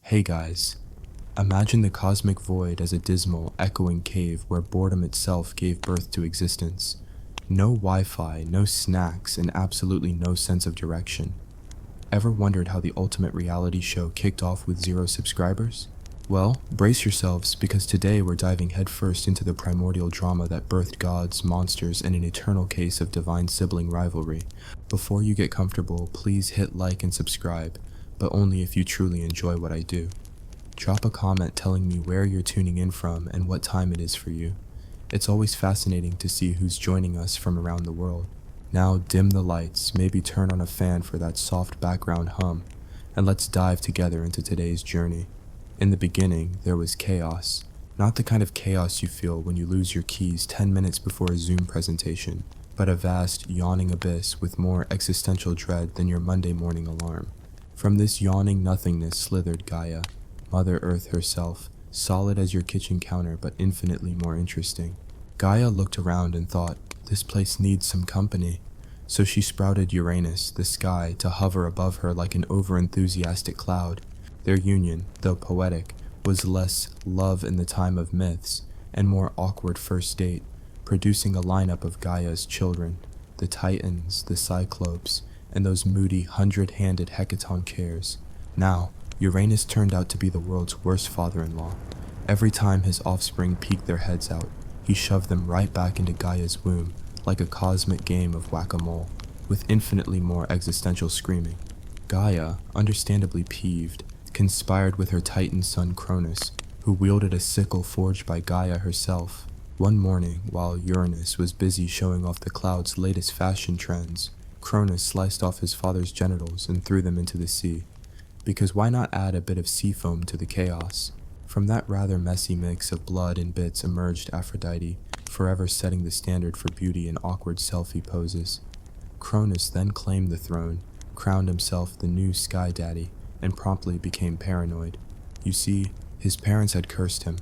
Hey guys, imagine the cosmic void as a dismal, echoing cave where boredom itself gave birth to existence. No Wi-Fi, no snacks, and absolutely no sense of direction. Ever wondered how the ultimate reality show kicked off with 0 subscribers? Well, brace yourselves because today we're diving headfirst into the primordial drama that birthed gods, monsters, and an eternal case of divine sibling rivalry. Before you get comfortable, please hit like and subscribe, but only if you truly enjoy what I do. Drop a comment telling me where you're tuning in from and what time it is for you. It's always fascinating to see who's joining us from around the world. Now dim the lights, maybe turn on a fan for that soft background hum, and let's dive together into today's journey. In the beginning, there was chaos. Not the kind of chaos you feel when you lose your keys 10 minutes before a Zoom presentation, but a vast, yawning abyss with more existential dread than your Monday morning alarm. From this yawning nothingness slithered Gaia, Mother Earth herself, solid as your kitchen counter but infinitely more interesting. Gaia looked around and thought, this place needs some company. So she sprouted Uranus, the sky, to hover above her like an over-enthusiastic cloud. Their union, though poetic, was less love in the time of myths and more awkward first date, producing a lineup of Gaia's children, the Titans, the Cyclopes, and those moody hundred-handed hecatoncheires. Now, Uranus turned out to be the world's worst father-in-law. Every time his offspring peeked their heads out, he shoved them right back into Gaia's womb, like a cosmic game of whack-a-mole, with infinitely more existential screaming. Gaia, understandably peeved, conspired with her Titan son Cronus, who wielded a sickle forged by Gaia herself. One morning, while Uranus was busy showing off the cloud's latest fashion trends, Cronus sliced off his father's genitals and threw them into the sea. Because why not add a bit of sea foam to the chaos? From that rather messy mix of blood and bits emerged Aphrodite, forever setting the standard for beauty in awkward selfie poses. Cronus then claimed the throne, crowned himself the new Sky Daddy, and promptly became paranoid. You see, his parents had cursed him.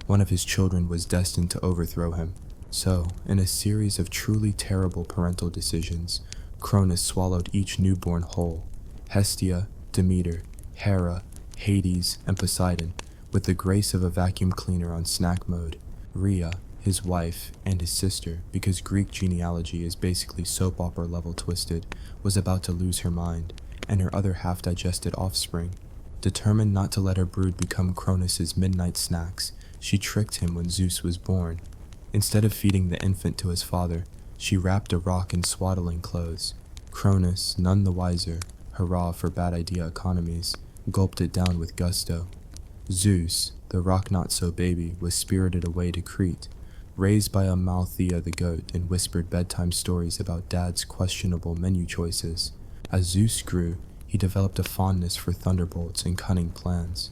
One of his children was destined to overthrow him. So, in a series of truly terrible parental decisions, Cronus swallowed each newborn whole. Hestia, Demeter, Hera, Hades, and Poseidon, with the grace of a vacuum cleaner on snack mode. Rhea, his wife, and his sister, because Greek genealogy is basically soap opera level twisted, was about to lose her mind, and her other half-digested offspring. Determined not to let her brood become Cronus's midnight snacks, she tricked him when Zeus was born. Instead of feeding the infant to his father, she wrapped a rock in swaddling clothes. Cronus, none the wiser, hurrah for bad idea economies, gulped it down with gusto. Zeus, the rock-not-so-baby, was spirited away to Crete, raised by Amalthea the goat, and whispered bedtime stories about dad's questionable menu choices. As Zeus grew, he developed a fondness for thunderbolts and cunning plans.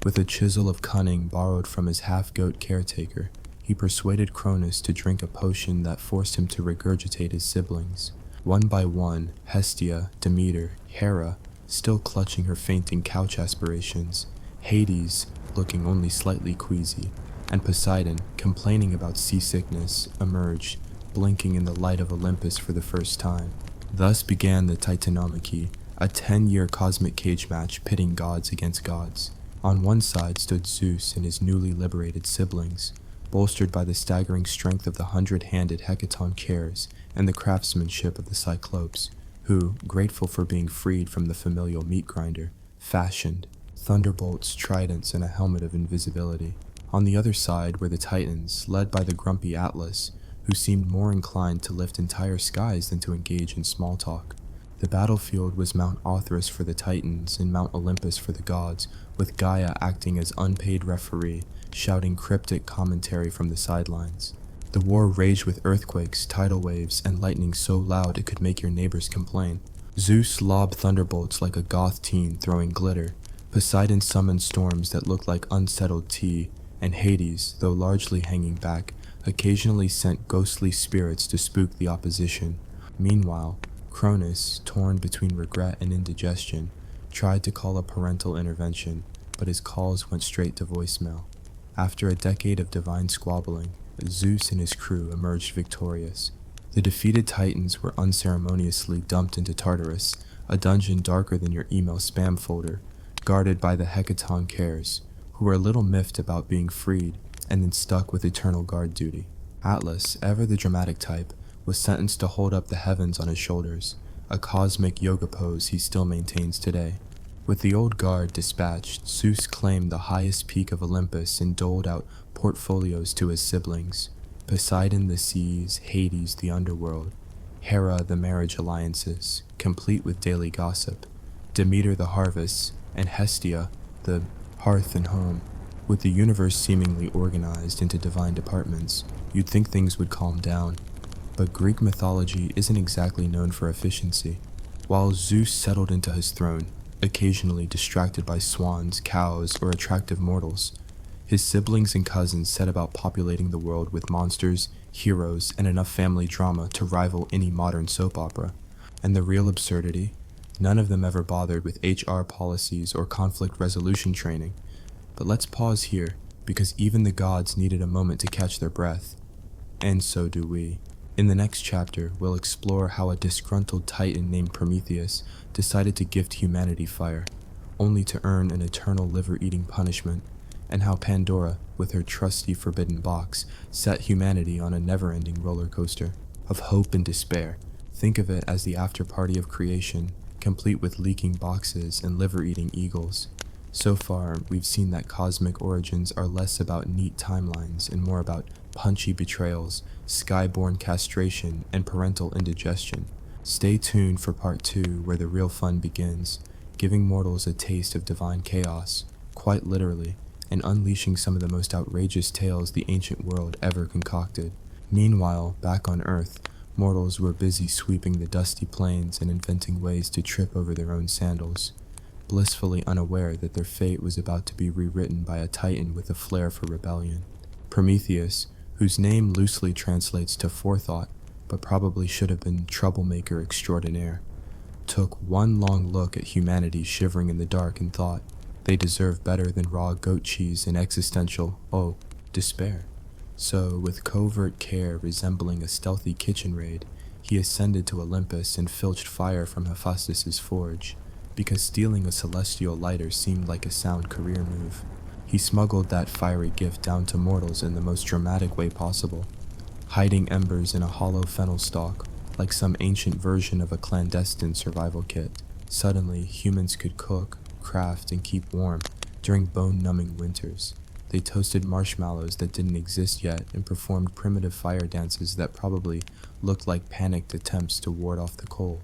With a chisel of cunning borrowed from his half-goat caretaker, he persuaded Cronus to drink a potion that forced him to regurgitate his siblings. One by one, Hestia, Demeter, Hera, still clutching her fainting couch aspirations, Hades, looking only slightly queasy, and Poseidon, complaining about seasickness, emerged, blinking in the light of Olympus for the first time. Thus began the Titanomachy, a 10-year cosmic cage match pitting gods against gods. On one side stood Zeus and his newly liberated siblings, bolstered by the staggering strength of the hundred-handed hecatoncheires and the craftsmanship of the Cyclopes, who, grateful for being freed from the familial meat grinder, fashioned thunderbolts, tridents, and a helmet of invisibility. On the other side were the Titans, led by the grumpy Atlas, who seemed more inclined to lift entire skies than to engage in small talk. The battlefield was Mount Othrys for the Titans and Mount Olympus for the gods, with Gaia acting as unpaid referee, shouting cryptic commentary from the sidelines. The war raged with earthquakes, tidal waves, and lightning so loud it could make your neighbors complain. Zeus lobbed thunderbolts like a goth teen throwing glitter. Poseidon summoned storms that looked like unsettled tea, and Hades, though largely hanging back, occasionally sent ghostly spirits to spook the opposition. Meanwhile, Cronus, torn between regret and indigestion, tried to call a parental intervention, but his calls went straight to voicemail. After a decade of divine squabbling, Zeus and his crew emerged victorious. The defeated Titans were unceremoniously dumped into Tartarus, a dungeon darker than your email spam folder. guarded by the Hecaton Cares, who were a little miffed about being freed and then stuck with eternal guard duty. Atlas, ever the dramatic type, was sentenced to hold up the heavens on his shoulders, a cosmic yoga pose he still maintains today. With the old guard dispatched, Zeus claimed the highest peak of Olympus and doled out portfolios to his siblings: Poseidon the seas, Hades the underworld, Hera the marriage alliances, complete with daily gossip, Demeter the harvests, and Hestia the hearth and home. With the universe seemingly organized into divine departments, you'd think things would calm down. But Greek mythology isn't exactly known for efficiency. While Zeus settled into his throne, occasionally distracted by swans, cows, or attractive mortals, his siblings and cousins set about populating the world with monsters, heroes, and enough family drama to rival any modern soap opera. And the real absurdity? None of them ever bothered with HR policies or conflict resolution training. But let's pause here, because even the gods needed a moment to catch their breath. And so do we. In the next chapter, we'll explore how a disgruntled titan named Prometheus decided to gift humanity fire, only to earn an eternal liver-eating punishment, and how Pandora, with her trusty forbidden box, set humanity on a never-ending roller coaster of hope and despair. Think of it as the after-party of creation, complete with leaking boxes and liver-eating eagles. So far, we've seen that cosmic origins are less about neat timelines and more about punchy betrayals, skyborn castration, and parental indigestion. Stay tuned for part 2, where the real fun begins, giving mortals a taste of divine chaos, quite literally, and unleashing some of the most outrageous tales the ancient world ever concocted. Meanwhile, back on Earth, mortals were busy sweeping the dusty plains and inventing ways to trip over their own sandals, blissfully unaware that their fate was about to be rewritten by a titan with a flair for rebellion. Prometheus, whose name loosely translates to forethought, but probably should have been troublemaker extraordinaire, took one long look at humanity shivering in the dark and thought, they deserve better than raw goat cheese and existential, despair. So, with covert care resembling a stealthy kitchen raid, he ascended to Olympus and filched fire from Hephaestus's forge, because stealing a celestial lighter seemed like a sound career move. He smuggled that fiery gift down to mortals in the most dramatic way possible, hiding embers in a hollow fennel stalk, like some ancient version of a clandestine survival kit. Suddenly, humans could cook, craft, and keep warm during bone-numbing winters. They toasted marshmallows that didn't exist yet and performed primitive fire dances that probably looked like panicked attempts to ward off the cold.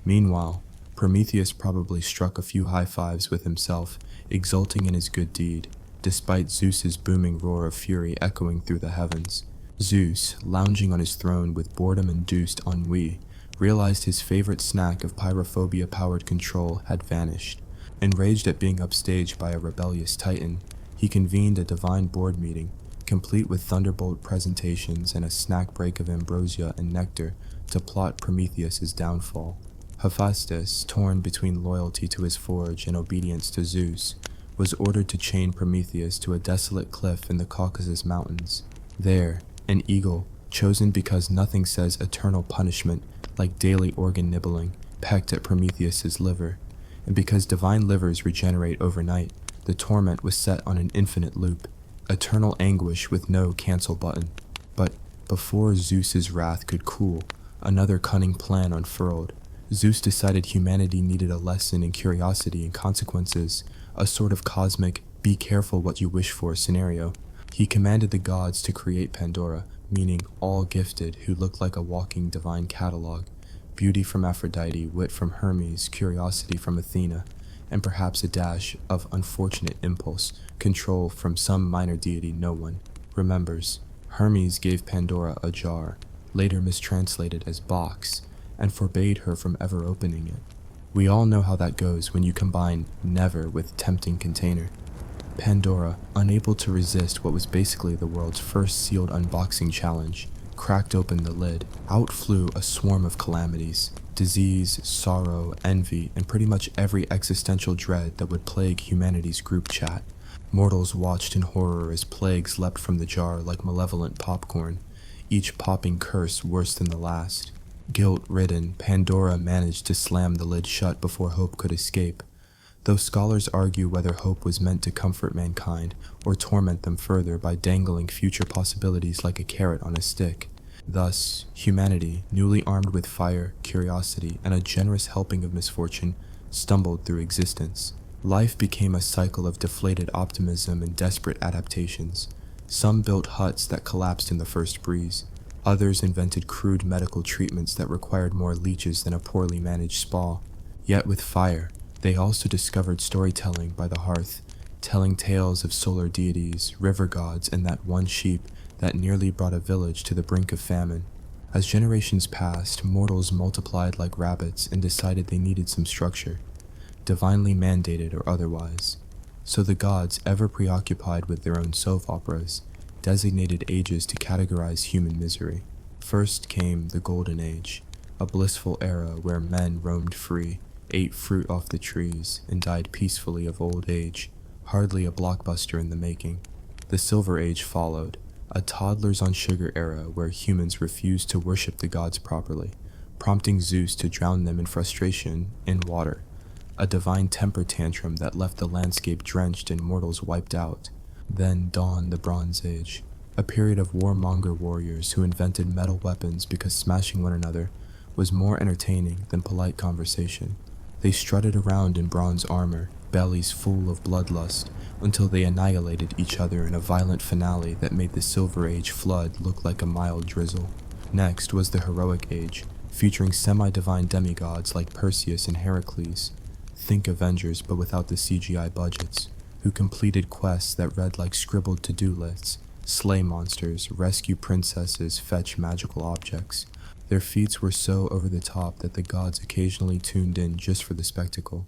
Meanwhile, Prometheus probably struck a few high fives with himself, exulting in his good deed, despite Zeus's booming roar of fury echoing through the heavens. Zeus, lounging on his throne with boredom-induced ennui, realized his favorite snack of pyrophobia-powered control had vanished. Enraged at being upstaged by a rebellious titan, he convened a divine board meeting, complete with thunderbolt presentations and a snack break of ambrosia and nectar to plot Prometheus's downfall. Hephaestus, torn between loyalty to his forge and obedience to Zeus, was ordered to chain Prometheus to a desolate cliff in the Caucasus Mountains. There, an eagle, chosen because nothing says eternal punishment like daily organ nibbling, pecked at Prometheus's liver, and because divine livers regenerate overnight, the torment was set on an infinite loop, eternal anguish with no cancel button. But before Zeus's wrath could cool, another cunning plan unfurled. Zeus decided humanity needed a lesson in curiosity and consequences, a sort of cosmic, be careful what you wish for scenario. He commanded the gods to create Pandora, meaning all gifted, who looked like a walking divine catalog. Beauty from Aphrodite, wit from Hermes, curiosity from Athena, and perhaps a dash of unfortunate impulse, control from some minor deity no one remembers. Hermes gave Pandora a jar, later mistranslated as box, and forbade her from ever opening it. We all know how that goes when you combine never with tempting container. Pandora, unable to resist what was basically the world's first sealed unboxing challenge, cracked open the lid. Out flew a swarm of calamities: disease, sorrow, envy, and pretty much every existential dread that would plague humanity's group chat. Mortals watched in horror as plagues leapt from the jar like malevolent popcorn, each popping curse worse than the last. Guilt-ridden, Pandora managed to slam the lid shut before hope could escape. though scholars argue whether hope was meant to comfort mankind or torment them further by dangling future possibilities like a carrot on a stick. Thus, humanity, newly armed with fire, curiosity, and a generous helping of misfortune, stumbled through existence. Life became a cycle of deflated optimism and desperate adaptations. Some built huts that collapsed in the first breeze. Others invented crude medical treatments that required more leeches than a poorly managed spa. Yet with fire, they also discovered storytelling by the hearth, telling tales of solar deities, river gods, and that one sheep that nearly brought a village to the brink of famine. As generations passed, mortals multiplied like rabbits and decided they needed some structure, divinely mandated or otherwise. So the gods, ever preoccupied with their own soap operas, designated ages to categorize human misery. First came the Golden Age, a blissful era where men roamed free, ate fruit off the trees, and died peacefully of old age, hardly a blockbuster in the making. The Silver Age followed, a toddlers on sugar era where humans refused to worship the gods properly, prompting Zeus to drown them in frustration in water, a divine temper tantrum that left the landscape drenched and mortals wiped out. Then dawned the Bronze Age, a period of warmonger warriors who invented metal weapons because smashing one another was more entertaining than polite conversation. They strutted around in bronze armor, bellies full of bloodlust, until they annihilated each other in a violent finale that made the Silver Age flood look like a mild drizzle. Next was the Heroic Age, featuring semi-divine demigods like Perseus and Heracles. Think Avengers but without the CGI budgets, who completed quests that read like scribbled to-do lists, slay monsters, rescue princesses, fetch magical objects. Their feats were so over the top that the gods occasionally tuned in just for the spectacle.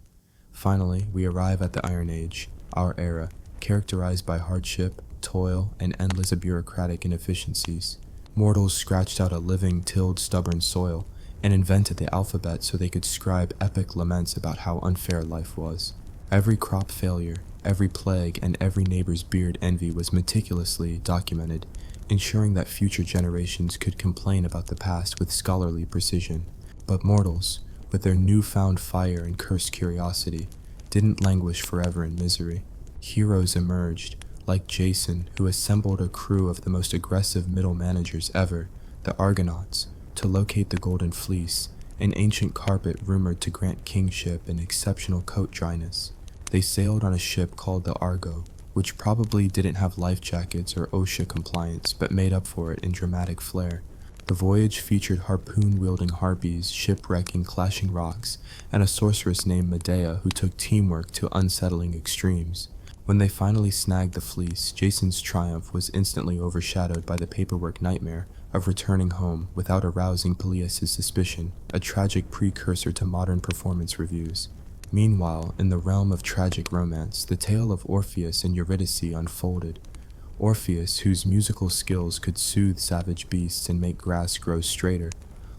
Finally, we arrive at the Iron Age, our era, characterized by hardship, toil, and endless bureaucratic inefficiencies. Mortals scratched out a living, tilled, stubborn soil, and invented the alphabet so they could scribe epic laments about how unfair life was. Every crop failure, every plague, and every neighbor's beard envy was meticulously documented, ensuring that future generations could complain about the past with scholarly precision. But mortals, with their newfound fire and cursed curiosity, didn't languish forever in misery. Heroes emerged, like Jason, who assembled a crew of the most aggressive middle managers ever, the Argonauts, to locate the Golden Fleece, an ancient carpet rumored to grant kingship and exceptional coat dryness. They sailed on a ship called the Argo, which probably didn't have life jackets or OSHA compliance but made up for it in dramatic flair. The voyage featured harpoon-wielding harpies, shipwrecking clashing rocks, and a sorceress named Medea who took teamwork to unsettling extremes. When they finally snagged the fleece, Jason's triumph was instantly overshadowed by the paperwork nightmare of returning home without arousing Peleus' suspicion, a tragic precursor to modern performance reviews. Meanwhile, in the realm of tragic romance, the tale of Orpheus and Eurydice unfolded. Orpheus, whose musical skills could soothe savage beasts and make grass grow straighter,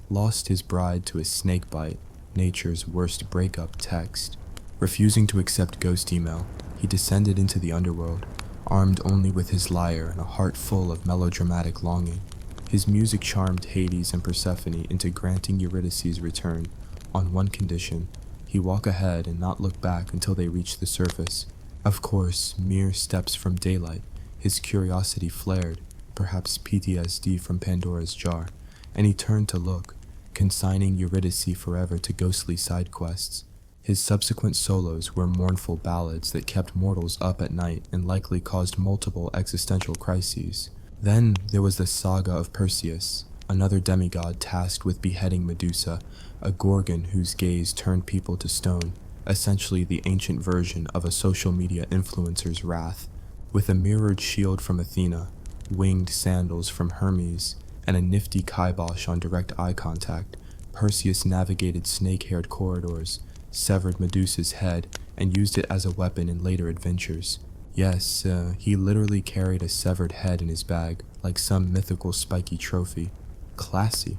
lost his bride to a snake bite, nature's worst breakup text. Refusing to accept ghost email, he descended into the underworld, armed only with his lyre and a heart full of melodramatic longing. His music charmed Hades and Persephone into granting Eurydice's return, on one condition: he walk ahead and not look back until they reach the surface. Of course, mere steps from daylight, his curiosity flared, perhaps PTSD from Pandora's jar, and he turned to look, consigning Eurydice forever to ghostly side quests. His subsequent solos were mournful ballads that kept mortals up at night and likely caused multiple existential crises. Then there was the saga of Perseus, another demigod tasked with beheading Medusa, a gorgon whose gaze turned people to stone, essentially the ancient version of a social media influencer's wrath. With a mirrored shield from Athena, winged sandals from Hermes, and a nifty kibosh on direct eye contact, Perseus navigated snake-haired corridors, severed Medusa's head, and used it as a weapon in later adventures. Yes, he literally carried a severed head in his bag, like some mythical spiky trophy. Classy.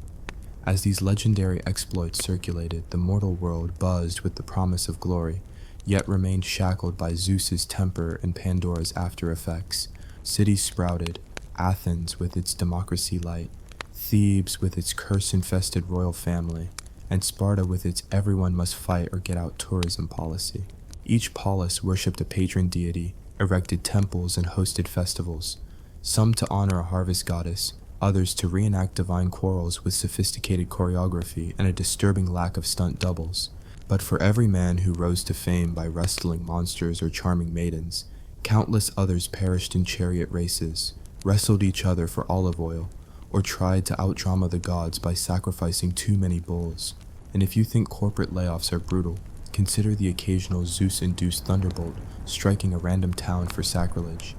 As these legendary exploits circulated, the mortal world buzzed with the promise of glory, yet remained shackled by Zeus's temper and Pandora's after effects. Cities sprouted, Athens with its democracy light, Thebes with its curse-infested royal family, and Sparta with its everyone must fight or get out tourism policy. Each polis worshipped a patron deity, erected temples and hosted festivals, some to honor a harvest goddess, others to reenact divine quarrels with sophisticated choreography and a disturbing lack of stunt doubles. But for every man who rose to fame by wrestling monsters or charming maidens, countless others perished in chariot races, wrestled each other for olive oil, or tried to outdrama the gods by sacrificing too many bulls. And if you think corporate layoffs are brutal, consider the occasional Zeus-induced thunderbolt striking a random town for sacrilege.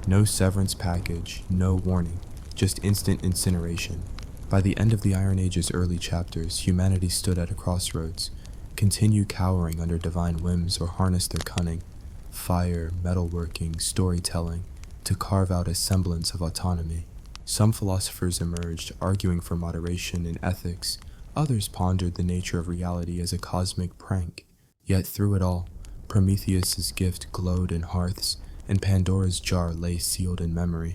No severance package, no warning, just instant incineration. By the end of the Iron Age's early chapters, humanity stood at a crossroads. Continue cowering under divine whims or harness their cunning, fire, metalworking, storytelling, to carve out a semblance of autonomy. Some philosophers emerged, arguing for moderation in ethics. Others pondered the nature of reality as a cosmic prank. Yet through it all, Prometheus's gift glowed in hearths, and Pandora's jar lay sealed in memory,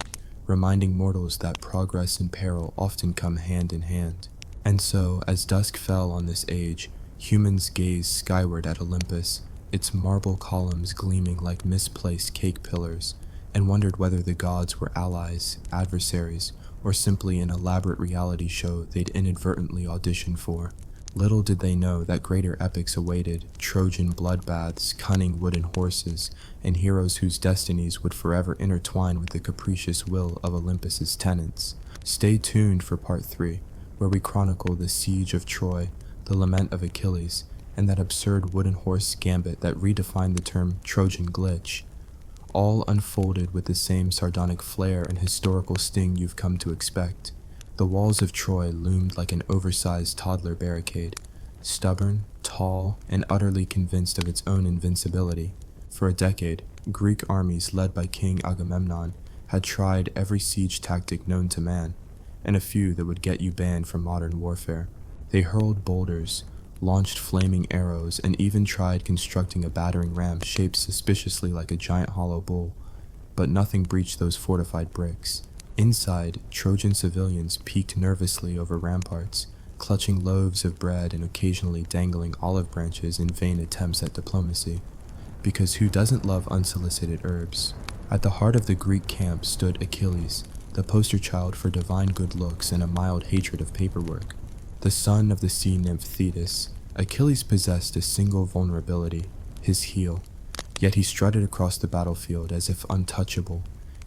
reminding mortals that progress and peril often come hand in hand. And so, as dusk fell on this age, humans gazed skyward at Olympus, its marble columns gleaming like misplaced cake pillars, and wondered whether the gods were allies, adversaries, or simply an elaborate reality show they'd inadvertently auditioned for. Little did they know that greater epics awaited, Trojan bloodbaths, cunning wooden horses, and heroes whose destinies would forever intertwine with the capricious will of Olympus's tenants. Stay tuned for part 3, where we chronicle the siege of Troy, the lament of Achilles, and that absurd wooden horse gambit that redefined the term Trojan glitch, all unfolded with the same sardonic flair and historical sting you've come to expect. The walls of Troy loomed like an oversized toddler barricade, stubborn, tall, and utterly convinced of its own invincibility. For a decade, Greek armies led by King Agamemnon had tried every siege tactic known to man, and a few that would get you banned from modern warfare. They hurled boulders, launched flaming arrows, and even tried constructing a battering ram shaped suspiciously like a giant hollow bull, but nothing breached those fortified bricks. Inside, Trojan civilians peeked nervously over ramparts, clutching loaves of bread and occasionally dangling olive branches in vain attempts at diplomacy. Because who doesn't love unsolicited herbs? At the heart of the Greek camp stood Achilles, the poster child for divine good looks and a mild hatred of paperwork. The son of the sea nymph Thetis, Achilles possessed a single vulnerability, his heel, yet he strutted across the battlefield as if untouchable,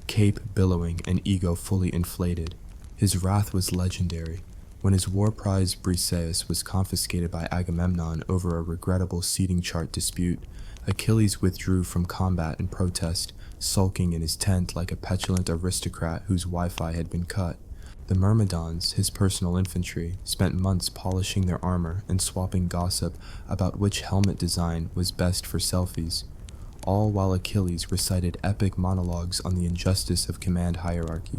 cape billowing and ego fully inflated. His wrath was legendary. When his war prize Briseis was confiscated by Agamemnon over a regrettable seating chart dispute, Achilles withdrew from combat in protest, sulking in his tent like a petulant aristocrat whose Wi-Fi had been cut. The Myrmidons, his personal infantry, spent months polishing their armor and swapping gossip about which helmet design was best for selfies, all while Achilles recited epic monologues on the injustice of command hierarchy.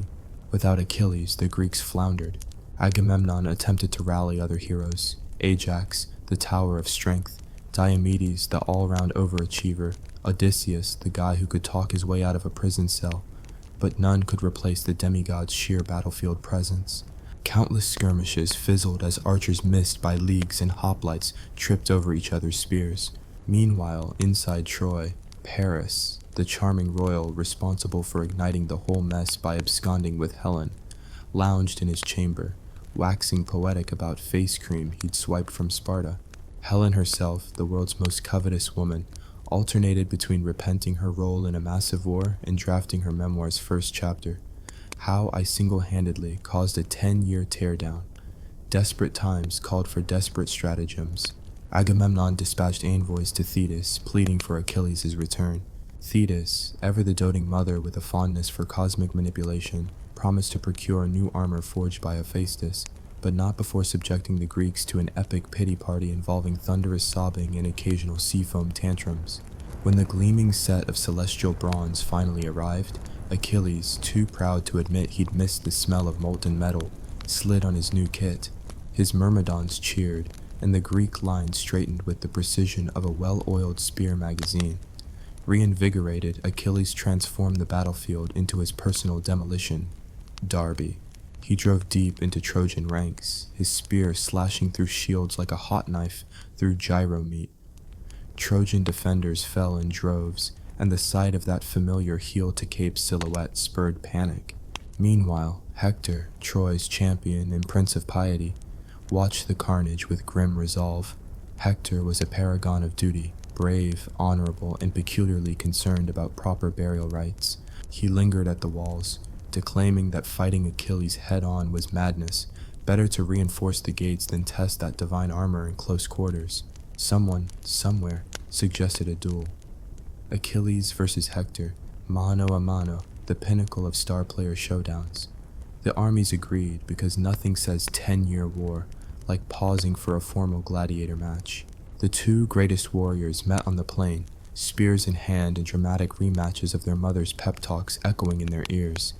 Without Achilles, the Greeks floundered. Agamemnon attempted to rally other heroes: Ajax, the tower of strength; Diomedes, the all-round overachiever; Odysseus, the guy who could talk his way out of a prison cell. But none could replace the demigod's sheer battlefield presence. Countless skirmishes fizzled as archers missed by leagues and hoplites tripped over each other's spears. Meanwhile, inside Troy, Paris, the charming royal responsible for igniting the whole mess by absconding with Helen, lounged in his chamber, waxing poetic about face cream he'd swiped from Sparta. Helen herself, the world's most covetous woman, alternated between repenting her role in a massive war and drafting her memoir's first chapter, How I Single-Handedly Caused a 10-Year Teardown. Desperate times called for desperate stratagems. Agamemnon dispatched envoys to Thetis, pleading for Achilles' return. Thetis, ever the doting mother with a fondness for cosmic manipulation, promised to procure new armor forged by Hephaestus, but not before subjecting the Greeks to an epic pity party involving thunderous sobbing and occasional seafoam tantrums. When the gleaming set of celestial bronze finally arrived, Achilles, too proud to admit he'd missed the smell of molten metal, slid on his new kit. His Myrmidons cheered, and the Greek line straightened with the precision of a well-oiled spear magazine. Reinvigorated, Achilles transformed the battlefield into his personal demolition derby. He drove deep into Trojan ranks, his spear slashing through shields like a hot knife through gyro meat. Trojan defenders fell in droves, and the sight of that familiar heel-to-cape silhouette spurred panic. Meanwhile, Hector, Troy's champion and prince of piety, watched the carnage with grim resolve. Hector was a paragon of duty, brave, honorable, and peculiarly concerned about proper burial rites. He lingered at the walls, declaiming that fighting Achilles head-on was madness, better to reinforce the gates than test that divine armor in close quarters. Someone, somewhere, suggested a duel. Achilles versus Hector, mano a mano, the pinnacle of star player showdowns. The armies agreed because nothing says 10-year war like pausing for a formal gladiator match. The two greatest warriors met on the plain, spears in hand and dramatic rematches of their mothers' pep talks echoing in their ears.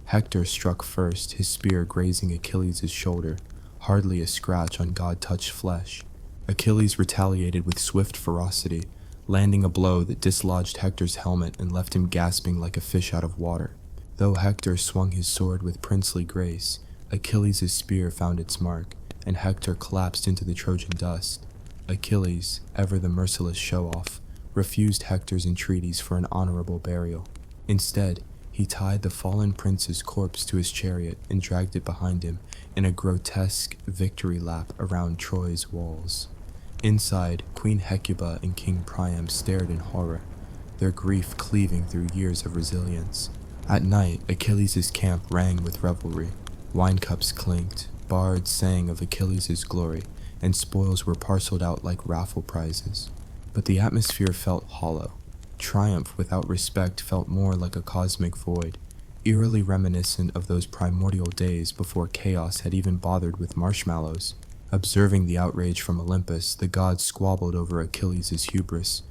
Hector struck first, his spear grazing Achilles' shoulder, hardly a scratch on god-touched flesh. Achilles retaliated with swift ferocity, landing a blow that dislodged Hector's helmet and left him gasping like a fish out of water. Though Hector swung his sword with princely grace, Achilles' spear found its mark, and Hector collapsed into the Trojan dust. Achilles, ever the merciless show-off, refused Hector's entreaties for an honorable burial. Instead, he tied the fallen prince's corpse to his chariot and dragged it behind him in a grotesque victory lap around Troy's walls. Inside, Queen Hecuba and King Priam stared in horror, their grief cleaving through years of resilience. At night, Achilles' camp rang with revelry. Wine cups clinked, bards sang of Achilles' glory, and spoils were parceled out like raffle prizes. But the atmosphere felt hollow. Triumph without respect felt more like a cosmic void, eerily reminiscent of those primordial days before chaos had even bothered with marshmallows. Observing the outrage from Olympus, the gods squabbled over Achilles' hubris.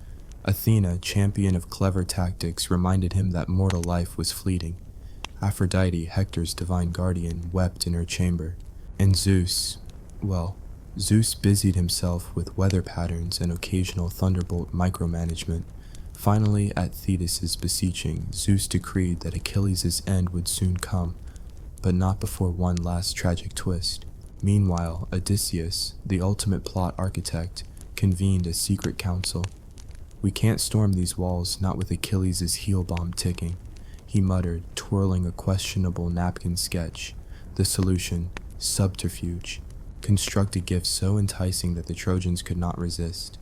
Athena, champion of clever tactics, reminded him that mortal life was fleeting. Aphrodite, Hector's divine guardian, wept in her chamber. And Zeus busied himself with weather patterns and occasional thunderbolt micromanagement. Finally, at Thetis' beseeching, Zeus decreed that Achilles' end would soon come, but not before one last tragic twist. Meanwhile, Odysseus, the ultimate plot architect, convened a secret council. "We can't storm these walls, not with Achilles' heel bomb ticking," he muttered, twirling a questionable napkin sketch. The solution: subterfuge. Construct a gift so enticing that the Trojans could not resist.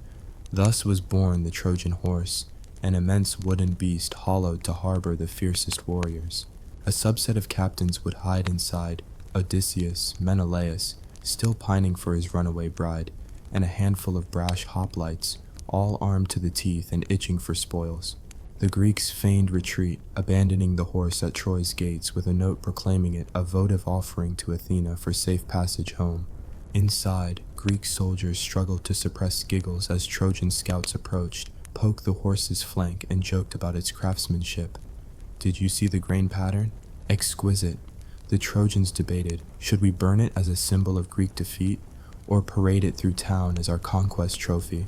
Thus was born the Trojan horse, an immense wooden beast hollowed to harbor the fiercest warriors. A subset of captains would hide inside, Odysseus, Menelaus, still pining for his runaway bride, and a handful of brash hoplites, all armed to the teeth and itching for spoils. The Greeks feigned retreat, abandoning the horse at Troy's gates with a note proclaiming it a votive offering to Athena for safe passage home. Inside, Greek soldiers struggled to suppress giggles as Trojan scouts approached, poked the horse's flank, and joked about its craftsmanship. "Did you see the grain pattern? Exquisite." The Trojans debated, should we burn it as a symbol of Greek defeat, or parade it through town as our conquest trophy?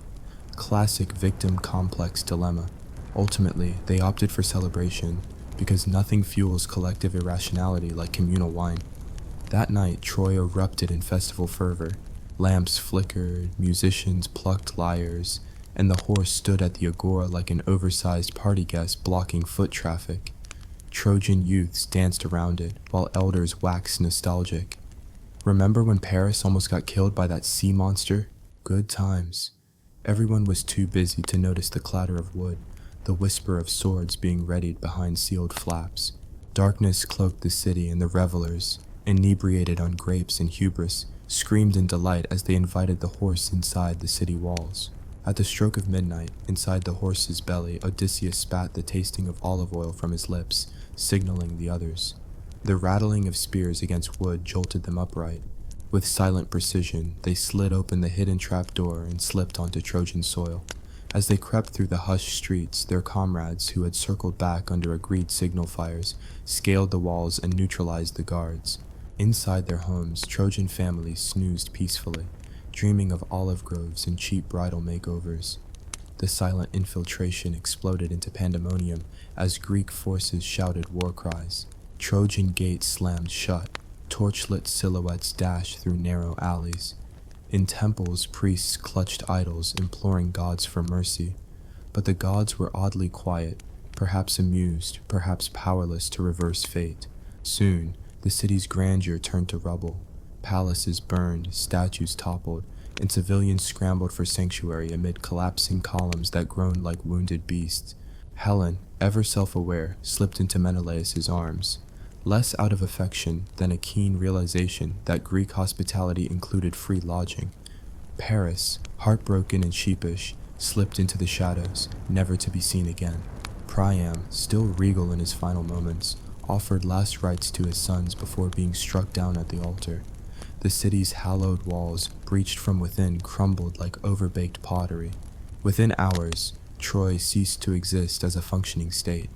Classic victim complex dilemma. Ultimately, they opted for celebration, because nothing fuels collective irrationality like communal wine. That night, Troy erupted in festival fervor. Lamps flickered, musicians plucked lyres, and the horse stood at the agora like an oversized party guest blocking foot traffic. Trojan youths danced around it, while elders waxed nostalgic. "Remember when Paris almost got killed by that sea monster? Good times." Everyone was too busy to notice the clatter of wood, the whisper of swords being readied behind sealed flaps. Darkness cloaked the city, and the revelers, inebriated on grapes and hubris, screamed in delight as they invited the horse inside the city walls. At the stroke of midnight, inside the horse's belly, Odysseus spat the tasting of olive oil from his lips, signaling the others. The rattling of spears against wood jolted them upright. With silent precision, they slid open the hidden trapdoor and slipped onto Trojan soil. As they crept through the hushed streets, their comrades, who had circled back under agreed signal fires, scaled the walls and neutralized the guards. Inside their homes, Trojan families snoozed peacefully, dreaming of olive groves and cheap bridal makeovers. The silent infiltration exploded into pandemonium as Greek forces shouted war cries. Trojan gates slammed shut, torchlit silhouettes dashed through narrow alleys. In temples, priests clutched idols, imploring gods for mercy. But the gods were oddly quiet, perhaps amused, perhaps powerless to reverse fate. Soon, the city's grandeur turned to rubble. Palaces burned, statues toppled, and civilians scrambled for sanctuary amid collapsing columns that groaned like wounded beasts. Helen, ever self-aware, slipped into Menelaus's arms, less out of affection than a keen realization that Greek hospitality included free lodging. Paris, heartbroken and sheepish, slipped into the shadows, never to be seen again. Priam, still regal in his final moments, offered last rites to his sons before being struck down at the altar. The city's hallowed walls, breached from within, crumbled like overbaked pottery. Within hours, Troy ceased to exist as a functioning state.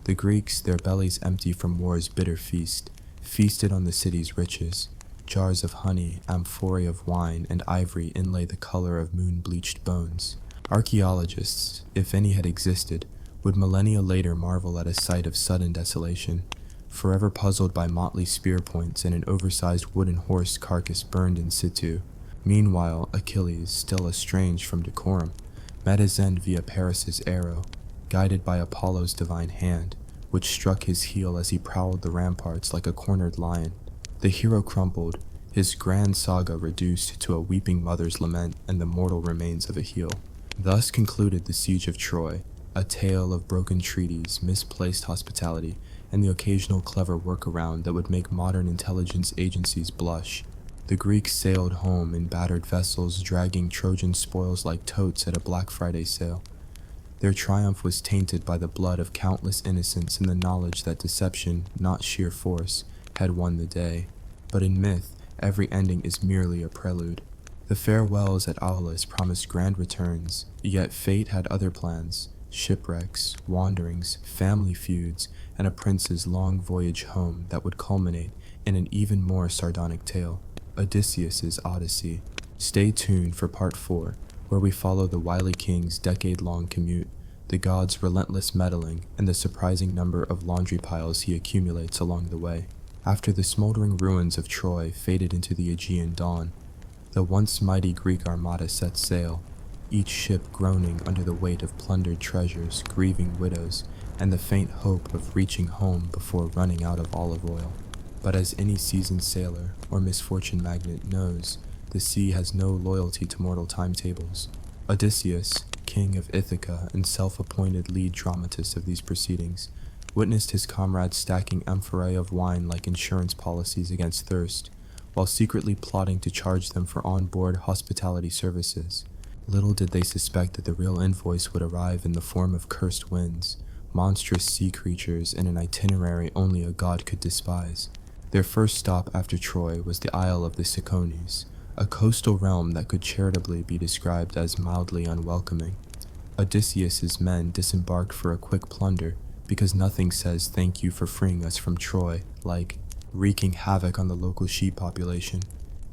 The Greeks, their bellies empty from war's bitter feast, feasted on the city's riches. Jars of honey, amphorae of wine, and ivory inlay the color of moon-bleached bones. Archaeologists, if any had existed, would millennia later marvel at a sight of sudden desolation, forever puzzled by motley spear points and an oversized wooden horse carcass burned in situ. Meanwhile, Achilles, still estranged from decorum, met his end via Paris's arrow, guided by Apollo's divine hand, which struck his heel as he prowled the ramparts like a cornered lion. The hero crumpled, his grand saga reduced to a weeping mother's lament and the mortal remains of a heel. Thus concluded the siege of Troy, a tale of broken treaties, misplaced hospitality, and the occasional clever workaround that would make modern intelligence agencies blush. The Greeks sailed home in battered vessels, dragging Trojan spoils like totes at a Black Friday sale. Their triumph was tainted by the blood of countless innocents and the knowledge that deception, not sheer force, had won the day. But in myth, every ending is merely a prelude. The farewells at Aulis promised grand returns, yet fate had other plans: shipwrecks, wanderings, family feuds, and a prince's long voyage home that would culminate in an even more sardonic tale, Odysseus's Odyssey. Stay tuned for part 4, where we follow the wily king's decade-long commute, the god's relentless meddling, and the surprising number of laundry piles he accumulates along the way. After the smoldering ruins of Troy faded into the Aegean dawn, the once mighty Greek armada set sail, each ship groaning under the weight of plundered treasures, grieving widows, and the faint hope of reaching home before running out of olive oil. But as any seasoned sailor or misfortune magnate knows, the sea has no loyalty to mortal timetables. Odysseus, king of Ithaca and self-appointed lead dramatist of these proceedings, witnessed his comrades stacking amphorae of wine like insurance policies against thirst, while secretly plotting to charge them for on-board hospitality services. Little did they suspect that the real invoice would arrive in the form of cursed winds, monstrous sea creatures, and an itinerary only a god could despise. Their first stop after Troy was the Isle of the Cicones, a coastal realm that could charitably be described as mildly unwelcoming. Odysseus's men disembarked for a quick plunder, because nothing says thank you for freeing us from Troy like wreaking havoc on the local sheep population.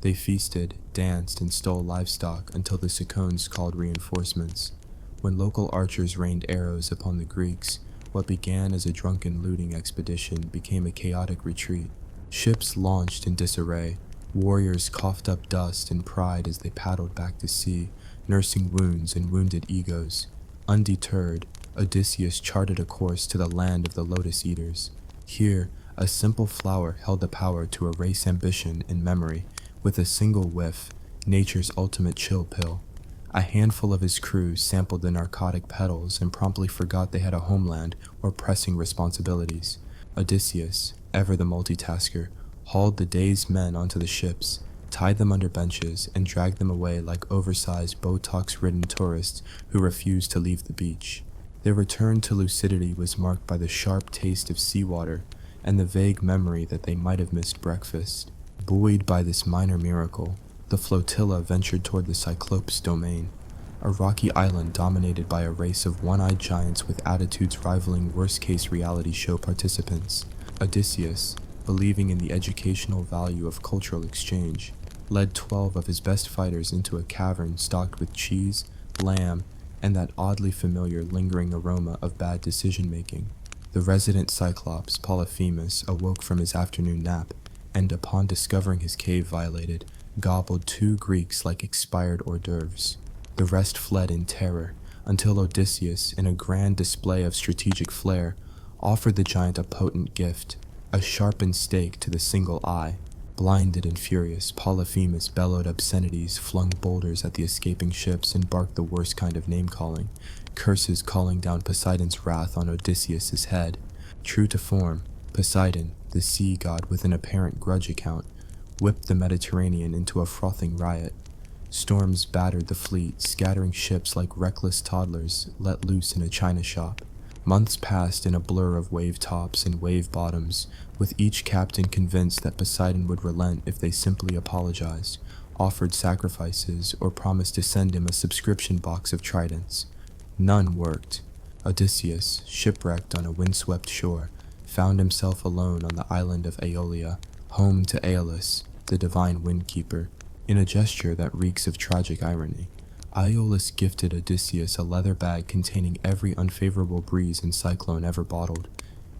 They feasted, danced, and stole livestock until the Cicones called reinforcements. When local archers rained arrows upon the Greeks, what began as a drunken looting expedition became a chaotic retreat. Ships launched in disarray, warriors coughed up dust and pride as they paddled back to sea, nursing wounds and wounded egos. Undeterred, Odysseus charted a course to the land of the Lotus Eaters. Here, a simple flower held the power to erase ambition and memory with a single whiff, nature's ultimate chill pill. A handful of his crew sampled the narcotic petals and promptly forgot they had a homeland or pressing responsibilities. Odysseus, ever the multitasker, hauled the dazed men onto the ships, tied them under benches, and dragged them away like oversized Botox-ridden tourists who refused to leave the beach. Their return to lucidity was marked by the sharp taste of seawater and the vague memory that they might have missed breakfast. Buoyed by this minor miracle, the flotilla ventured toward the Cyclops domain, a rocky island dominated by a race of one-eyed giants with attitudes rivaling worst-case reality show participants. Odysseus, believing in the educational value of cultural exchange, led 12 of his best fighters into a cavern stocked with cheese, lamb, and that oddly familiar lingering aroma of bad decision-making. The resident Cyclops, Polyphemus, awoke from his afternoon nap, and upon discovering his cave violated, gobbled 2 Greeks like expired hors d'oeuvres. The rest fled in terror, until Odysseus, in a grand display of strategic flair, offered the giant a potent gift, a sharpened stake to the single eye. Blinded and furious, Polyphemus bellowed obscenities, flung boulders at the escaping ships, and barked the worst kind of name-calling, curses calling down Poseidon's wrath on Odysseus's head. True to form, Poseidon, the sea god with an apparent grudge account, whipped the Mediterranean into a frothing riot. Storms battered the fleet, scattering ships like reckless toddlers let loose in a china shop. Months passed in a blur of wave tops and wave bottoms, with each captain convinced that Poseidon would relent if they simply apologized, offered sacrifices, or promised to send him a subscription box of tridents. None worked. Odysseus, shipwrecked on a windswept shore, found himself alone on the island of Aeolia, home to Aeolus, the divine windkeeper. In a gesture that reeks of tragic irony, Aeolus gifted Odysseus a leather bag containing every unfavorable breeze and cyclone ever bottled,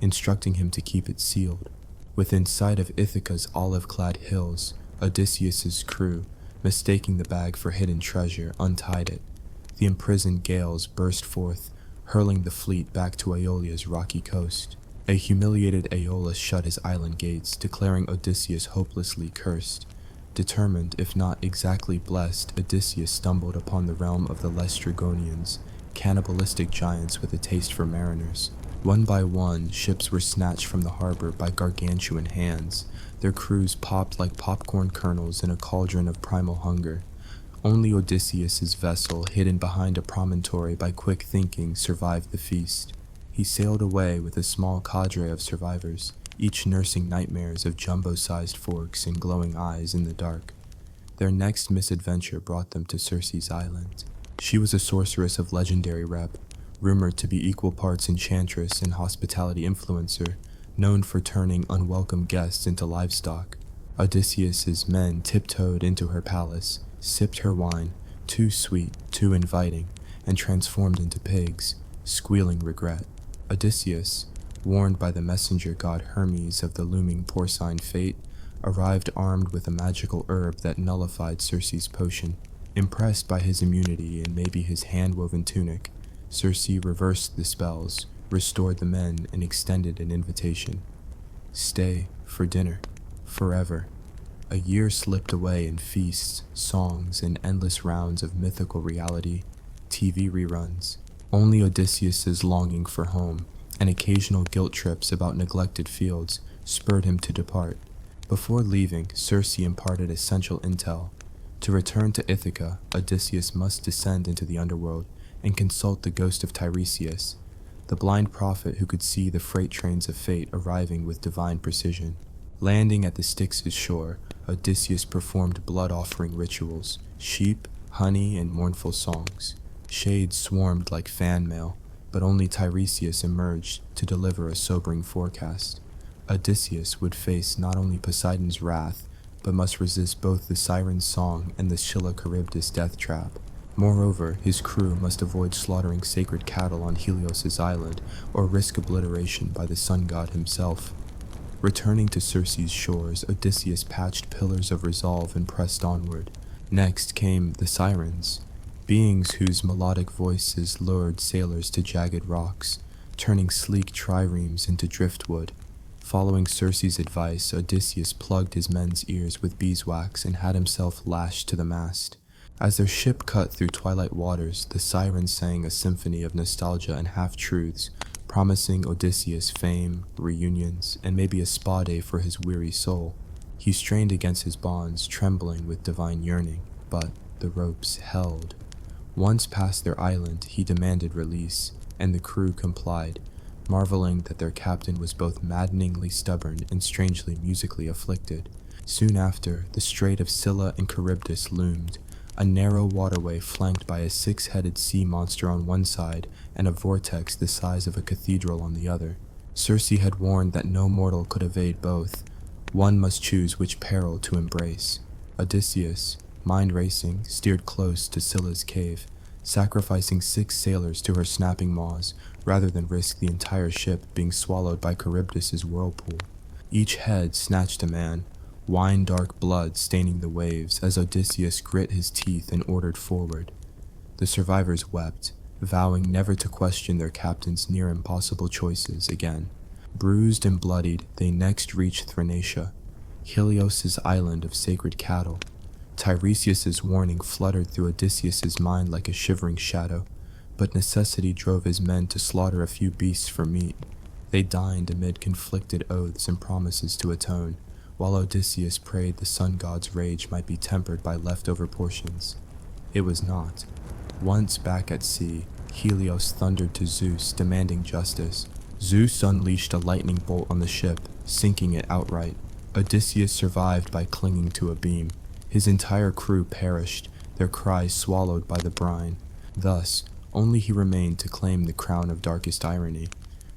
instructing him to keep it sealed. Within sight of Ithaca's olive-clad hills, Odysseus's crew, mistaking the bag for hidden treasure, untied it. The imprisoned gales burst forth, hurling the fleet back to Aeolia's rocky coast. A humiliated Aeolus shut his island gates, declaring Odysseus hopelessly cursed. Determined, if not exactly blessed, Odysseus stumbled upon the realm of the Laestrygonians, cannibalistic giants with a taste for mariners. One by one, ships were snatched from the harbor by gargantuan hands, their crews popped like popcorn kernels in a cauldron of primal hunger. Only Odysseus's vessel, hidden behind a promontory by quick thinking, survived the feast. He sailed away with a small cadre of survivors, each nursing nightmares of jumbo-sized forks and glowing eyes in the dark. Their next misadventure brought them to Circe's island. She was a sorceress of legendary rep, rumored to be equal parts enchantress and hospitality influencer, known for turning unwelcome guests into livestock. Odysseus's men tiptoed into her palace, sipped her wine, too sweet, too inviting, and transformed into pigs, squealing regret. Odysseus, warned by the messenger god Hermes of the looming porcine fate, arrived armed with a magical herb that nullified Circe's potion. Impressed by his immunity and maybe his hand-woven tunic, Circe reversed the spells, restored the men, and extended an invitation. Stay for dinner, forever. A year slipped away in feasts, songs, and endless rounds of mythical reality, TV reruns. Only Odysseus's longing for home and occasional guilt trips about neglected fields spurred him to depart. Before leaving, Circe imparted essential intel. To return to Ithaca, Odysseus must descend into the underworld and consult the ghost of Tiresias, the blind prophet who could see the freight trains of fate arriving with divine precision. Landing at the Styx's shore, Odysseus performed blood-offering rituals, sheep, honey, and mournful songs. Shades swarmed like fan mail, but only Tiresias emerged to deliver a sobering forecast. Odysseus would face not only Poseidon's wrath, but must resist both the siren's song and the Scylla Charybdis death trap. Moreover, his crew must avoid slaughtering sacred cattle on Helios's island or risk obliteration by the sun god himself. Returning to Circe's shores, Odysseus patched pillars of resolve and pressed onward. Next came the sirens, beings whose melodic voices lured sailors to jagged rocks, turning sleek triremes into driftwood. Following Circe's advice, Odysseus plugged his men's ears with beeswax and had himself lashed to the mast. As their ship cut through twilight waters, the sirens sang a symphony of nostalgia and half-truths, promising Odysseus fame, reunions, and maybe a spa day for his weary soul. He strained against his bonds, trembling with divine yearning, but the ropes held. Once past their island, he demanded release, and the crew complied, marveling that their captain was both maddeningly stubborn and strangely musically afflicted. Soon after, the Strait of Scylla and Charybdis loomed, a narrow waterway flanked by a six-headed sea monster on one side and a vortex the size of a cathedral on the other. Circe had warned that no mortal could evade both. One must choose which peril to embrace. Odysseus, mind racing, steered close to Scylla's cave, sacrificing 6 sailors to her snapping maws rather than risk the entire ship being swallowed by Charybdis's whirlpool. Each head snatched a man, wine-dark blood staining the waves as Odysseus grit his teeth and ordered forward. The survivors wept, vowing never to question their captain's near-impossible choices again. Bruised and bloodied, they next reached Thrinacia, Helios's island of sacred cattle. Tiresias's warning fluttered through Odysseus's mind like a shivering shadow, but necessity drove his men to slaughter a few beasts for meat. They dined amid conflicted oaths and promises to atone, while Odysseus prayed the sun god's rage might be tempered by leftover portions. It was not. Once back at sea, Helios thundered to Zeus, demanding justice. Zeus unleashed a lightning bolt on the ship, sinking it outright. Odysseus survived by clinging to a beam. His entire crew perished, their cries swallowed by the brine. Thus, only he remained to claim the crown of darkest irony.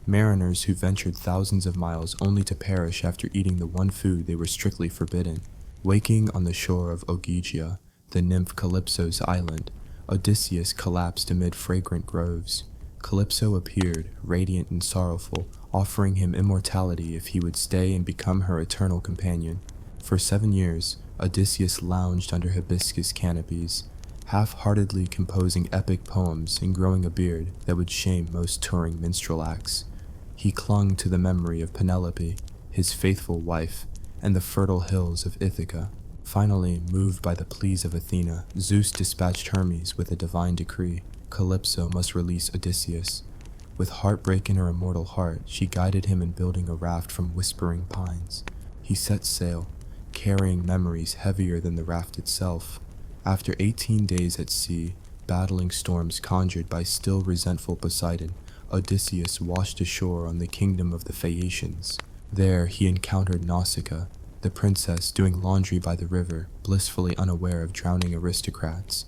Mariners who ventured thousands of miles only to perish after eating the one food they were strictly forbidden. Waking on the shore of Ogygia, the nymph Calypso's island, Odysseus collapsed amid fragrant groves. Calypso appeared, radiant and sorrowful, offering him immortality if he would stay and become her eternal companion. For 7 years, Odysseus lounged under hibiscus canopies, half-heartedly composing epic poems and growing a beard that would shame most touring minstrel acts. He clung to the memory of Penelope, his faithful wife, and the fertile hills of Ithaca. Finally, moved by the pleas of Athena, Zeus dispatched Hermes with a divine decree. Calypso must release Odysseus. With heartbreak in her immortal heart, she guided him in building a raft from whispering pines. He set sail, carrying memories heavier than the raft itself. After 18 days at sea, battling storms conjured by still resentful Poseidon, Odysseus washed ashore on the kingdom of the Phaeacians. There he encountered Nausicaa, the princess doing laundry by the river, blissfully unaware of drowning aristocrats.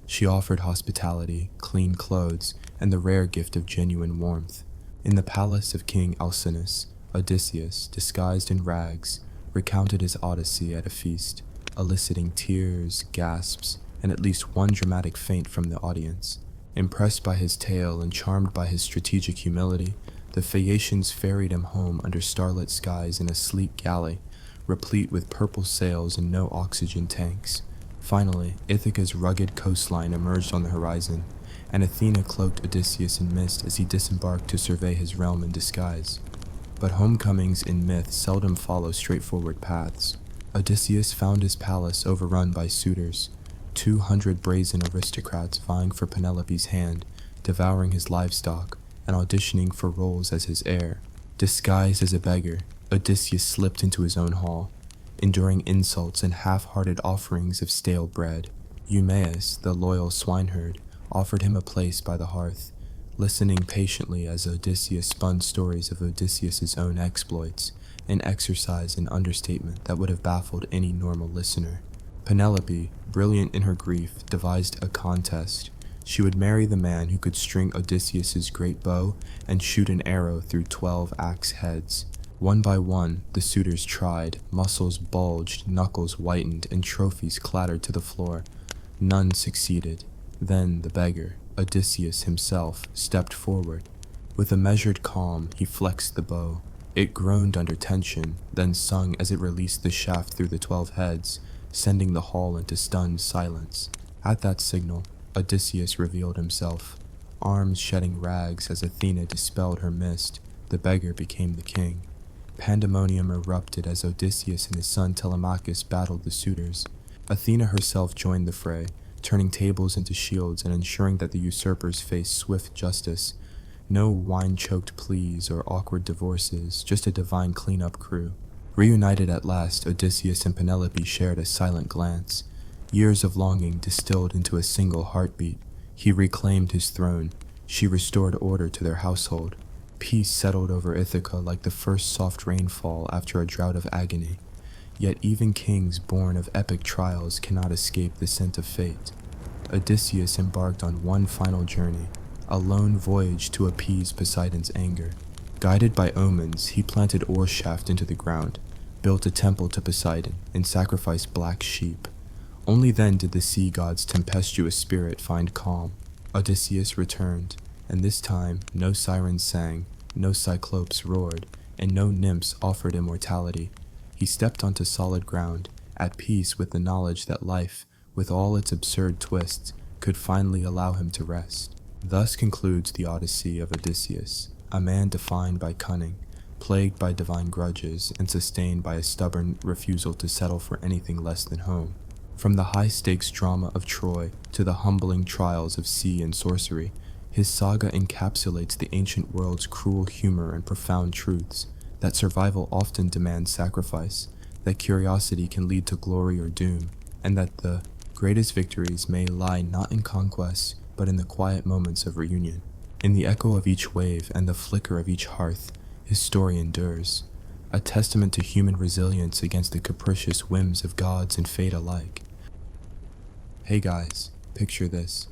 She offered hospitality, clean clothes, and the rare gift of genuine warmth. In the palace of King Alcinous, Odysseus, disguised in rags, recounted his odyssey at a feast, eliciting tears, gasps, and at least one dramatic feint from the audience. Impressed by his tale and charmed by his strategic humility, the Phaeacians ferried him home under starlit skies in a sleek galley, replete with purple sails and no oxygen tanks. Finally, Ithaca's rugged coastline emerged on the horizon, and Athena cloaked Odysseus in mist as he disembarked to survey his realm in disguise. But homecomings in myth seldom follow straightforward paths. Odysseus found his palace overrun by suitors, 200 brazen aristocrats vying for Penelope's hand, devouring his livestock, and auditioning for roles as his heir. Disguised as a beggar, Odysseus slipped into his own hall, enduring insults and half-hearted offerings of stale bread. Eumaeus, the loyal swineherd, offered him a place by the hearth, listening patiently as Odysseus spun stories of Odysseus's own exploits, an exercise in understatement that would have baffled any normal listener. Penelope, brilliant in her grief, devised a contest. She would marry the man who could string Odysseus's great bow and shoot an arrow through 12 axe heads. One by one, the suitors tried, muscles bulged, knuckles whitened, and trophies clattered to the floor. None succeeded. Then the beggar, Odysseus himself, stepped forward. With a measured calm, he flexed the bow. It groaned under tension, then sung as it released the shaft through the 12 heads, sending the hall into stunned silence. At that signal, Odysseus revealed himself. Arms shedding rags as Athena dispelled her mist, the beggar became the king. Pandemonium erupted as Odysseus and his son Telemachus battled the suitors. Athena herself joined the fray, turning tables into shields and ensuring that the usurpers faced swift justice. No wine-choked pleas or awkward divorces, just a divine cleanup crew. Reunited at last, Odysseus and Penelope shared a silent glance. Years of longing distilled into a single heartbeat. He reclaimed his throne. She restored order to their household. Peace settled over Ithaca like the first soft rainfall after a drought of agony. Yet even kings born of epic trials cannot escape the scent of fate. Odysseus embarked on one final journey, a lone voyage to appease Poseidon's anger. Guided by omens, he planted ore shaft into the ground, built a temple to Poseidon, and sacrificed black sheep. Only then did the sea god's tempestuous spirit find calm. Odysseus returned, and this time no sirens sang, no cyclopes roared, and no nymphs offered immortality. He stepped onto solid ground, at peace with the knowledge that life, with all its absurd twists, could finally allow him to rest. Thus concludes the Odyssey of Odysseus, a man defined by cunning, plagued by divine grudges, and sustained by a stubborn refusal to settle for anything less than home. From the high-stakes drama of Troy to the humbling trials of sea and sorcery, his saga encapsulates the ancient world's cruel humor and profound truths, that survival often demands sacrifice, that curiosity can lead to glory or doom, and that the greatest victories may lie not in conquest, but in the quiet moments of reunion. In the echo of each wave and the flicker of each hearth, his story endures, a testament to human resilience against the capricious whims of gods and fate alike. Hey guys, picture this.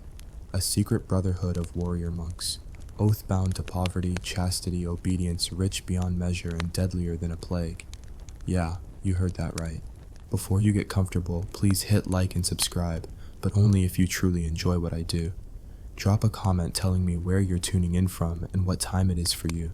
A secret brotherhood of warrior monks, oath-bound to poverty, chastity, obedience, rich beyond measure and deadlier than a plague. Yeah, you heard that right. Before you get comfortable, please hit like and subscribe, but only if you truly enjoy what I do. Drop a comment telling me where you're tuning in from and what time it is for you.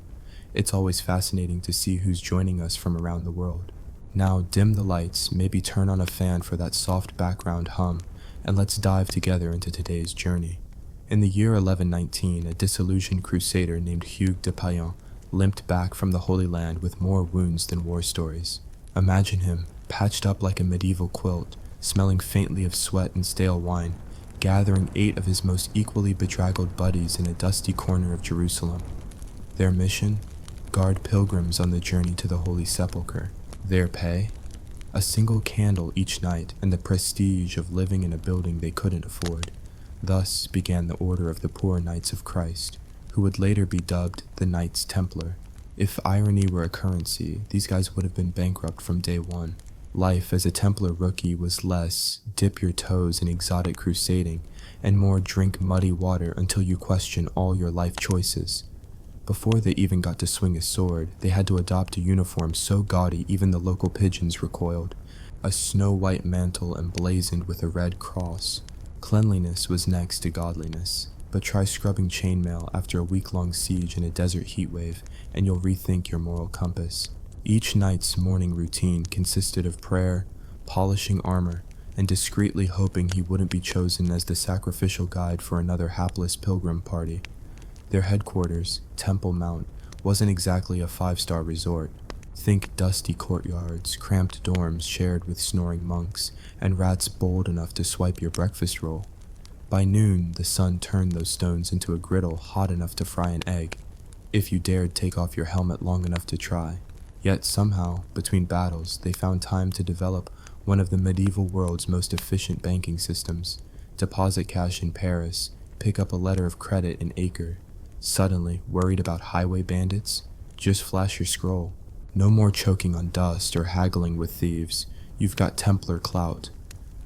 It's always fascinating to see who's joining us from around the world. Now dim the lights, maybe turn on a fan for that soft background hum, and let's dive together into today's journey. In the year 1119, a disillusioned crusader named Hugues de Payens limped back from the Holy Land with more wounds than war stories. Imagine him, patched up like a medieval quilt, smelling faintly of sweat and stale wine, gathering 8 of his most equally bedraggled buddies in a dusty corner of Jerusalem. Their mission? Guard pilgrims on the journey to the Holy Sepulchre. Their pay? A single candle each night and the prestige of living in a building they couldn't afford. Thus began the Order of the Poor Knights of Christ, who would later be dubbed the Knights Templar. If irony were a currency, these guys would have been bankrupt from day one. Life as a Templar rookie was less dip your toes in exotic crusading and more drink muddy water until you question all your life choices. Before they even got to swing a sword, they had to adopt a uniform so gaudy even the local pigeons recoiled, a snow-white mantle emblazoned with a red cross. Cleanliness was next to godliness, but try scrubbing chainmail after a week-long siege in a desert heatwave and you'll rethink your moral compass. Each knight's morning routine consisted of prayer, polishing armor, and discreetly hoping he wouldn't be chosen as the sacrificial guide for another hapless pilgrim party. Their headquarters, Temple Mount, wasn't exactly a 5-star resort. Think dusty courtyards, cramped dorms shared with snoring monks, and rats bold enough to swipe your breakfast roll. By noon, the sun turned those stones into a griddle hot enough to fry an egg, if you dared take off your helmet long enough to try. Yet somehow, between battles, they found time to develop one of the medieval world's most efficient banking systems. Deposit cash in Paris, pick up a letter of credit in Acre. Suddenly, worried about highway bandits? Just flash your scroll. No more choking on dust or haggling with thieves. You've got Templar clout.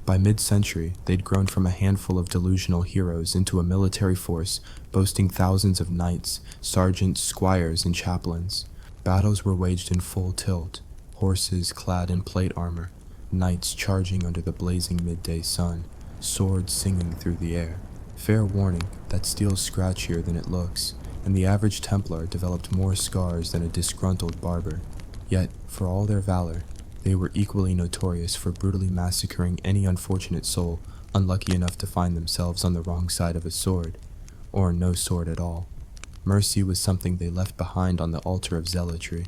By mid-century, they'd grown from a handful of delusional heroes into a military force boasting thousands of knights, sergeants, squires, and chaplains. Battles were waged in full tilt, horses clad in plate armor, knights charging under the blazing midday sun, swords singing through the air. Fair warning, that steel's scratchier than it looks, and the average Templar developed more scars than a disgruntled barber. Yet, for all their valor, they were equally notorious for brutally massacring any unfortunate soul unlucky enough to find themselves on the wrong side of a sword, or no sword at all. Mercy was something they left behind on the altar of zealotry.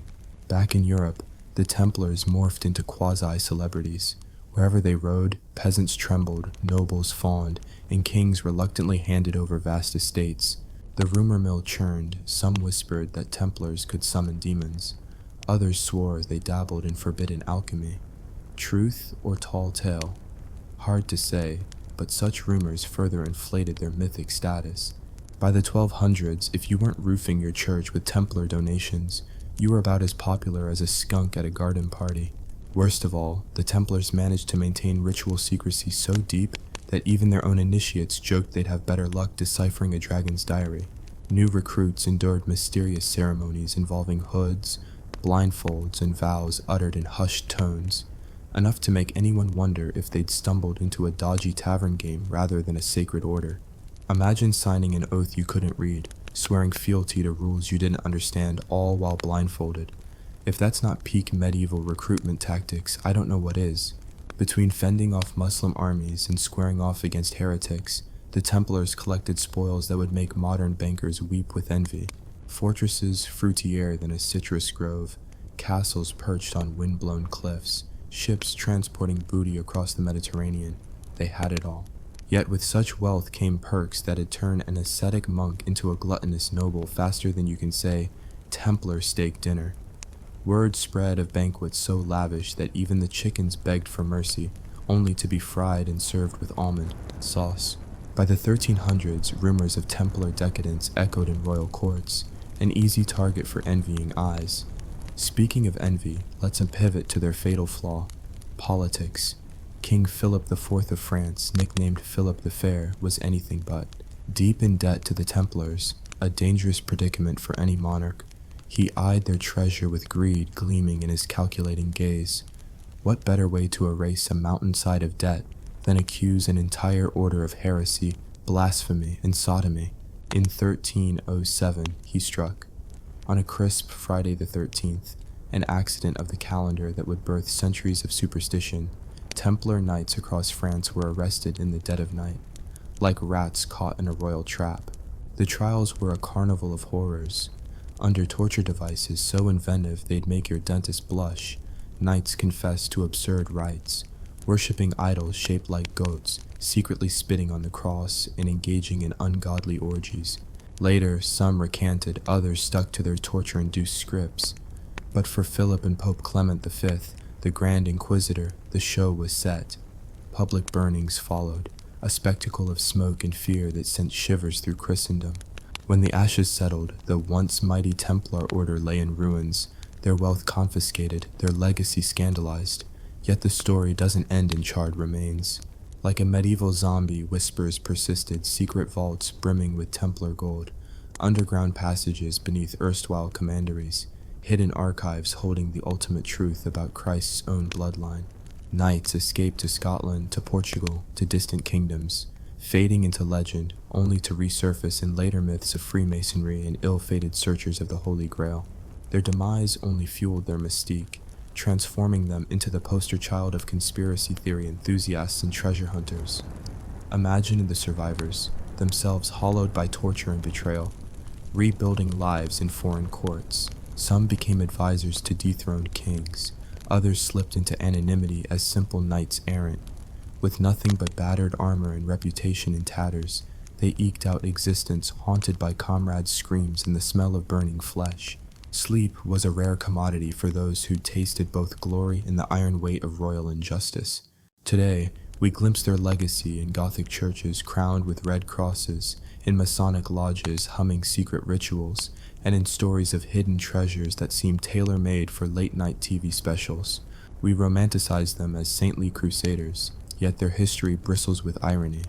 Back in Europe, the Templars morphed into quasi-celebrities. Wherever they rode, peasants trembled, nobles fawned, and kings reluctantly handed over vast estates. The rumor mill churned. Some whispered that Templars could summon demons. Others swore they dabbled in forbidden alchemy. Truth or tall tale? Hard to say, but such rumors further inflated their mythic status. By the 1200s, if you weren't roofing your church with Templar donations, you were about as popular as a skunk at a garden party. Worst of all, the Templars managed to maintain ritual secrecy so deep that even their own initiates joked they'd have better luck deciphering a dragon's diary. New recruits endured mysterious ceremonies involving hoods, blindfolds, and vows uttered in hushed tones, enough to make anyone wonder if they'd stumbled into a dodgy tavern game rather than a sacred order. Imagine signing an oath you couldn't read, swearing fealty to rules you didn't understand, all while blindfolded. If that's not peak medieval recruitment tactics, I don't know what is. Between fending off Muslim armies and squaring off against heretics, the Templars collected spoils that would make modern bankers weep with envy. Fortresses fruitier than a citrus grove, castles perched on wind-blown cliffs, ships transporting booty across the Mediterranean. They had it all. Yet with such wealth came perks that'd turn an ascetic monk into a gluttonous noble faster than you can say, Templar steak dinner. Word spread of banquets so lavish that even the chickens begged for mercy, only to be fried and served with almond sauce. By the 1300s, rumors of Templar decadence echoed in royal courts, an easy target for envying eyes. Speaking of envy, let's pivot to their fatal flaw, politics. King Philip IV of France, nicknamed Philip the Fair, was anything but. Deep in debt to the Templars, a dangerous predicament for any monarch, he eyed their treasure with greed gleaming in his calculating gaze. What better way to erase a mountainside of debt than accuse an entire order of heresy, blasphemy, and sodomy? In 1307, he struck. On a crisp Friday the 13th, an accident of the calendar that would birth centuries of superstition, Templar knights across France were arrested in the dead of night, like rats caught in a royal trap. The trials were a carnival of horrors. Under torture devices so inventive they'd make your dentist blush, knights confessed to absurd rites, worshipping idols shaped like goats, secretly spitting on the cross, and engaging in ungodly orgies. Later, some recanted, others stuck to their torture-induced scripts. But for Philip and Pope Clement V, the Grand Inquisitor, the show was set. Public burnings followed, a spectacle of smoke and fear that sent shivers through Christendom. When the ashes settled, the once mighty Templar order lay in ruins, their wealth confiscated, their legacy scandalized. Yet the story doesn't end in charred remains. Like a medieval zombie, whispers persisted, secret vaults brimming with Templar gold, underground passages beneath erstwhile commanderies, hidden archives holding the ultimate truth about Christ's own bloodline. Knights escaped to Scotland, to Portugal, to distant kingdoms, fading into legend, only to resurface in later myths of Freemasonry and ill-fated searchers of the Holy Grail. Their demise only fueled their mystique, transforming them into the poster child of conspiracy theory enthusiasts and treasure hunters. Imagine the survivors, themselves hollowed by torture and betrayal, rebuilding lives in foreign courts. Some became advisors to dethroned kings, others slipped into anonymity as simple knights errant. With nothing but battered armor and reputation in tatters, they eked out existence haunted by comrades' screams and the smell of burning flesh. Sleep was a rare commodity for those who'd tasted both glory and the iron weight of royal injustice. Today, we glimpse their legacy in Gothic churches crowned with red crosses, in Masonic lodges humming secret rituals, and in stories of hidden treasures that seem tailor-made for late-night TV specials. We romanticize them as saintly crusaders, yet their history bristles with irony.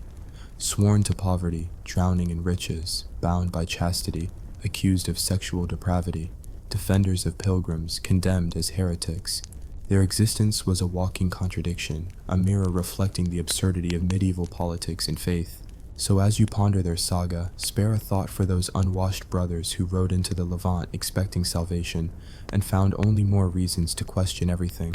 Sworn to poverty, drowning in riches, bound by chastity, accused of sexual depravity, defenders of pilgrims, condemned as heretics. Their existence was a walking contradiction, a mirror reflecting the absurdity of medieval politics and faith. So as you ponder their saga, spare a thought for those unwashed brothers who rode into the Levant expecting salvation, and found only more reasons to question everything.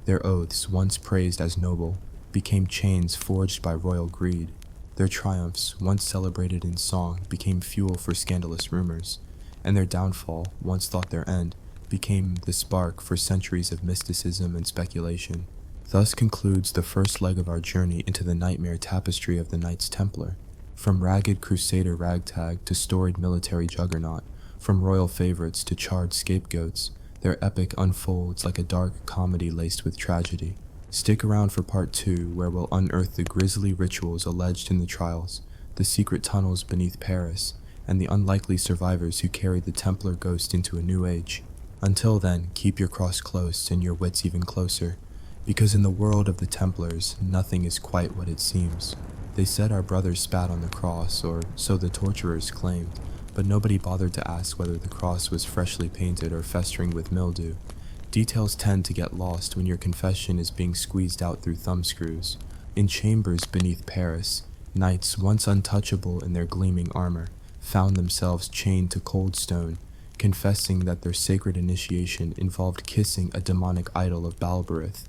Their oaths, once praised as noble, became chains forged by royal greed. Their triumphs, once celebrated in song, became fuel for scandalous rumors, and their downfall, once thought their end, became the spark for centuries of mysticism and speculation. Thus concludes the first leg of our journey into the nightmare tapestry of the Knights Templar. From ragged crusader ragtag to storied military juggernaut, from royal favorites to charred scapegoats, their epic unfolds like a dark comedy laced with tragedy. Stick around for part 2, where we'll unearth the grisly rituals alleged in the trials, the secret tunnels beneath Paris, and the unlikely survivors who carried the Templar ghost into a new age. Until then, keep your cross close and your wits even closer, because in the world of the Templars, nothing is quite what it seems. They said our brothers spat on the cross, or so the torturers claimed, but nobody bothered to ask whether the cross was freshly painted or festering with mildew. Details tend to get lost when your confession is being squeezed out through thumbscrews. In chambers beneath Paris, knights once untouchable in their gleaming armor found themselves chained to cold stone, confessing that their sacred initiation involved kissing a demonic idol of Balberith,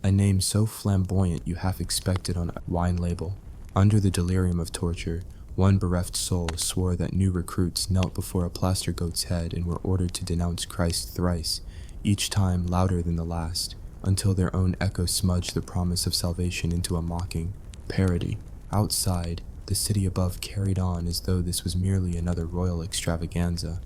a name so flamboyant you half expect it on a wine label. Under the delirium of torture, one bereft soul swore that new recruits knelt before a plaster goat's head and were ordered to denounce Christ thrice, each time louder than the last, until their own echo smudged the promise of salvation into a mocking parody. Outside, the city above carried on as though this was merely another royal extravaganza.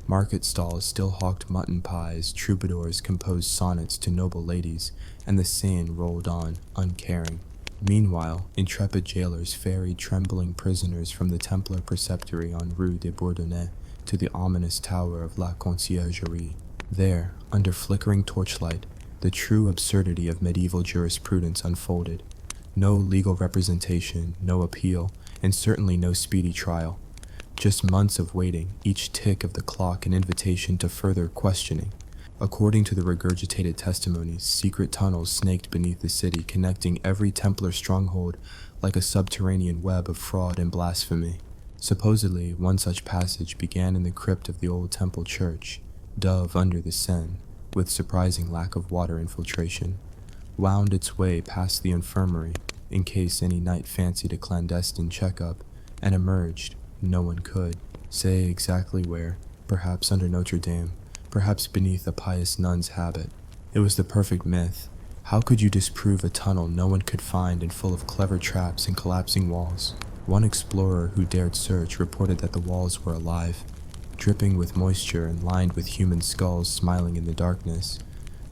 Market stalls still hawked mutton pies, troubadours composed sonnets to noble ladies, and the Seine rolled on, uncaring. Meanwhile, intrepid jailers ferried trembling prisoners from the Templar preceptory on Rue des Bourdonnais to the ominous tower of La Conciergerie. There, under flickering torchlight, the true absurdity of medieval jurisprudence unfolded. No legal representation, no appeal, and certainly no speedy trial. Just months of waiting, each tick of the clock an invitation to further questioning. According to the regurgitated testimonies, secret tunnels snaked beneath the city, connecting every Templar stronghold like a subterranean web of fraud and blasphemy. Supposedly, one such passage began in the crypt of the old temple church, dove under the Seine, with surprising lack of water infiltration, wound its way past the infirmary, in case any knight fancied a clandestine checkup, and emerged, no one could say exactly where, perhaps under Notre Dame, perhaps beneath a pious nun's habit. It was the perfect myth. How could you disprove a tunnel no one could find and full of clever traps and collapsing walls? One explorer who dared search reported that the walls were alive, dripping with moisture and lined with human skulls smiling in the darkness,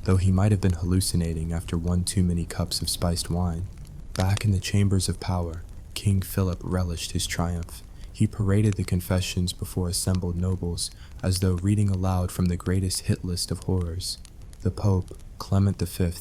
though he might have been hallucinating after one too many cups of spiced wine. Back in the chambers of power, King Philip relished his triumph. He paraded the confessions before assembled nobles, as though reading aloud from the greatest hit list of horrors. The Pope, Clement V,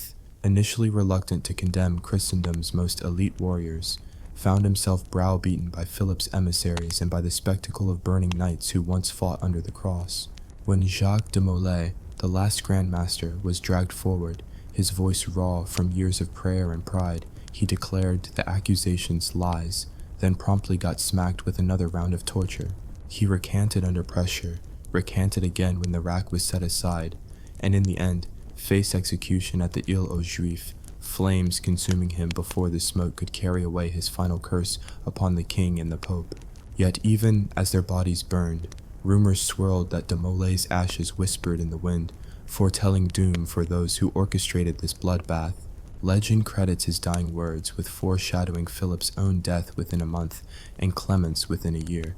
initially reluctant to condemn Christendom's most elite warriors, found himself browbeaten by Philip's emissaries and by the spectacle of burning knights who once fought under the cross. When Jacques de Molay, the last Grand Master, was dragged forward, his voice raw from years of prayer and pride, he declared the accusations lies, then promptly got smacked with another round of torture. He recanted under pressure, recanted again when the rack was set aside, and in the end, faced execution at the Île aux Juifs, flames consuming him before the smoke could carry away his final curse upon the king and the Pope. Yet even as their bodies burned, rumors swirled that de Molay's ashes whispered in the wind, foretelling doom for those who orchestrated this bloodbath. Legend credits his dying words with foreshadowing Philip's own death within a month and Clement's within a year,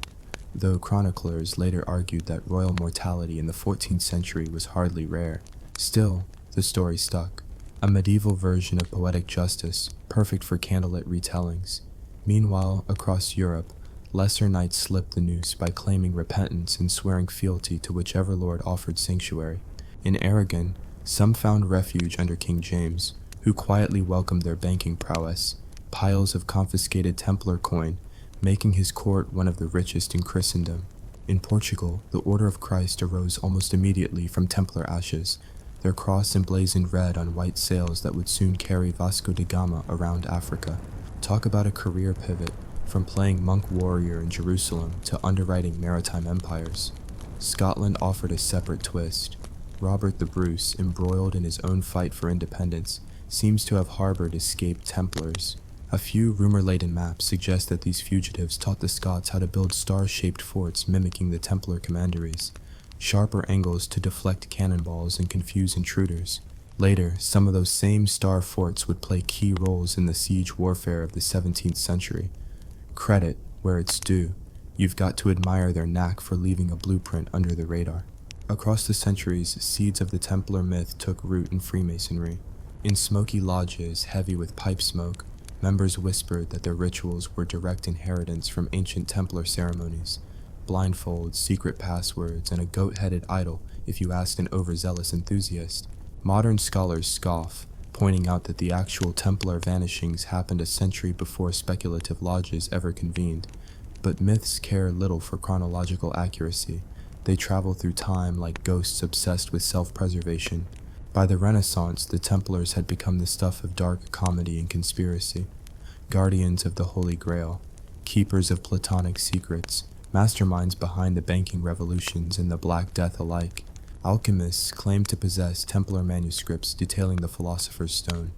though chroniclers later argued that royal mortality in the 14th century was hardly rare. Still, the story stuck, a medieval version of poetic justice, perfect for candlelit retellings. Meanwhile, across Europe, lesser knights slipped the noose by claiming repentance and swearing fealty to whichever lord offered sanctuary. In Aragon, some found refuge under King James, who quietly welcomed their banking prowess, piles of confiscated Templar coin, making his court one of the richest in Christendom. In Portugal, the Order of Christ arose almost immediately from Templar ashes, their cross emblazoned red on white sails that would soon carry Vasco da Gama around Africa. Talk about a career pivot, from playing monk warrior in Jerusalem to underwriting maritime empires. Scotland offered a separate twist. Robert the Bruce, embroiled in his own fight for independence, seems to have harbored escaped Templars. A few rumor-laden maps suggest that these fugitives taught the Scots how to build star-shaped forts mimicking the Templar commanderies, sharper angles to deflect cannonballs and confuse intruders. Later, some of those same star forts would play key roles in the siege warfare of the 17th century. Credit where it's due. You've got to admire their knack for leaving a blueprint under the radar. Across the centuries, seeds of the Templar myth took root in Freemasonry. In smoky lodges heavy with pipe smoke, members whispered that their rituals were direct inheritance from ancient Templar ceremonies. Blindfolds, secret passwords, and a goat-headed idol if you asked an overzealous enthusiast. Modern scholars scoff, pointing out that the actual Templar vanishings happened a century before speculative lodges ever convened. But myths care little for chronological accuracy. They travel through time like ghosts obsessed with self-preservation. By the Renaissance, the Templars had become the stuff of dark comedy and conspiracy, guardians of the Holy Grail, keepers of Platonic secrets, masterminds behind the banking revolutions and the Black Death alike. Alchemists claimed to possess Templar manuscripts detailing the Philosopher's Stone.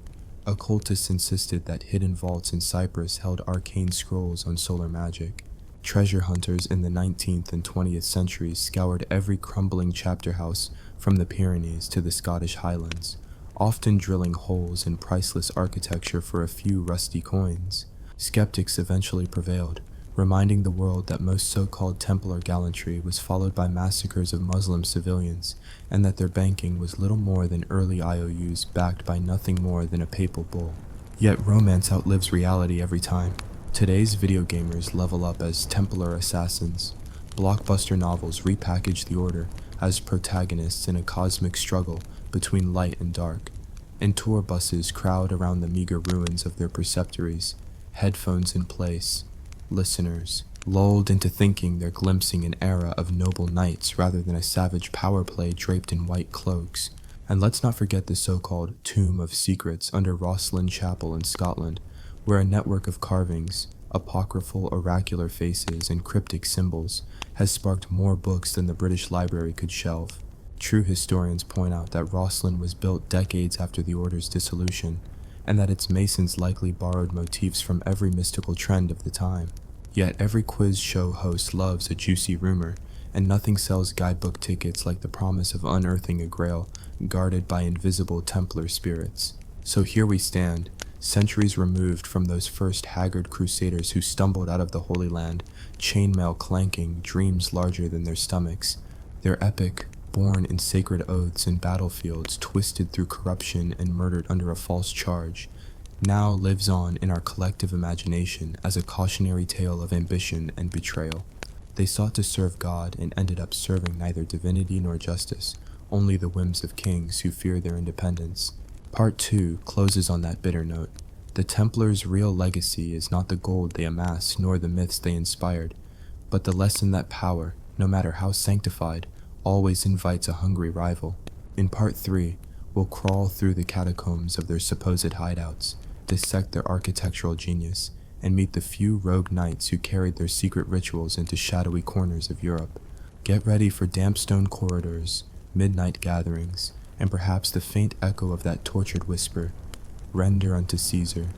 Occultists insisted that hidden vaults in Cyprus held arcane scrolls on solar magic. Treasure hunters in the 19th and 20th centuries scoured every crumbling chapter house from the Pyrenees to the Scottish Highlands, often drilling holes in priceless architecture for a few rusty coins. Skeptics eventually prevailed, reminding the world that most so-called Templar gallantry was followed by massacres of Muslim civilians, and that their banking was little more than early IOUs backed by nothing more than a papal bull. Yet romance outlives reality every time. Today's video gamers level up as Templar assassins. Blockbuster novels repackage the Order as protagonists in a cosmic struggle between light and dark, and tour buses crowd around the meager ruins of their preceptories, headphones in place, listeners lulled into thinking they're glimpsing an era of noble knights rather than a savage power play draped in white cloaks. And let's not forget the so-called Tomb of Secrets under Rosslyn Chapel in Scotland, where a network of carvings, apocryphal oracular faces, and cryptic symbols has sparked more books than the British Library could shelve. True historians point out that Rosslyn was built decades after the Order's dissolution, and that its masons likely borrowed motifs from every mystical trend of the time. Yet every quiz show host loves a juicy rumor, and nothing sells guidebook tickets like the promise of unearthing a grail guarded by invisible Templar spirits. So here we stand, centuries removed from those first haggard crusaders who stumbled out of the Holy Land, chainmail clanking, dreams larger than their stomachs. Their epic, born in sacred oaths and battlefields twisted through corruption and murdered under a false charge, now lives on in our collective imagination as a cautionary tale of ambition and betrayal. They sought to serve God and ended up serving neither divinity nor justice, only the whims of kings who fear their independence. Part 2 closes on that bitter note. The Templars' real legacy is not the gold they amassed nor the myths they inspired, but the lesson that power, no matter how sanctified, always invites a hungry rival. In Part 3, we'll crawl through the catacombs of their supposed hideouts, dissect their architectural genius, and meet the few rogue knights who carried their secret rituals into shadowy corners of Europe. Get ready for damp stone corridors, midnight gatherings, and perhaps the faint echo of that tortured whisper, "Render unto Caesar."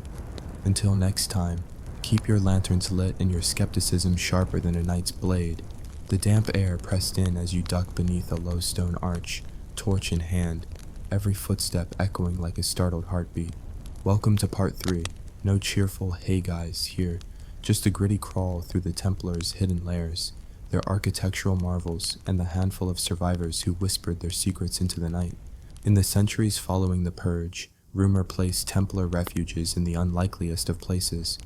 Until next time, keep your lanterns lit and your skepticism sharper than a knight's blade. The damp air pressed in as you duck beneath a low stone arch, torch in hand, every footstep echoing like a startled heartbeat. Welcome to Part 3. No cheerful "hey guys" here, just a gritty crawl through the Templars' hidden lairs, their architectural marvels, and the handful of survivors who whispered their secrets into the night. In the centuries following the Purge, rumor placed Templar refuges in the unlikeliest of places: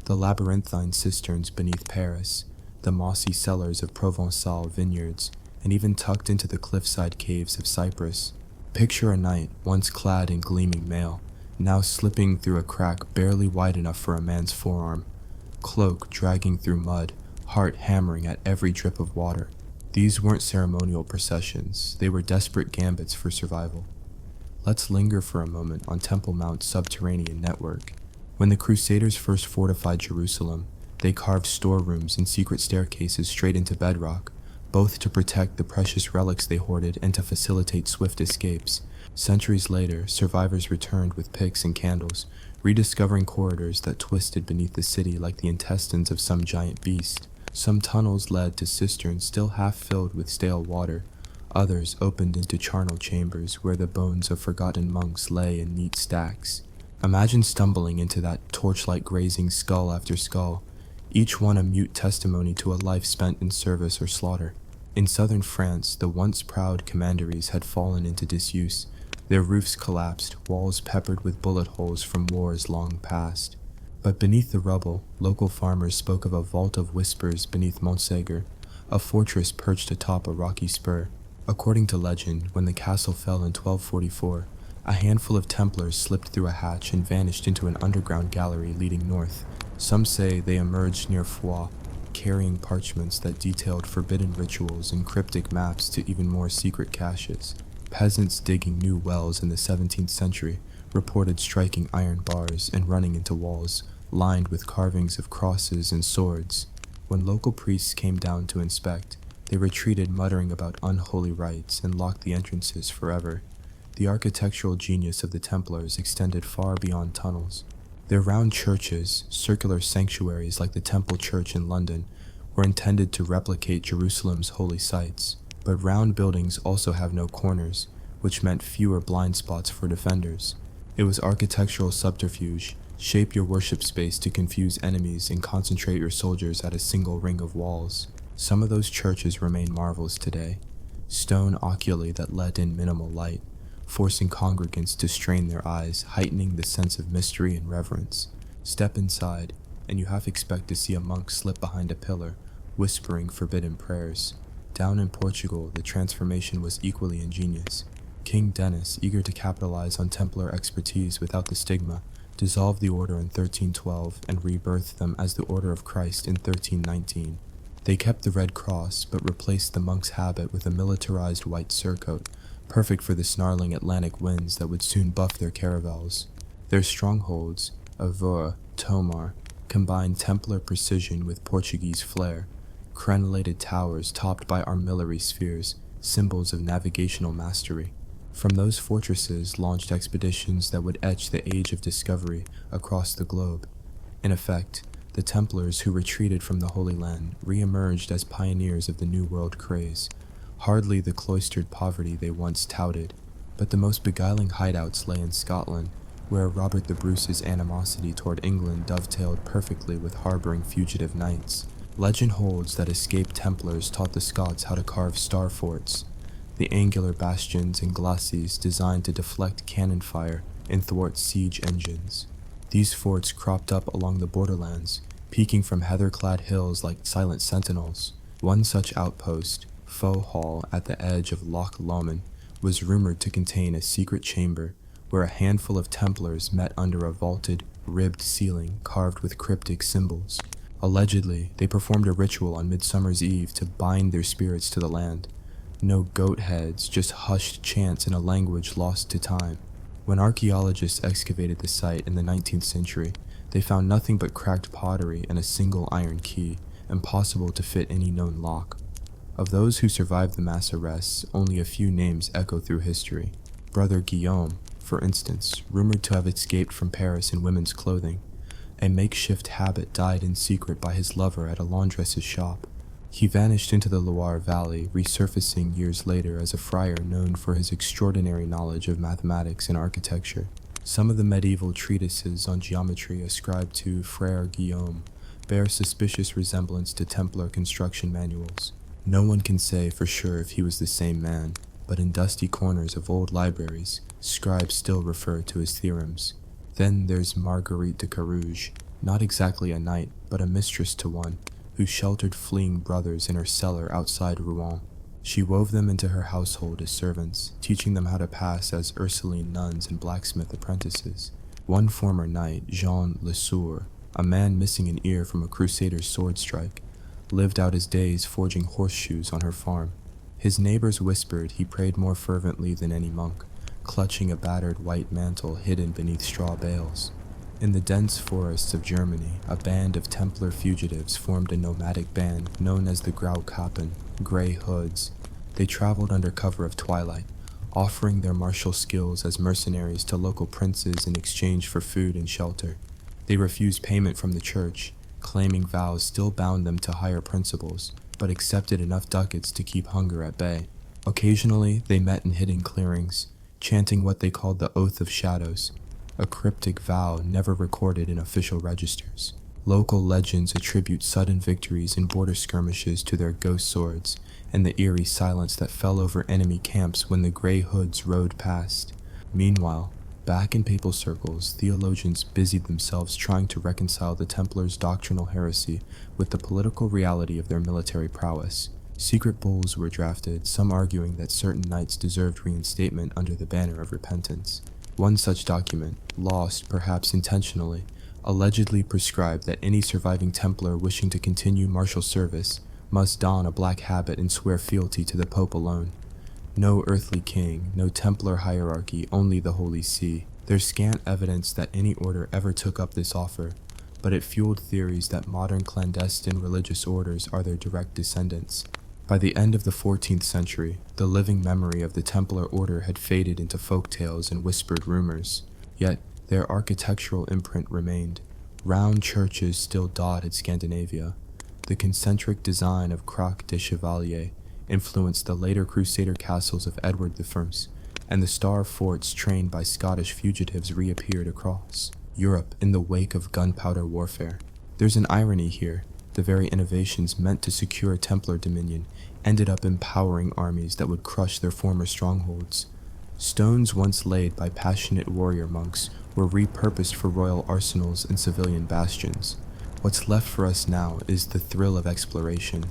the labyrinthine cisterns beneath Paris, the mossy cellars of Provençal vineyards, and even tucked into the cliffside caves of Cyprus. Picture a knight once clad in gleaming mail, now slipping through a crack barely wide enough for a man's forearm, cloak dragging through mud, heart hammering at every drip of water. These weren't ceremonial processions, they were desperate gambits for survival. Let's linger for a moment on Temple Mount's subterranean network. When the Crusaders first fortified Jerusalem, they carved storerooms and secret staircases straight into bedrock, both to protect the precious relics they hoarded and to facilitate swift escapes. Centuries later, survivors returned with picks and candles, rediscovering corridors that twisted beneath the city like the intestines of some giant beast. Some tunnels led to cisterns still half filled with stale water. Others opened into charnel chambers where the bones of forgotten monks lay in neat stacks. Imagine stumbling into that torchlight grazing skull after skull, each one a mute testimony to a life spent in service or slaughter. In southern France, the once proud commanderies had fallen into disuse, their roofs collapsed, walls peppered with bullet holes from wars long past. But beneath the rubble, local farmers spoke of a vault of whispers beneath Montségur, a fortress perched atop a rocky spur. According to legend, when the castle fell in 1244, a handful of Templars slipped through a hatch and vanished into an underground gallery leading north. Some say they emerged near Feuds, carrying parchments that detailed forbidden rituals and cryptic maps to even more secret caches. Peasants digging new wells in the 17th century reported striking iron bars and running into walls lined with carvings of crosses and swords. When local priests came down to inspect, they retreated muttering about unholy rites and locked the entrances forever. The architectural genius of the Templars extended far beyond tunnels. Their round churches, circular sanctuaries like the Temple Church in London, were intended to replicate Jerusalem's holy sites. But round buildings also have no corners, which meant fewer blind spots for defenders. It was architectural subterfuge. Shape your worship space to confuse enemies and concentrate your soldiers at a single ring of walls. Some of those churches remain marvels today, stone oculi that let in minimal light, forcing congregants to strain their eyes, heightening the sense of mystery and reverence. Step inside, and you half expect to see a monk slip behind a pillar, whispering forbidden prayers. Down in Portugal, the transformation was equally ingenious. King Denis, eager to capitalize on Templar expertise without the stigma, dissolved the order in 1312 and rebirthed them as the Order of Christ in 1319. They kept the red cross, but replaced the monk's habit with a militarized white surcoat, perfect for the snarling Atlantic winds that would soon buff their caravels. Their strongholds, Avor, Tomar, combined Templar precision with Portuguese flair, crenellated towers topped by armillary spheres, symbols of navigational mastery. From those fortresses launched expeditions that would etch the age of discovery across the globe. In effect, the Templars who retreated from the Holy Land re-emerged as pioneers of the New World craze, hardly the cloistered poverty they once touted. But the most beguiling hideouts lay in Scotland, where Robert the Bruce's animosity toward England dovetailed perfectly with harboring fugitive knights. Legend holds that escaped Templars taught the Scots how to carve star forts, the angular bastions and glacis designed to deflect cannon fire and thwart siege engines. These forts cropped up along the borderlands, peeking from heather-clad hills like silent sentinels. One such outpost, Foe Hall at the edge of Loch Lomond, was rumored to contain a secret chamber where a handful of Templars met under a vaulted, ribbed ceiling carved with cryptic symbols. Allegedly, they performed a ritual on Midsummer's Eve to bind their spirits to the land. No goat heads, just hushed chants in a language lost to time. When archaeologists excavated the site in the 19th century, they found nothing but cracked pottery and a single iron key, impossible to fit any known lock. Of those who survived the mass arrests, only a few names echo through history. Brother Guillaume, for instance, rumored to have escaped from Paris in women's clothing. A makeshift habit died in secret by his lover at a laundress's shop. He vanished into the Loire Valley, resurfacing years later as a friar known for his extraordinary knowledge of mathematics and architecture. Some of the medieval treatises on geometry ascribed to Frère Guillaume bear suspicious resemblance to Templar construction manuals. No one can say for sure if he was the same man, but in dusty corners of old libraries, scribes still refer to his theorems. Then there's Marguerite de Carouge, not exactly a knight, but a mistress to one, who sheltered fleeing brothers in her cellar outside Rouen. She wove them into her household as servants, teaching them how to pass as Ursuline nuns and blacksmith apprentices. One former knight, Jean Le Sourd, a man missing an ear from a crusader's sword strike, lived out his days forging horseshoes on her farm. His neighbors whispered he prayed more fervently than any monk, clutching a battered white mantle hidden beneath straw bales. In the dense forests of Germany, a band of Templar fugitives formed a nomadic band known as the Graukappen, Grey Hoods. They traveled under cover of twilight, offering their martial skills as mercenaries to local princes in exchange for food and shelter. They refused payment from the church, claiming vows still bound them to higher principles, but accepted enough ducats to keep hunger at bay. Occasionally, they met in hidden clearings, chanting what they called the Oath of Shadows, a cryptic vow never recorded in official registers. Local legends attribute sudden victories in border skirmishes to their ghost swords and the eerie silence that fell over enemy camps when the Grey Hoods rode past. Meanwhile, back in papal circles, theologians busied themselves trying to reconcile the Templars' doctrinal heresy with the political reality of their military prowess. Secret bulls were drafted, some arguing that certain knights deserved reinstatement under the banner of repentance. One such document, lost perhaps intentionally, allegedly prescribed that any surviving Templar wishing to continue martial service must don a black habit and swear fealty to the Pope alone. No earthly king, no Templar hierarchy, only the Holy See. There's scant evidence that any order ever took up this offer, but it fueled theories that modern clandestine religious orders are their direct descendants. By the end of the 14th century, the living memory of the Templar order had faded into folk tales and whispered rumors, yet their architectural imprint remained. Round churches still dotted Scandinavia. The concentric design of Croix de Chevalier influenced the later Crusader castles of Edward I, and the star forts trained by Scottish fugitives reappeared across Europe in the wake of gunpowder warfare. There's an irony here. The very innovations meant to secure Templar dominion ended up empowering armies that would crush their former strongholds. Stones once laid by passionate warrior monks were repurposed for royal arsenals and civilian bastions. What's left for us now is the thrill of exploration.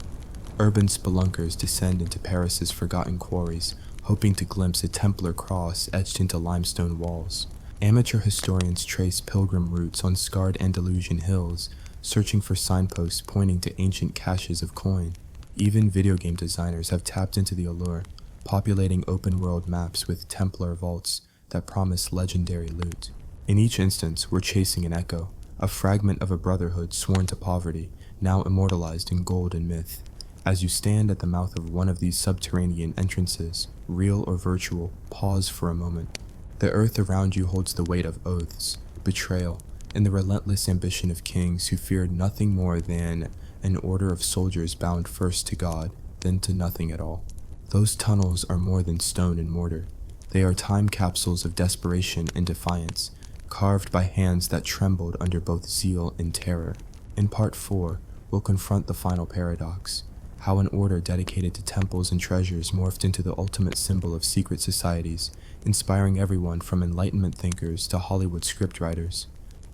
Urban spelunkers descend into Paris's forgotten quarries, hoping to glimpse a Templar cross etched into limestone walls. Amateur historians trace pilgrim routes on scarred Andalusian hills, searching for signposts pointing to ancient caches of coin. Even video game designers have tapped into the allure, populating open-world maps with Templar vaults that promise legendary loot. In each instance, we're chasing an echo, a fragment of a brotherhood sworn to poverty, now immortalized in gold and myth. As you stand at the mouth of one of these subterranean entrances, real or virtual, pause for a moment. The earth around you holds the weight of oaths, betrayal, and the relentless ambition of kings who feared nothing more than an order of soldiers bound first to God, then to nothing at all. Those tunnels are more than stone and mortar. They are time capsules of desperation and defiance, carved by hands that trembled under both zeal and terror. In Part 4, we'll confront the final paradox, how an order dedicated to temples and treasures morphed into the ultimate symbol of secret societies, inspiring everyone from Enlightenment thinkers to Hollywood scriptwriters.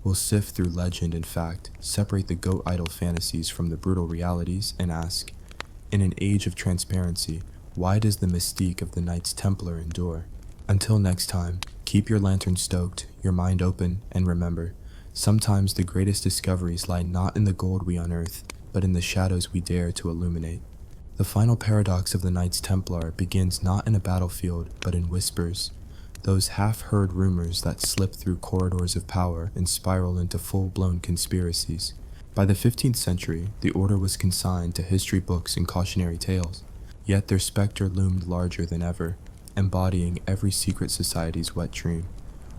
We'll sift through legend and fact, separate the goat idol fantasies from the brutal realities, and ask, in an age of transparency, why does the mystique of the Knights Templar endure? Until next time, keep your lantern stoked, your mind open, and remember, sometimes the greatest discoveries lie not in the gold we unearth, but in the shadows we dare to illuminate. The final paradox of the Knights Templar begins not in a battlefield, but in whispers, those half-heard rumors that slip through corridors of power and spiral into full-blown conspiracies. By the 15th century, the order was consigned to history books and cautionary tales, yet their specter loomed larger than ever, embodying every secret society's wet dream.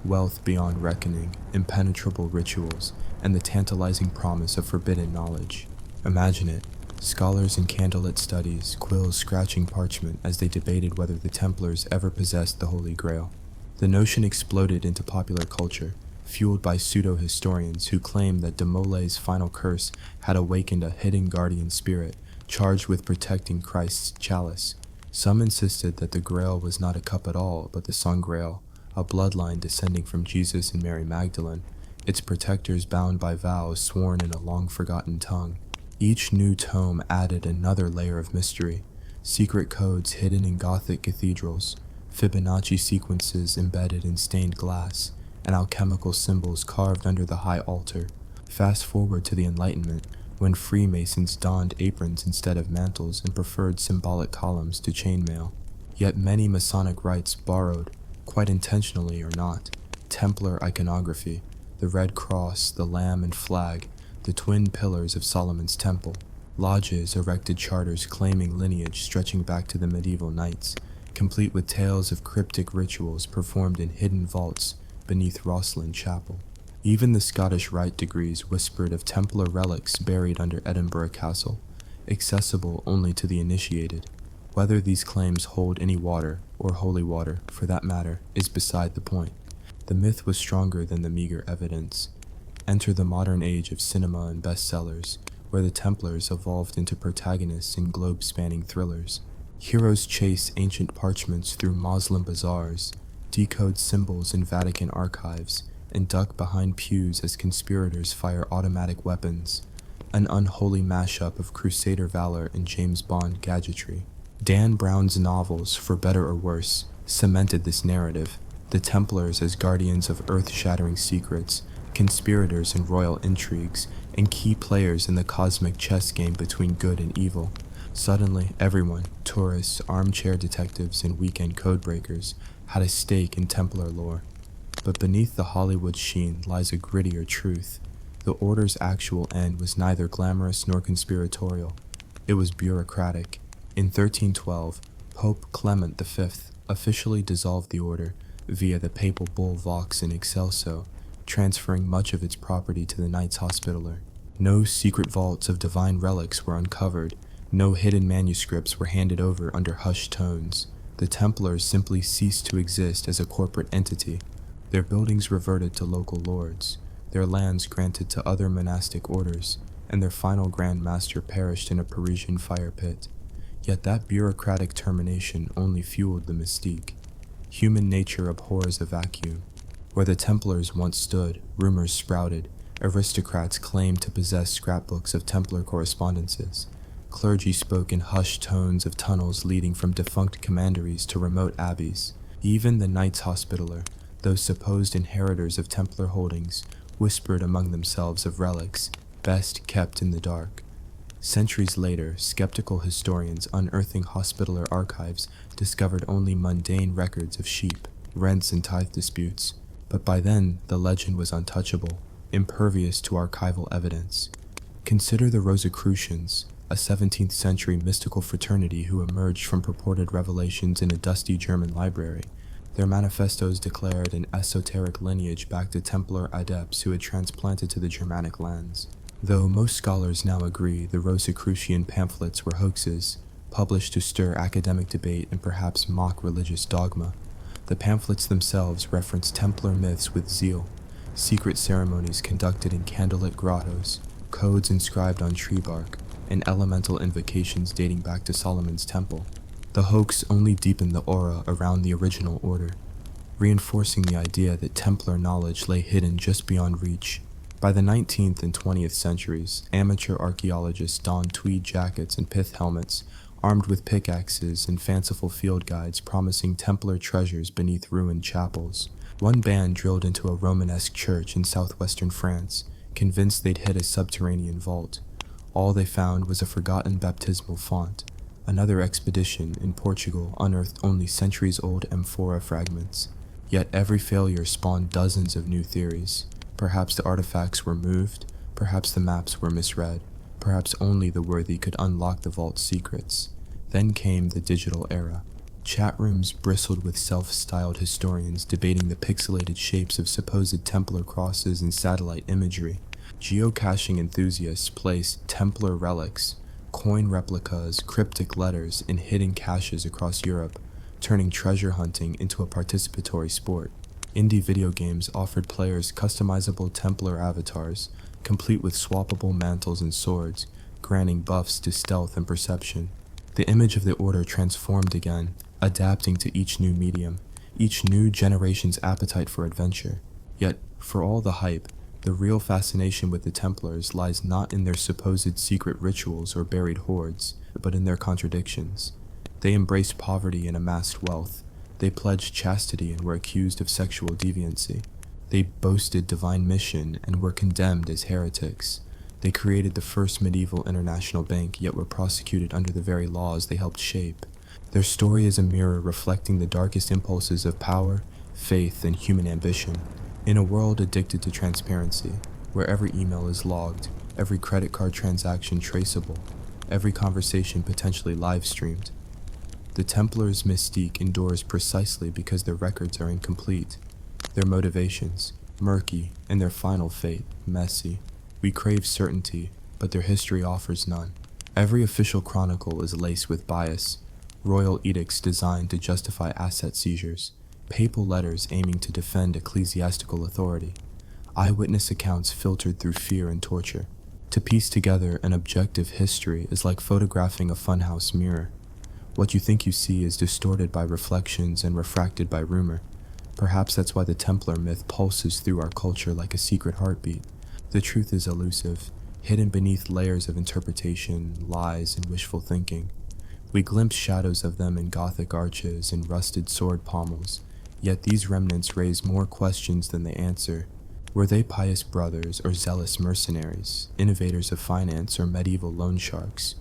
Wealth beyond reckoning, impenetrable rituals, and the tantalizing promise of forbidden knowledge. Imagine it. Scholars in candlelit studies, quills scratching parchment as they debated whether the Templars ever possessed the Holy Grail. The notion exploded into popular culture, fueled by pseudo-historians who claimed that de Molay's final curse had awakened a hidden guardian spirit charged with protecting Christ's chalice. Some insisted that the Grail was not a cup at all, but the Sangreal, a bloodline descending from Jesus and Mary Magdalene, its protectors bound by vows sworn in a long-forgotten tongue. Each new tome added another layer of mystery, secret codes hidden in Gothic cathedrals, Fibonacci sequences embedded in stained glass, and alchemical symbols carved under the high altar. Fast forward to the Enlightenment, when Freemasons donned aprons instead of mantles and preferred symbolic columns to chainmail. Yet many Masonic rites borrowed, quite intentionally or not, Templar iconography, the red cross, the lamb and flag, the twin pillars of Solomon's temple. Lodges erected charters claiming lineage stretching back to the medieval knights, complete with tales of cryptic rituals performed in hidden vaults beneath Rosslyn Chapel. Even the Scottish Rite degrees whispered of Templar relics buried under Edinburgh Castle, accessible only to the initiated. Whether these claims hold any water, or holy water for that matter, is beside the point. The myth was stronger than the meager evidence. Enter the modern age of cinema and bestsellers, where the Templars evolved into protagonists in globe-spanning thrillers. Heroes chase ancient parchments through Moslem bazaars, decode symbols in Vatican archives, and duck behind pews as conspirators fire automatic weapons, an unholy mashup of Crusader valor and James Bond gadgetry. Dan Brown's novels, for better or worse, cemented this narrative, the Templars as guardians of earth-shattering secrets, conspirators in royal intrigues, and key players in the cosmic chess game between good and evil. Suddenly, everyone, tourists, armchair detectives, and weekend codebreakers, had a stake in Templar lore. But beneath the Hollywood sheen lies a grittier truth. The order's actual end was neither glamorous nor conspiratorial. It was bureaucratic. In 1312, Pope Clement V officially dissolved the order via the papal bull Vox in Excelso, transferring much of its property to the Knights Hospitaller. No secret vaults of divine relics were uncovered. No hidden manuscripts were handed over under hushed tones. The Templars simply ceased to exist as a corporate entity. Their buildings reverted to local lords, their lands granted to other monastic orders, and their final Grand Master perished in a Parisian fire pit. Yet that bureaucratic termination only fueled the mystique. Human nature abhors a vacuum. Where the Templars once stood, rumors sprouted. Aristocrats claimed to possess scrapbooks of Templar correspondences. Clergy spoke in hushed tones of tunnels leading from defunct commanderies to remote abbeys. Even the Knights Hospitaller, those supposed inheritors of Templar holdings, whispered among themselves of relics, best kept in the dark. Centuries later, skeptical historians unearthing Hospitaller archives discovered only mundane records of sheep, rents, and tithe disputes. But by then, the legend was untouchable, impervious to archival evidence. Consider the Rosicrucians, a 17th century mystical fraternity who emerged from purported revelations in a dusty German library. Their manifestos declared an esoteric lineage back to Templar adepts who had transplanted to the Germanic lands. Though most scholars now agree the Rosicrucian pamphlets were hoaxes, published to stir academic debate and perhaps mock religious dogma, the pamphlets themselves reference Templar myths with zeal, secret ceremonies conducted in candlelit grottos, codes inscribed on tree bark, and elemental invocations dating back to Solomon's temple. The hoax only deepened the aura around the original order, reinforcing the idea that Templar knowledge lay hidden just beyond reach. By the 19th and 20th centuries, amateur archaeologists donned tweed jackets and pith helmets, armed with pickaxes and fanciful field guides promising Templar treasures beneath ruined chapels. One band drilled into a Romanesque church in southwestern France, convinced they'd hit a subterranean vault. All they found was a forgotten baptismal font. Another expedition in Portugal unearthed only centuries-old amphora fragments. Yet every failure spawned dozens of new theories. Perhaps the artifacts were moved, perhaps the maps were misread, perhaps only the worthy could unlock the vault's secrets. Then came the digital era. Chat rooms bristled with self-styled historians debating the pixelated shapes of supposed Templar crosses and satellite imagery. Geocaching enthusiasts placed Templar relics, coin replicas, cryptic letters in hidden caches across Europe, turning treasure hunting into a participatory sport. Indie video games offered players customizable Templar avatars, complete with swappable mantles and swords, granting buffs to stealth and perception. The image of the Order transformed again, adapting to each new medium, each new generation's appetite for adventure. Yet, for all the hype, the real fascination with the Templars lies not in their supposed secret rituals or buried hoards, but in their contradictions. They embraced poverty and amassed wealth. They pledged chastity and were accused of sexual deviancy. They boasted divine mission and were condemned as heretics. They created the first medieval international bank, yet were prosecuted under the very laws they helped shape. Their story is a mirror reflecting the darkest impulses of power, faith, and human ambition. In a world addicted to transparency, where every email is logged, every credit card transaction traceable, every conversation potentially live-streamed, the Templars' mystique endures precisely because their records are incomplete, their motivations murky, and their final fate messy. We crave certainty, but their history offers none. Every official chronicle is laced with bias, royal edicts designed to justify asset seizures, papal letters aiming to defend ecclesiastical authority, eyewitness accounts filtered through fear and torture. To piece together an objective history is like photographing a funhouse mirror. What you think you see is distorted by reflections and refracted by rumor. Perhaps that's why the Templar myth pulses through our culture like a secret heartbeat. The truth is elusive, hidden beneath layers of interpretation, lies, and wishful thinking. We glimpse shadows of them in Gothic arches and rusted sword pommels, yet these remnants raise more questions than they answer. Were they pious brothers or zealous mercenaries, innovators of finance or medieval loan sharks,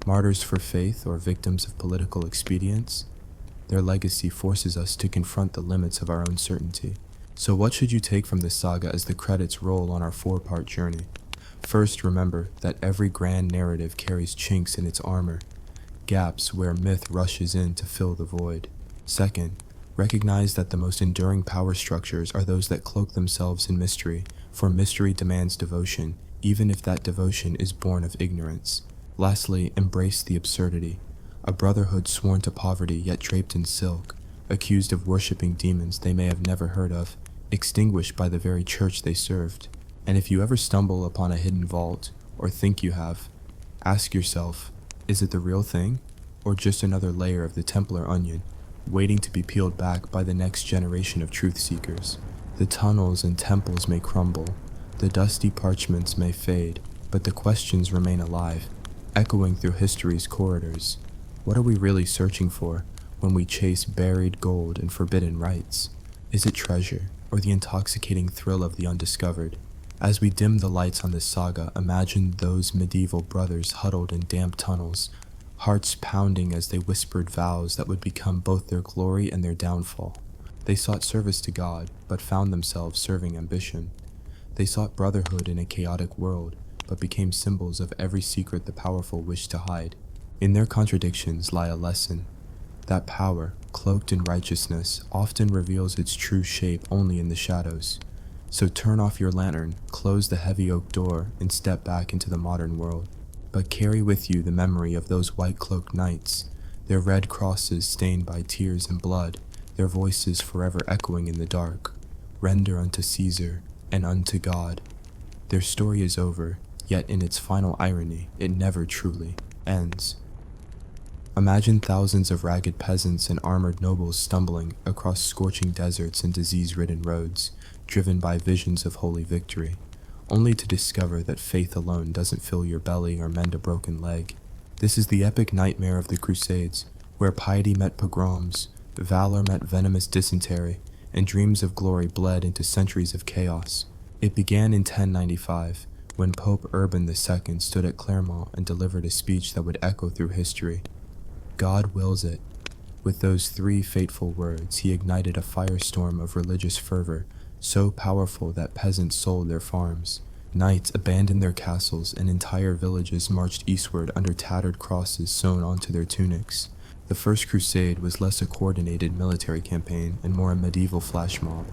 martyrs for faith or victims of political expedience? Their legacy forces us to confront the limits of our own certainty. So what should you take from this saga as the credits roll on our 4-part journey? First, remember that every grand narrative carries chinks in its armor, gaps where myth rushes in to fill the void. Second, recognize that the most enduring power structures are those that cloak themselves in mystery, for mystery demands devotion, even if that devotion is born of ignorance. Lastly, embrace the absurdity. A brotherhood sworn to poverty yet draped in silk, accused of worshipping demons they may have never heard of, extinguished by the very church they served. And if you ever stumble upon a hidden vault, or think you have, ask yourself, is it the real thing, or just another layer of the Templar onion, waiting to be peeled back by the next generation of truth seekers? The tunnels and temples may crumble, the dusty parchments may fade, but the questions remain alive, echoing through history's corridors. What are we really searching for when we chase buried gold and forbidden rites? Is it treasure, or the intoxicating thrill of the undiscovered? As we dim the lights on this saga, imagine those medieval brothers huddled in damp tunnels, hearts pounding as they whispered vows that would become both their glory and their downfall. They sought service to God, but found themselves serving ambition. They sought brotherhood in a chaotic world, but became symbols of every secret the powerful wished to hide. In their contradictions lie a lesson. That power, cloaked in righteousness, often reveals its true shape only in the shadows. So turn off your lantern, close the heavy oak door, and step back into the modern world. But carry with you the memory of those white-cloaked knights, their red crosses stained by tears and blood, their voices forever echoing in the dark. Render unto Caesar, and unto God. Their story is over, yet in its final irony, it never truly ends. Imagine thousands of ragged peasants and armored nobles stumbling across scorching deserts and disease-ridden roads, driven by visions of holy victory, only to discover that faith alone doesn't fill your belly or mend a broken leg. This is the epic nightmare of the Crusades, where piety met pogroms, valor met venomous dysentery, and dreams of glory bled into centuries of chaos. It began in 1095, when Pope Urban II stood at Clermont and delivered a speech that would echo through history. God wills it. With those 3 fateful words, he ignited a firestorm of religious fervor, so powerful that peasants sold their farms. Knights abandoned their castles, and entire villages marched eastward under tattered crosses sewn onto their tunics. The First Crusade was less a coordinated military campaign and more a medieval flash mob.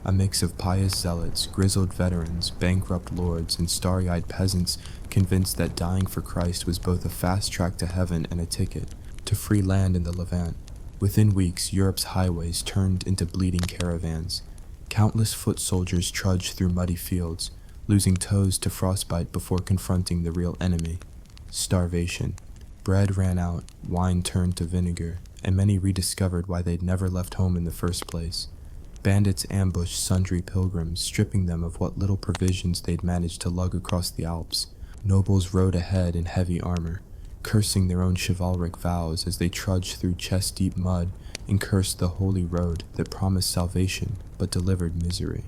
A mix of pious zealots, grizzled veterans, bankrupt lords, and starry-eyed peasants convinced that dying for Christ was both a fast track to heaven and a ticket to free land in the Levant. Within weeks, Europe's highways turned into bleeding caravans. Countless foot soldiers trudged through muddy fields, losing toes to frostbite before confronting the real enemy: starvation. Bread ran out, wine turned to vinegar, and many rediscovered why they'd never left home in the first place. Bandits ambushed sundry pilgrims, stripping them of what little provisions they'd managed to lug across the Alps. Nobles rode ahead in heavy armor, cursing their own chivalric vows as they trudged through chest-deep mud and cursed the holy road that promised salvation but delivered misery.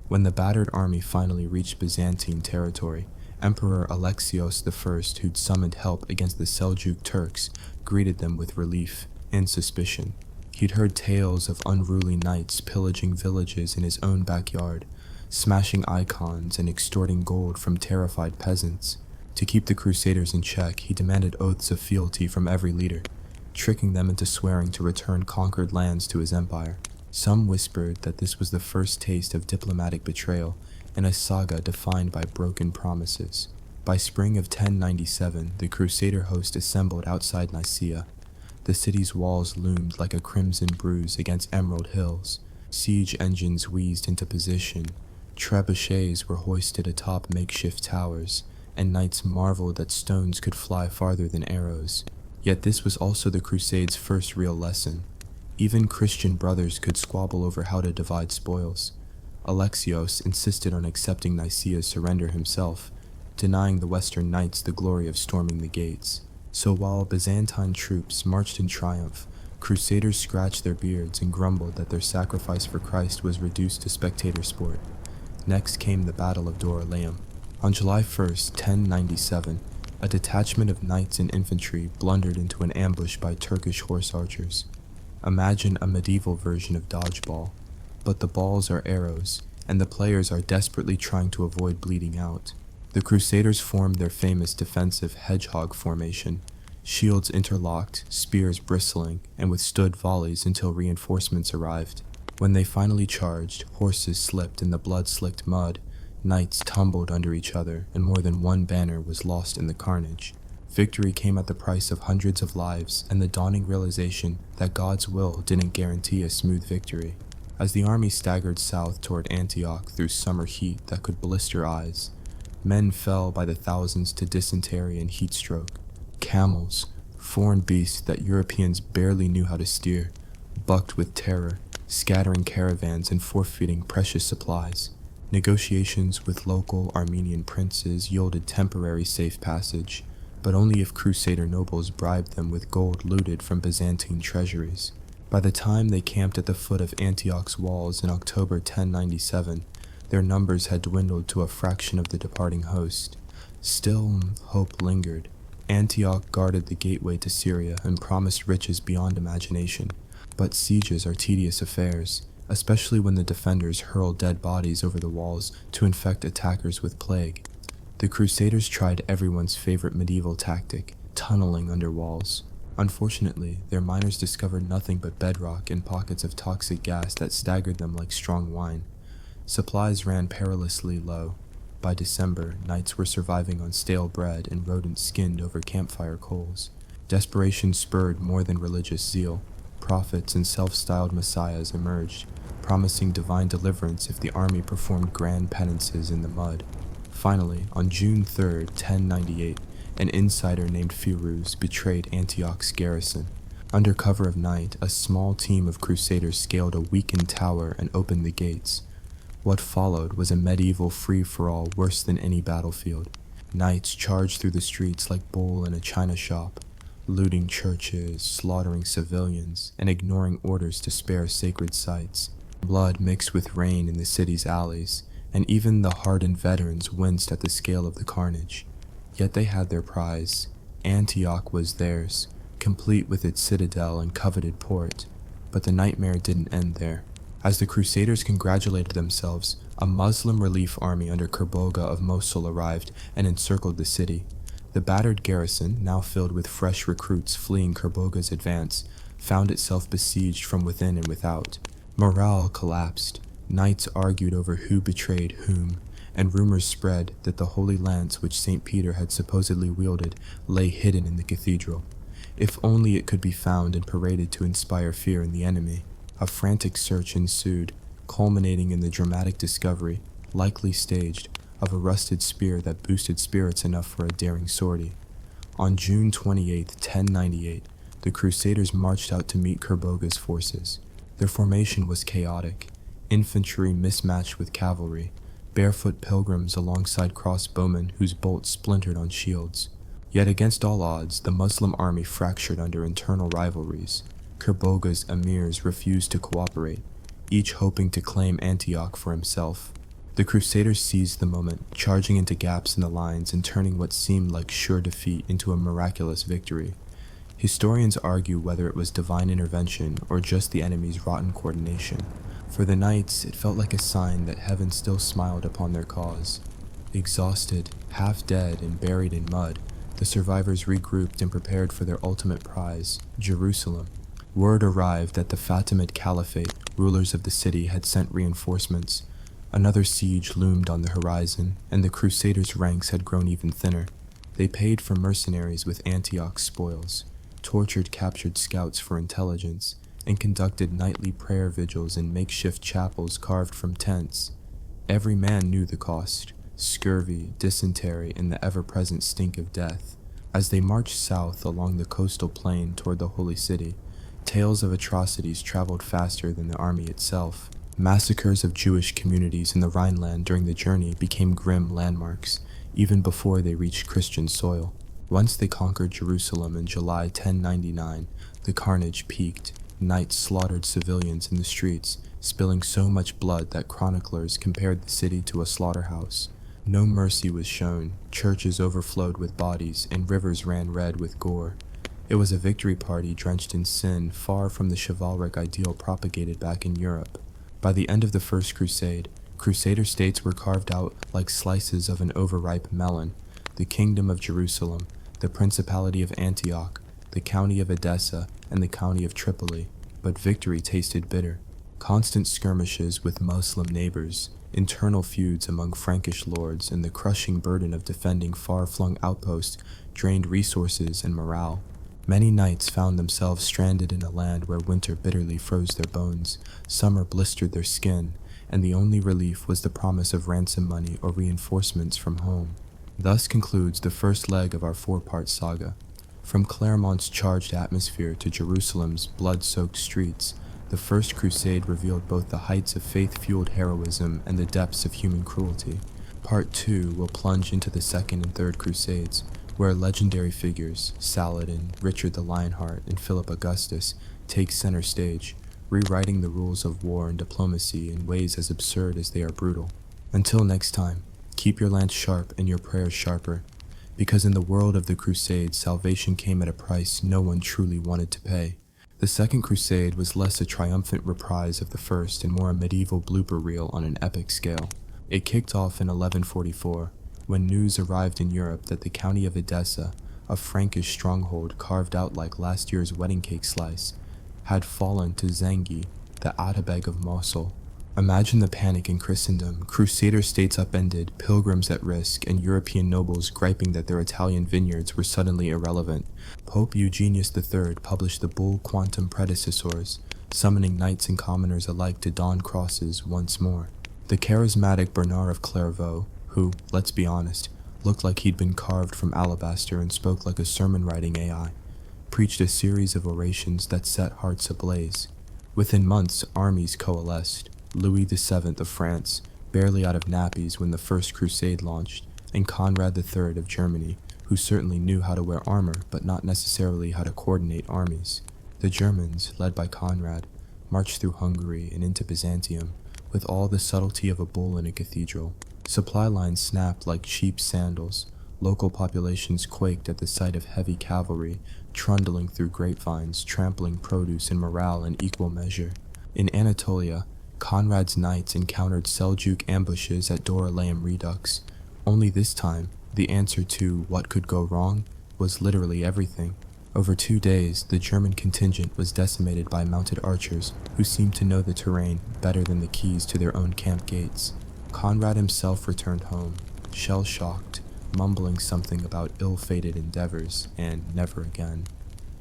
When the battered army finally reached Byzantine territory, Emperor Alexios I, who'd summoned help against the Seljuk Turks, greeted them with relief and suspicion. He'd heard tales of unruly knights pillaging villages in his own backyard, smashing icons and extorting gold from terrified peasants. To keep the Crusaders in check, he demanded oaths of fealty from every leader, tricking them into swearing to return conquered lands to his empire. Some whispered that this was the first taste of diplomatic betrayal in a saga defined by broken promises. By spring of 1097, the Crusader host assembled outside Nicaea. The city's walls loomed like a crimson bruise against emerald hills. Siege engines wheezed into position. Trebuchets were hoisted atop makeshift towers, and knights marveled that stones could fly farther than arrows. Yet this was also the Crusades' first real lesson. Even Christian brothers could squabble over how to divide spoils. Alexios insisted on accepting Nicaea's surrender himself, denying the Western knights the glory of storming the gates. So while Byzantine troops marched in triumph, Crusaders scratched their beards and grumbled that their sacrifice for Christ was reduced to spectator sport. Next came the Battle of Dorylaeum. On July 1st, 1097, a detachment of knights and infantry blundered into an ambush by Turkish horse archers. Imagine a medieval version of dodgeball. but the balls are arrows, and the players are desperately trying to avoid bleeding out. The Crusaders formed their famous defensive hedgehog formation, shields interlocked, spears bristling, and withstood volleys until reinforcements arrived. When they finally charged, horses slipped in the blood-slicked mud, knights tumbled under each other, and more than one banner was lost in the carnage. Victory came at the price of hundreds of lives and the dawning realization that God's will didn't guarantee a smooth victory. As the army staggered south toward Antioch through summer heat that could blister eyes, men fell by the thousands to dysentery and heat stroke. Camels, foreign beasts that Europeans barely knew how to steer, bucked with terror, scattering caravans and forfeiting precious supplies. Negotiations with local Armenian princes yielded temporary safe passage, but only if Crusader nobles bribed them with gold looted from Byzantine treasuries. By the time they camped at the foot of Antioch's walls in October 1097, their numbers had dwindled to a fraction of the departing host. Still, hope lingered. Antioch guarded the gateway to Syria and promised riches beyond imagination. But sieges are tedious affairs, especially when the defenders hurl dead bodies over the walls to infect attackers with plague. The Crusaders tried everyone's favorite medieval tactic, tunneling under walls. Unfortunately, their miners discovered nothing but bedrock and pockets of toxic gas that staggered them like strong wine. Supplies ran perilously low. By December, knights were surviving on stale bread and rodents skinned over campfire coals. Desperation spurred more than religious zeal. Prophets and self-styled messiahs emerged, promising divine deliverance if the army performed grand penances in the mud. Finally, on June 3, 1098, an insider named Feuds betrayed Antioch's garrison. Under cover of night, a small team of crusaders scaled a weakened tower and opened the gates. What followed was a medieval free-for-all worse than any battlefield. Knights charged through the streets like bull in a china shop, looting churches, slaughtering civilians, and ignoring orders to spare sacred sites. Blood mixed with rain in the city's alleys, and even the hardened veterans winced at the scale of the carnage. Yet they had their prize. Antioch was theirs, complete with its citadel and coveted port. But the nightmare didn't end there. As the Crusaders congratulated themselves, a Muslim relief army under Kerboga of Mosul arrived and encircled the city. The battered garrison, now filled with fresh recruits fleeing Kerboga's advance, found itself besieged from within and without. Morale collapsed. Knights argued over who betrayed whom, and rumors spread that the holy lance which St. Peter had supposedly wielded lay hidden in the cathedral. If only it could be found and paraded to inspire fear in the enemy. A frantic search ensued, culminating in the dramatic discovery, likely staged, of a rusted spear that boosted spirits enough for a daring sortie. On June 28, 1098, the Crusaders marched out to meet Kerboga's forces. Their formation was chaotic, infantry mismatched with cavalry, barefoot pilgrims alongside crossbowmen whose bolts splintered on shields. Yet against all odds, the Muslim army fractured under internal rivalries. Kerboga's emirs refused to cooperate, each hoping to claim Antioch for himself. The Crusaders seized the moment, charging into gaps in the lines and turning what seemed like sure defeat into a miraculous victory. Historians argue whether it was divine intervention or just the enemy's rotten coordination. For the knights, it felt like a sign that heaven still smiled upon their cause. Exhausted, half dead, and buried in mud, the survivors regrouped and prepared for their ultimate prize, Jerusalem. Word arrived that the Fatimid Caliphate, rulers of the city, had sent reinforcements. Another siege loomed on the horizon, and the Crusaders' ranks had grown even thinner. They paid for mercenaries with Antioch's spoils, tortured captured scouts for intelligence, and conducted nightly prayer vigils in makeshift chapels carved from tents. Every man knew the cost: scurvy, dysentery, and the ever-present stink of death. As they marched south along the coastal plain toward the holy city, tales of atrocities traveled faster than the army itself. Massacres of Jewish communities in the Rhineland during the journey became grim landmarks, even before they reached Christian soil. Once they conquered Jerusalem in July 1099, the carnage peaked. Knights slaughtered civilians in the streets, spilling so much blood that chroniclers compared the city to a slaughterhouse. No mercy was shown, churches overflowed with bodies, and rivers ran red with gore. It was a victory party drenched in sin, far from the chivalric ideal propagated back in Europe. By the end of the First Crusade, Crusader states were carved out like slices of an overripe melon: the Kingdom of Jerusalem, the Principality of Antioch, the County of Edessa, and the County of Tripoli. But victory tasted bitter. Constant skirmishes with Muslim neighbors, internal feuds among Frankish lords, and the crushing burden of defending far-flung outposts drained resources and morale. Many knights found themselves stranded in a land where winter bitterly froze their bones, summer blistered their skin, and the only relief was the promise of ransom money or reinforcements from home. Thus concludes the first leg of our four-part saga. From Claremont's charged atmosphere to Jerusalem's blood-soaked streets, the First Crusade revealed both the heights of faith-fueled heroism and the depths of human cruelty. Part 2 will plunge into the Second and Third Crusades, where legendary figures, Saladin, Richard the Lionheart, and Philip Augustus, take center stage, rewriting the rules of war and diplomacy in ways as absurd as they are brutal. Until next time, keep your lance sharp and your prayers sharper, because in the world of the Crusades, salvation came at a price no one truly wanted to pay. The Second Crusade was less a triumphant reprise of the first and more a medieval blooper reel on an epic scale. It kicked off in 1144, when news arrived in Europe that the County of Edessa, a Frankish stronghold carved out like last year's wedding cake slice, had fallen to Zengi, the Atabeg of Mosul. Imagine the panic in Christendom: Crusader states upended, pilgrims at risk, and European nobles griping that their Italian vineyards were suddenly irrelevant. Pope Eugenius III published the bull Quantum Predecessors, summoning knights and commoners alike to don crosses once more. The charismatic Bernard of Clairvaux, who, let's be honest, looked like he'd been carved from alabaster and spoke like a sermon-writing AI, preached a series of orations that set hearts ablaze. Within months, armies coalesced. Louis VII of France, barely out of nappies when the First Crusade launched, and Conrad III of Germany, who certainly knew how to wear armor but not necessarily how to coordinate armies. The Germans, led by Conrad, marched through Hungary and into Byzantium, with all the subtlety of a bull in a cathedral. Supply lines snapped like sheep's sandals. Local populations quaked at the sight of heavy cavalry trundling through grapevines, trampling produce and morale in equal measure. In Anatolia, Conrad's knights encountered Seljuk ambushes at Dorylaeum Redux. Only this time, the answer to what could go wrong was literally everything. Over 2 days, the German contingent was decimated by mounted archers who seemed to know the terrain better than the keys to their own camp gates. Conrad himself returned home, shell-shocked, mumbling something about ill-fated endeavors and never again.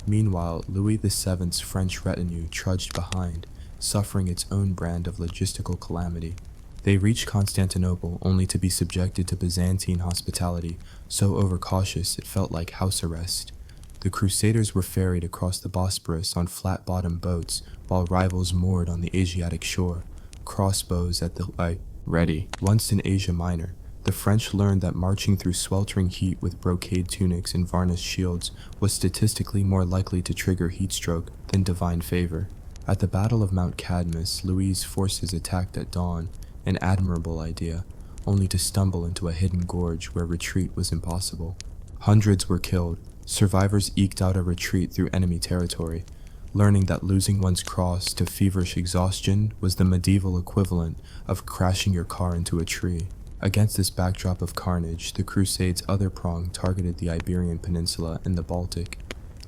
Meanwhile, Louis VII's French retinue trudged behind, suffering its own brand of logistical calamity. They reached Constantinople only to be subjected to Byzantine hospitality, so overcautious it felt like house arrest. The Crusaders were ferried across the Bosporus on flat-bottomed boats, while rivals moored on the Asiatic shore, crossbows at the ready. Once in Asia Minor, the French learned that marching through sweltering heat with brocade tunics and varnished shields was statistically more likely to trigger heatstroke than divine favor. At the Battle of Mount Cadmus, Louis' forces attacked at dawn, an admirable idea, only to stumble into a hidden gorge where retreat was impossible. Hundreds were killed. Survivors eked out a retreat through enemy territory, learning that losing one's cross to feverish exhaustion was the medieval equivalent of crashing your car into a tree. Against this backdrop of carnage, the Crusades' other prong targeted the Iberian Peninsula and the Baltic.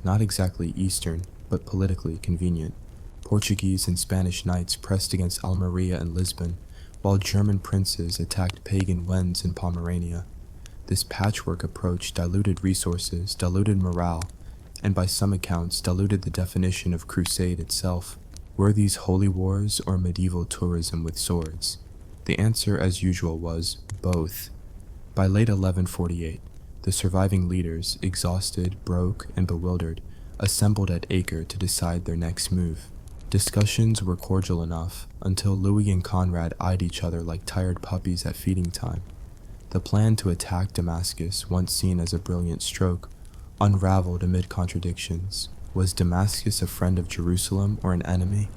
Not exactly eastern, but politically convenient. Portuguese and Spanish knights pressed against Almeria and Lisbon, while German princes attacked pagan Wends in Pomerania. This patchwork approach diluted resources, diluted morale, and by some accounts diluted the definition of crusade itself. Were these holy wars or medieval tourism with swords? The answer, as usual, was both. By late 1148, the surviving leaders, exhausted, broke, and bewildered, assembled at Acre to decide their next move. Discussions were cordial enough until Louis and Conrad eyed each other like tired puppies at feeding time. The plan to attack Damascus, once seen as a brilliant stroke, unraveled amid contradictions. Was Damascus a friend of Jerusalem or an enemy?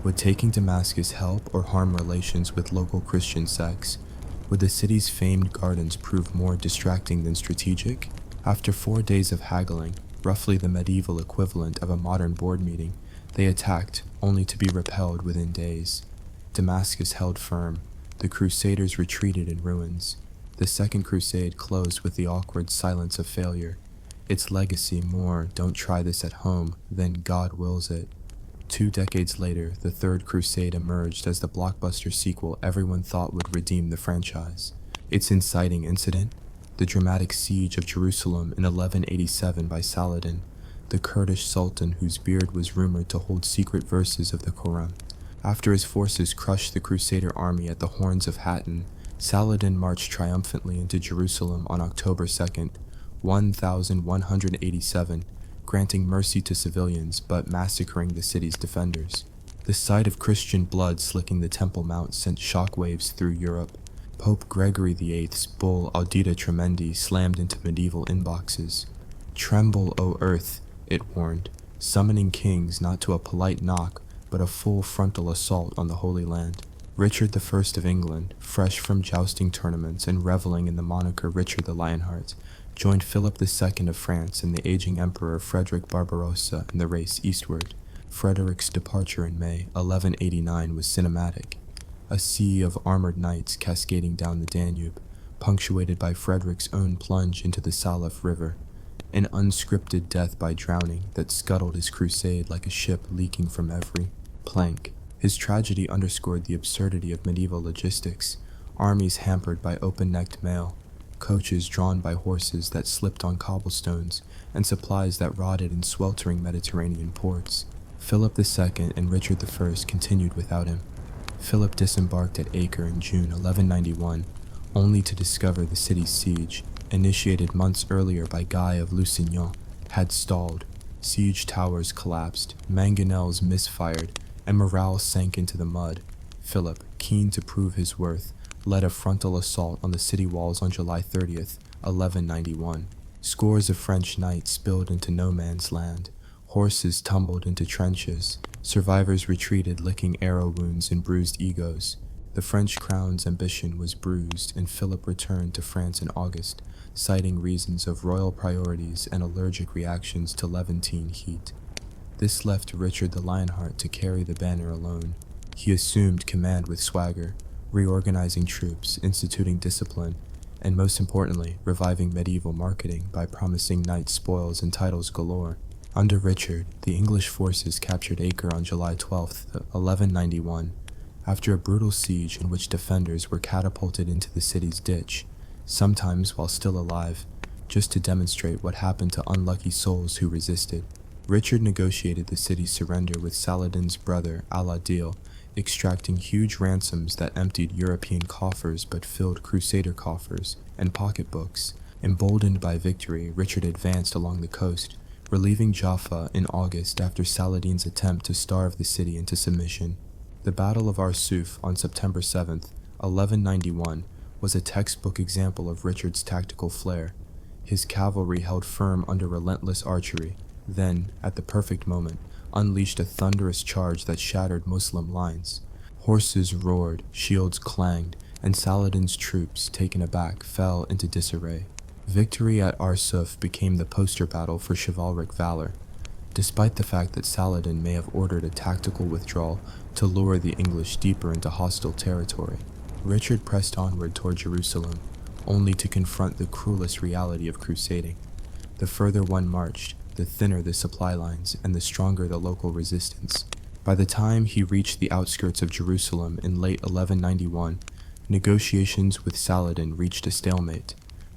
Would taking Damascus help or harm relations with local Christian sects? Would the city's famed gardens prove more distracting than strategic? After 4 days of haggling, roughly the medieval equivalent of a modern board meeting, they attacked, only to be repelled within days. Damascus held firm. The Crusaders retreated in ruins. The Second Crusade closed with the awkward silence of failure. Its legacy more, "Don't try this at home," than "God wills it." 2 decades later, the Third Crusade emerged as the blockbuster sequel everyone thought would redeem the franchise. Its inciting incident? The dramatic siege of Jerusalem in 1187 by Saladin, the Kurdish sultan whose beard was rumored to hold secret verses of the Quran. After his forces crushed the Crusader army at the Horns of Hattin, Saladin marched triumphantly into Jerusalem on October 2nd, 1187, granting mercy to civilians but massacring the city's defenders. The sight of Christian blood slicking the Temple Mount sent shockwaves through Europe. Pope Gregory VIII's bull Audita Tremendi slammed into medieval inboxes. "Tremble, O earth," it warned, summoning kings not to a polite knock but a full frontal assault on the Holy Land. Richard I of England, fresh from jousting tournaments and reveling in the moniker Richard the Lionheart, joined Philip II of France and the aging Emperor Frederick Barbarossa in the race eastward. Frederick's departure in May 1189 was cinematic. A sea of armored knights cascading down the Danube, punctuated by Frederick's own plunge into the Salaf River, an unscripted death by drowning that scuttled his crusade like a ship leaking from every plank. His tragedy underscored the absurdity of medieval logistics, armies hampered by open-necked mail, coaches drawn by horses that slipped on cobblestones, and supplies that rotted in sweltering Mediterranean ports. Philip II and Richard I continued without him. Philip disembarked at Acre in June 1191, only to discover the city's siege, initiated months earlier by Guy of Lusignan, had stalled. Siege towers collapsed, mangonels misfired, and morale sank into the mud. Philip, keen to prove his worth, led a frontal assault on the city walls on July 30th, 1191. Scores of French knights spilled into no man's land. Horses tumbled into trenches. Survivors retreated licking arrow wounds and bruised egos. The French crown's ambition was bruised, and Philip returned to France in August, citing reasons of royal priorities and allergic reactions to Levantine heat. This left Richard the Lionheart to carry the banner alone. He assumed command with swagger, reorganizing troops, instituting discipline, and most importantly, reviving medieval marketing by promising knight spoils and titles galore. Under Richard, the English forces captured Acre on July 12, 1191, after a brutal siege in which defenders were catapulted into the city's ditch, sometimes while still alive, just to demonstrate what happened to unlucky souls who resisted. Richard negotiated the city's surrender with Saladin's brother Al-Adil, extracting huge ransoms that emptied European coffers but filled Crusader coffers and pocketbooks. Emboldened by victory, Richard advanced along the coast, relieving Jaffa in August after Saladin's attempt to starve the city into submission. The Battle of Arsuf on September 7, 1191, was a textbook example of Richard's tactical flair. His cavalry held firm under relentless archery, then, at the perfect moment, unleashed a thunderous charge that shattered Muslim lines. Horses roared, shields clanged, and Saladin's troops, taken aback, fell into disarray. Victory at Arsuf became the poster battle for chivalric valor. Despite the fact that Saladin may have ordered a tactical withdrawal to lure the English deeper into hostile territory, Richard pressed onward toward Jerusalem, only to confront the cruelest reality of crusading. The further one marched, the thinner the supply lines and the stronger the local resistance. By the time he reached the outskirts of Jerusalem in late 1191, negotiations with Saladin reached a stalemate.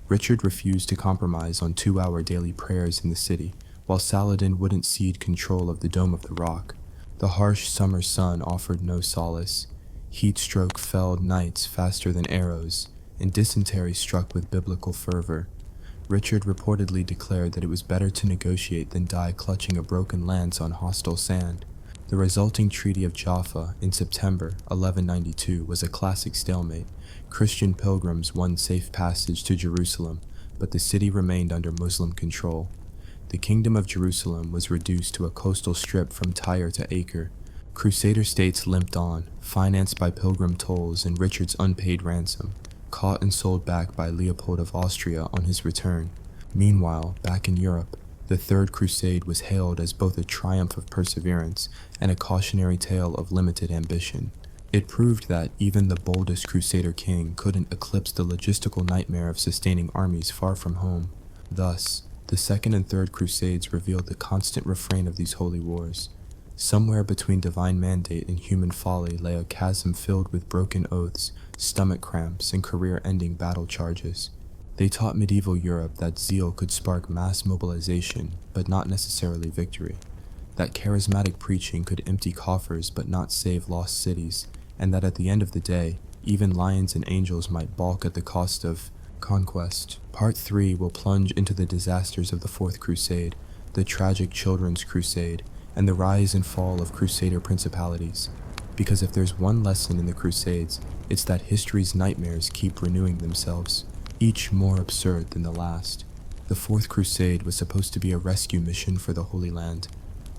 Richard refused to compromise on 2-hour daily prayers in the city, while Saladin wouldn't cede control of the Dome of the Rock. The harsh summer sun offered no solace. Heat stroke felled knights faster than arrows, and dysentery struck with biblical fervor. Richard reportedly declared that it was better to negotiate than die clutching a broken lance on hostile sand. The resulting Treaty of Jaffa in September 1192 was a classic stalemate. Christian pilgrims won safe passage to Jerusalem, but the city remained under Muslim control. The Kingdom of Jerusalem was reduced to a coastal strip from Tyre to Acre. Crusader states limped on, financed by pilgrim tolls and Richard's unpaid ransom, caught and sold back by Leopold of Austria on his return. Meanwhile, back in Europe, the Third Crusade was hailed as both a triumph of perseverance and a cautionary tale of limited ambition. It proved that even the boldest crusader king couldn't eclipse the logistical nightmare of sustaining armies far from home. Thus, the Second and Third Crusades revealed the constant refrain of these holy wars. Somewhere between divine mandate and human folly lay a chasm filled with broken oaths, stomach cramps, and career-ending battle charges. They taught medieval Europe that zeal could spark mass mobilization, but not necessarily victory. That charismatic preaching could empty coffers but not save lost cities, and that at the end of the day, even lions and angels might balk at the cost of conquest. Part 3 will plunge into the disasters of the Fourth Crusade, the tragic Children's Crusade, and the rise and fall of Crusader principalities. Because if there's one lesson in the Crusades, it's that history's nightmares keep renewing themselves, each more absurd than the last. The Fourth Crusade was supposed to be a rescue mission for the Holy Land,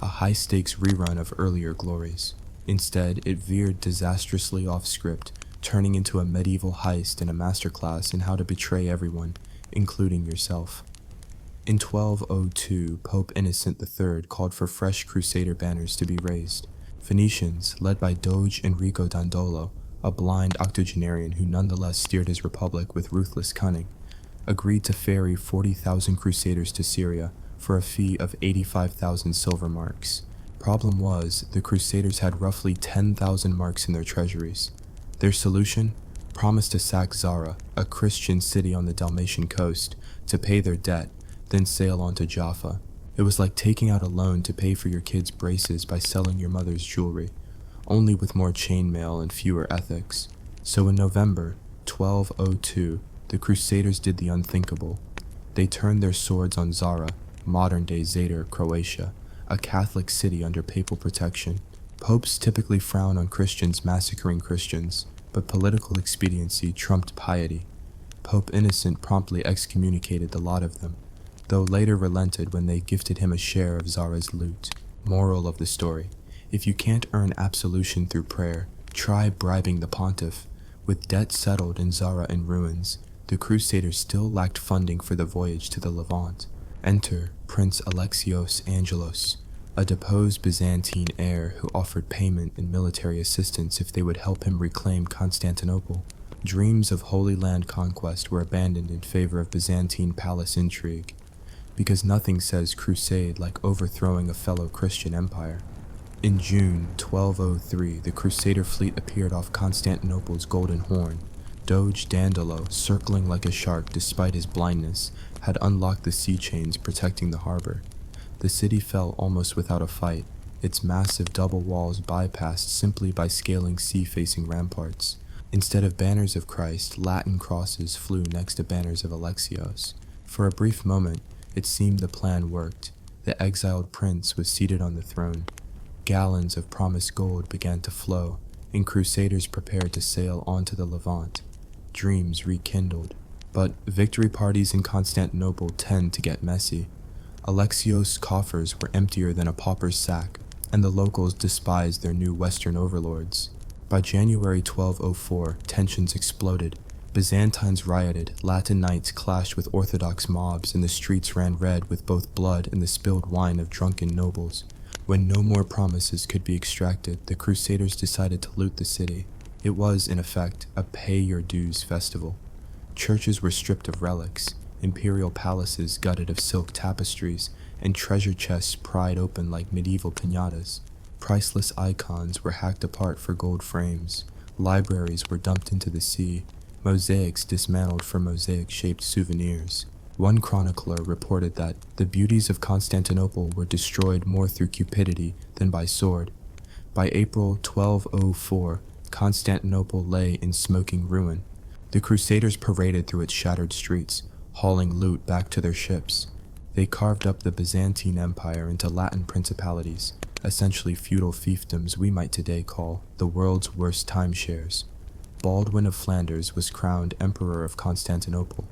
a high-stakes rerun of earlier glories. Instead, it veered disastrously off script, turning into a medieval heist and a masterclass in how to betray everyone, including yourself. In 1202, Pope Innocent III called for fresh Crusader banners to be raised. Venetians, led by Doge Enrico Dandolo, a blind octogenarian who nonetheless steered his republic with ruthless cunning, agreed to ferry 40,000 Crusaders to Syria for a fee of 85,000 silver marks. Problem was, the Crusaders had roughly 10,000 marks in their treasuries. Their solution? Promised to sack Zara, a Christian city on the Dalmatian coast, to pay their debt, then sail on to Jaffa. It was like taking out a loan to pay for your kids' braces by selling your mother's jewelry, only with more chainmail and fewer ethics. So in November 1202, the Crusaders did the unthinkable. They turned their swords on Zara, modern-day Zadar, Croatia, a Catholic city under papal protection. Popes typically frown on Christians massacring Christians, but political expediency trumped piety. Pope Innocent promptly excommunicated the lot of them, though later relented when they gifted him a share of Zara's loot. Moral of the story: if you can't earn absolution through prayer, try bribing the pontiff. With debt settled and Zara in ruins, the Crusaders still lacked funding for the voyage to the Levant. Enter Prince Alexios Angelos, a deposed Byzantine heir who offered payment and military assistance if they would help him reclaim Constantinople. Dreams of Holy Land conquest were abandoned in favor of Byzantine palace intrigue, because nothing says crusade like overthrowing a fellow Christian empire. In June 1203, the Crusader fleet appeared off Constantinople's Golden Horn. Doge Dandolo, circling like a shark despite his blindness, had unlocked the sea chains protecting the harbor. The city fell almost without a fight, its massive double walls bypassed simply by scaling sea-facing ramparts. Instead of banners of Christ, Latin crosses flew next to banners of Alexios. For a brief moment, it seemed the plan worked. The exiled prince was seated on the throne. Gallons of promised gold began to flow, and Crusaders prepared to sail onto the Levant. Dreams rekindled. But victory parties in Constantinople tend to get messy. Alexios' coffers were emptier than a pauper's sack, and the locals despised their new Western overlords. By January 1204, tensions exploded. Byzantines rioted, Latin knights clashed with Orthodox mobs, and the streets ran red with both blood and the spilled wine of drunken nobles. When no more promises could be extracted, the Crusaders decided to loot the city. It was, in effect, a pay-your-dues festival. Churches were stripped of relics, imperial palaces gutted of silk tapestries, and treasure chests pried open like medieval piñatas. Priceless icons were hacked apart for gold frames. Libraries were dumped into the sea. Mosaics dismantled for mosaic-shaped souvenirs. One chronicler reported that the beauties of Constantinople were destroyed more through cupidity than by sword. By April 1204, Constantinople lay in smoking ruin. The Crusaders paraded through its shattered streets, hauling loot back to their ships. They carved up the Byzantine Empire into Latin principalities, essentially feudal fiefdoms we might today call the world's worst timeshares. Baldwin of Flanders was crowned Emperor of Constantinople.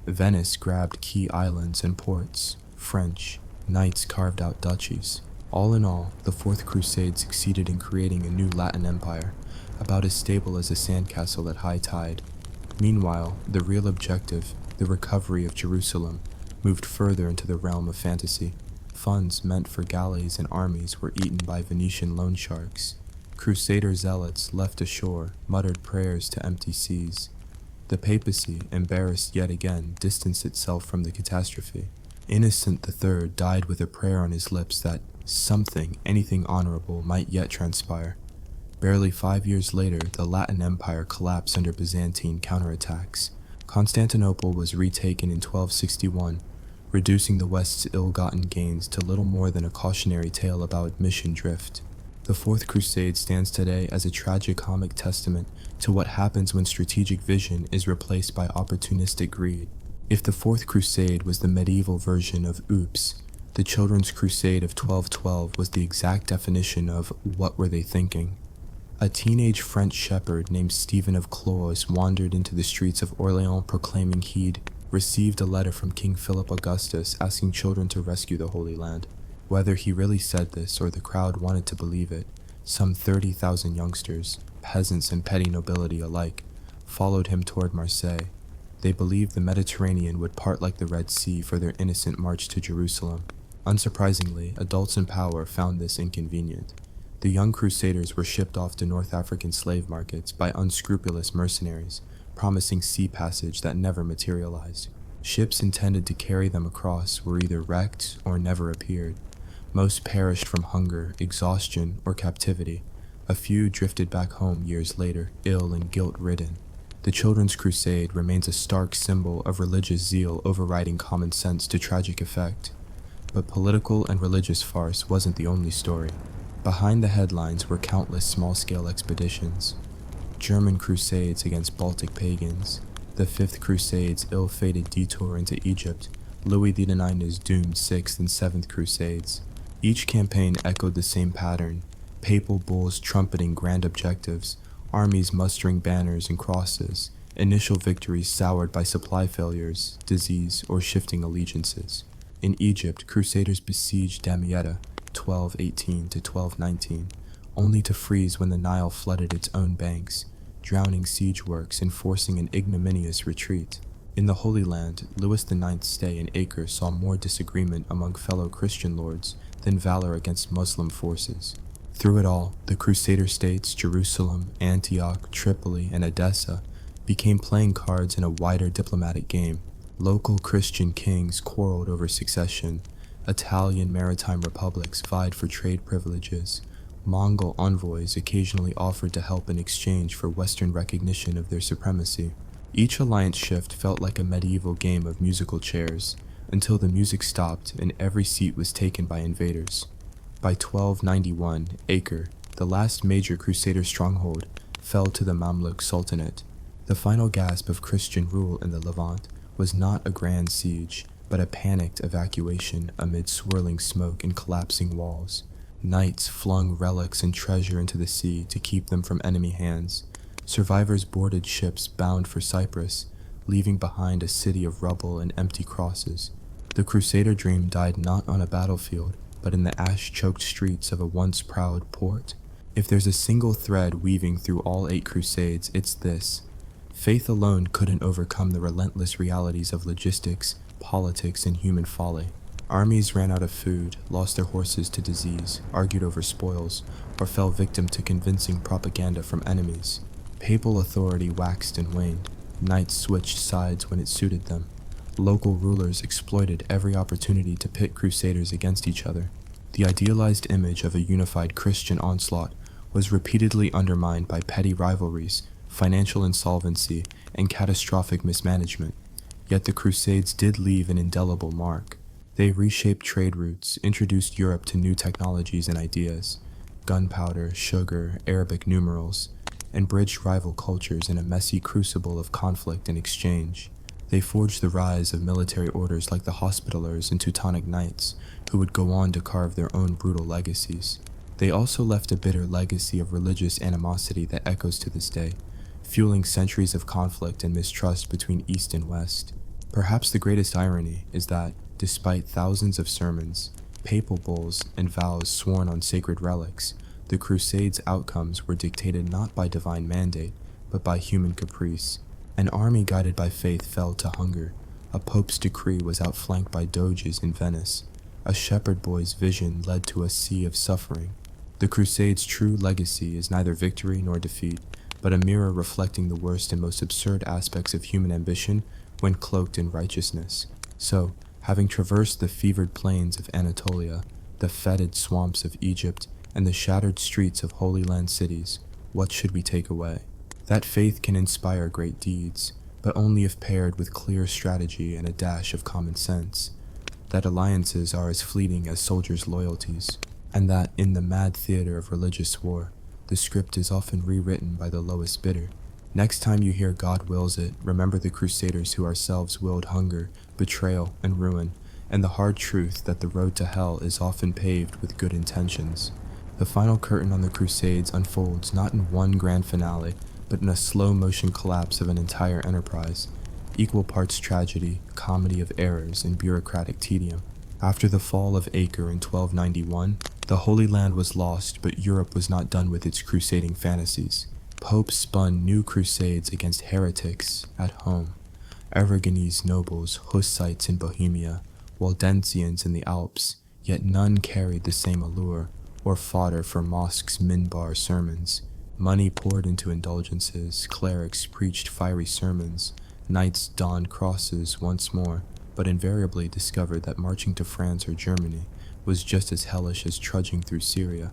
Venice grabbed key islands and ports. French knights carved out duchies. All in all, the Fourth Crusade succeeded in creating a new Latin empire, about as stable as a sandcastle at high tide. Meanwhile, the real objective, the recovery of Jerusalem, moved further into the realm of fantasy. Funds meant for galleys and armies were eaten by Venetian loan sharks. Crusader zealots left ashore muttered prayers to empty seas. The papacy, embarrassed yet again, distanced itself from the catastrophe. Innocent III died with a prayer on his lips that something, anything honorable, might yet transpire. Barely 5 years later, the Latin Empire collapsed under Byzantine counterattacks. Constantinople was retaken in 1261, reducing the West's ill-gotten gains to little more than a cautionary tale about mission drift. The Fourth Crusade stands today as a tragicomic testament to what happens when strategic vision is replaced by opportunistic greed. If the Fourth Crusade was the medieval version of Oops, the Children's Crusade of 1212 was the exact definition of what were they thinking. A teenage French shepherd named Stephen of Cloyes wandered into the streets of Orléans proclaiming he'd received a letter from King Philip Augustus asking children to rescue the Holy Land. Whether he really said this or the crowd wanted to believe it, some 30,000 youngsters, peasants and petty nobility alike, followed him toward Marseille. They believed the Mediterranean would part like the Red Sea for their innocent march to Jerusalem. Unsurprisingly, adults in power found this inconvenient. The young crusaders were shipped off to North African slave markets by unscrupulous mercenaries, promising sea passage that never materialized. Ships intended to carry them across were either wrecked or never appeared. Most perished from hunger, exhaustion, or captivity. A few drifted back home years later, ill and guilt-ridden. The Children's Crusade remains a stark symbol of religious zeal overriding common sense to tragic effect. But political and religious farce wasn't the only story. Behind the headlines were countless small-scale expeditions. German crusades against Baltic pagans, the Fifth Crusade's ill-fated detour into Egypt, Louis IX's doomed Sixth and Seventh Crusades. Each campaign echoed the same pattern: papal bulls trumpeting grand objectives, armies mustering banners and crosses, initial victories soured by supply failures, disease, or shifting allegiances. In Egypt, crusaders besieged Damietta, 1218 to 1219, only to freeze when the Nile flooded its own banks, drowning siege works and forcing an ignominious retreat. In the Holy Land, Louis IX's stay in Acre saw more disagreement among fellow Christian lords than valor against Muslim forces. Through it all, the Crusader states Jerusalem, Antioch, Tripoli, and Edessa became playing cards in a wider diplomatic game. Local Christian kings quarreled over succession. Italian maritime republics vied for trade privileges. Mongol envoys occasionally offered to help in exchange for Western recognition of their supremacy. Each alliance shift felt like a medieval game of musical chairs, until the music stopped and every seat was taken by invaders. By 1291, Acre, the last major Crusader stronghold, fell to the Mamluk Sultanate. The final gasp of Christian rule in the Levant was not a grand siege, but a panicked evacuation amid swirling smoke and collapsing walls. Knights flung relics and treasure into the sea to keep them from enemy hands. Survivors boarded ships bound for Cyprus, leaving behind a city of rubble and empty crosses. The Crusader dream died not on a battlefield, but in the ash-choked streets of a once proud port. If there's a single thread weaving through all 8 crusades, it's this: faith alone couldn't overcome the relentless realities of logistics, politics, and human folly. Armies ran out of food, lost their horses to disease, argued over spoils, or fell victim to convincing propaganda from enemies. Papal authority waxed and waned. Knights switched sides when it suited them. Local rulers exploited every opportunity to pit crusaders against each other. The idealized image of a unified Christian onslaught was repeatedly undermined by petty rivalries, financial insolvency, and catastrophic mismanagement. Yet the Crusades did leave an indelible mark. They reshaped trade routes, introduced Europe to new technologies and ideas, gunpowder, sugar, Arabic numerals, and bridged rival cultures in a messy crucible of conflict and exchange. They forged the rise of military orders like the Hospitallers and Teutonic Knights, who would go on to carve their own brutal legacies. They also left a bitter legacy of religious animosity that echoes to this day, fueling centuries of conflict and mistrust between East and West. Perhaps the greatest irony is that, despite thousands of sermons, papal bulls, and vows sworn on sacred relics, the Crusades' outcomes were dictated not by divine mandate, but by human caprice. An army guided by faith fell to hunger. A pope's decree was outflanked by doges in Venice. A shepherd boy's vision led to a sea of suffering. The Crusades' true legacy is neither victory nor defeat, but a mirror reflecting the worst and most absurd aspects of human ambition when cloaked in righteousness. So, having traversed the fevered plains of Anatolia, the fetid swamps of Egypt, and the shattered streets of Holy Land cities, what should we take away? That faith can inspire great deeds, but only if paired with clear strategy and a dash of common sense. That alliances are as fleeting as soldiers' loyalties, and that in the mad theater of religious war, the script is often rewritten by the lowest bidder. Next time you hear God wills it, remember the Crusaders who ourselves willed hunger, betrayal, and ruin, and the hard truth that the road to hell is often paved with good intentions. The final curtain on the Crusades unfolds not in one grand finale, but in a slow-motion collapse of an entire enterprise, equal parts tragedy, comedy of errors, and bureaucratic tedium. After the fall of Acre in 1291, the Holy Land was lost, but Europe was not done with its crusading fantasies. Popes spun new crusades against heretics at home, Aragonese nobles, Hussites in Bohemia, Waldensians in the Alps, yet none carried the same allure, or fodder for mosques' minbar sermons. Money poured into indulgences, clerics preached fiery sermons, knights donned crosses once more, but invariably discovered that marching to France or Germany was just as hellish as trudging through Syria.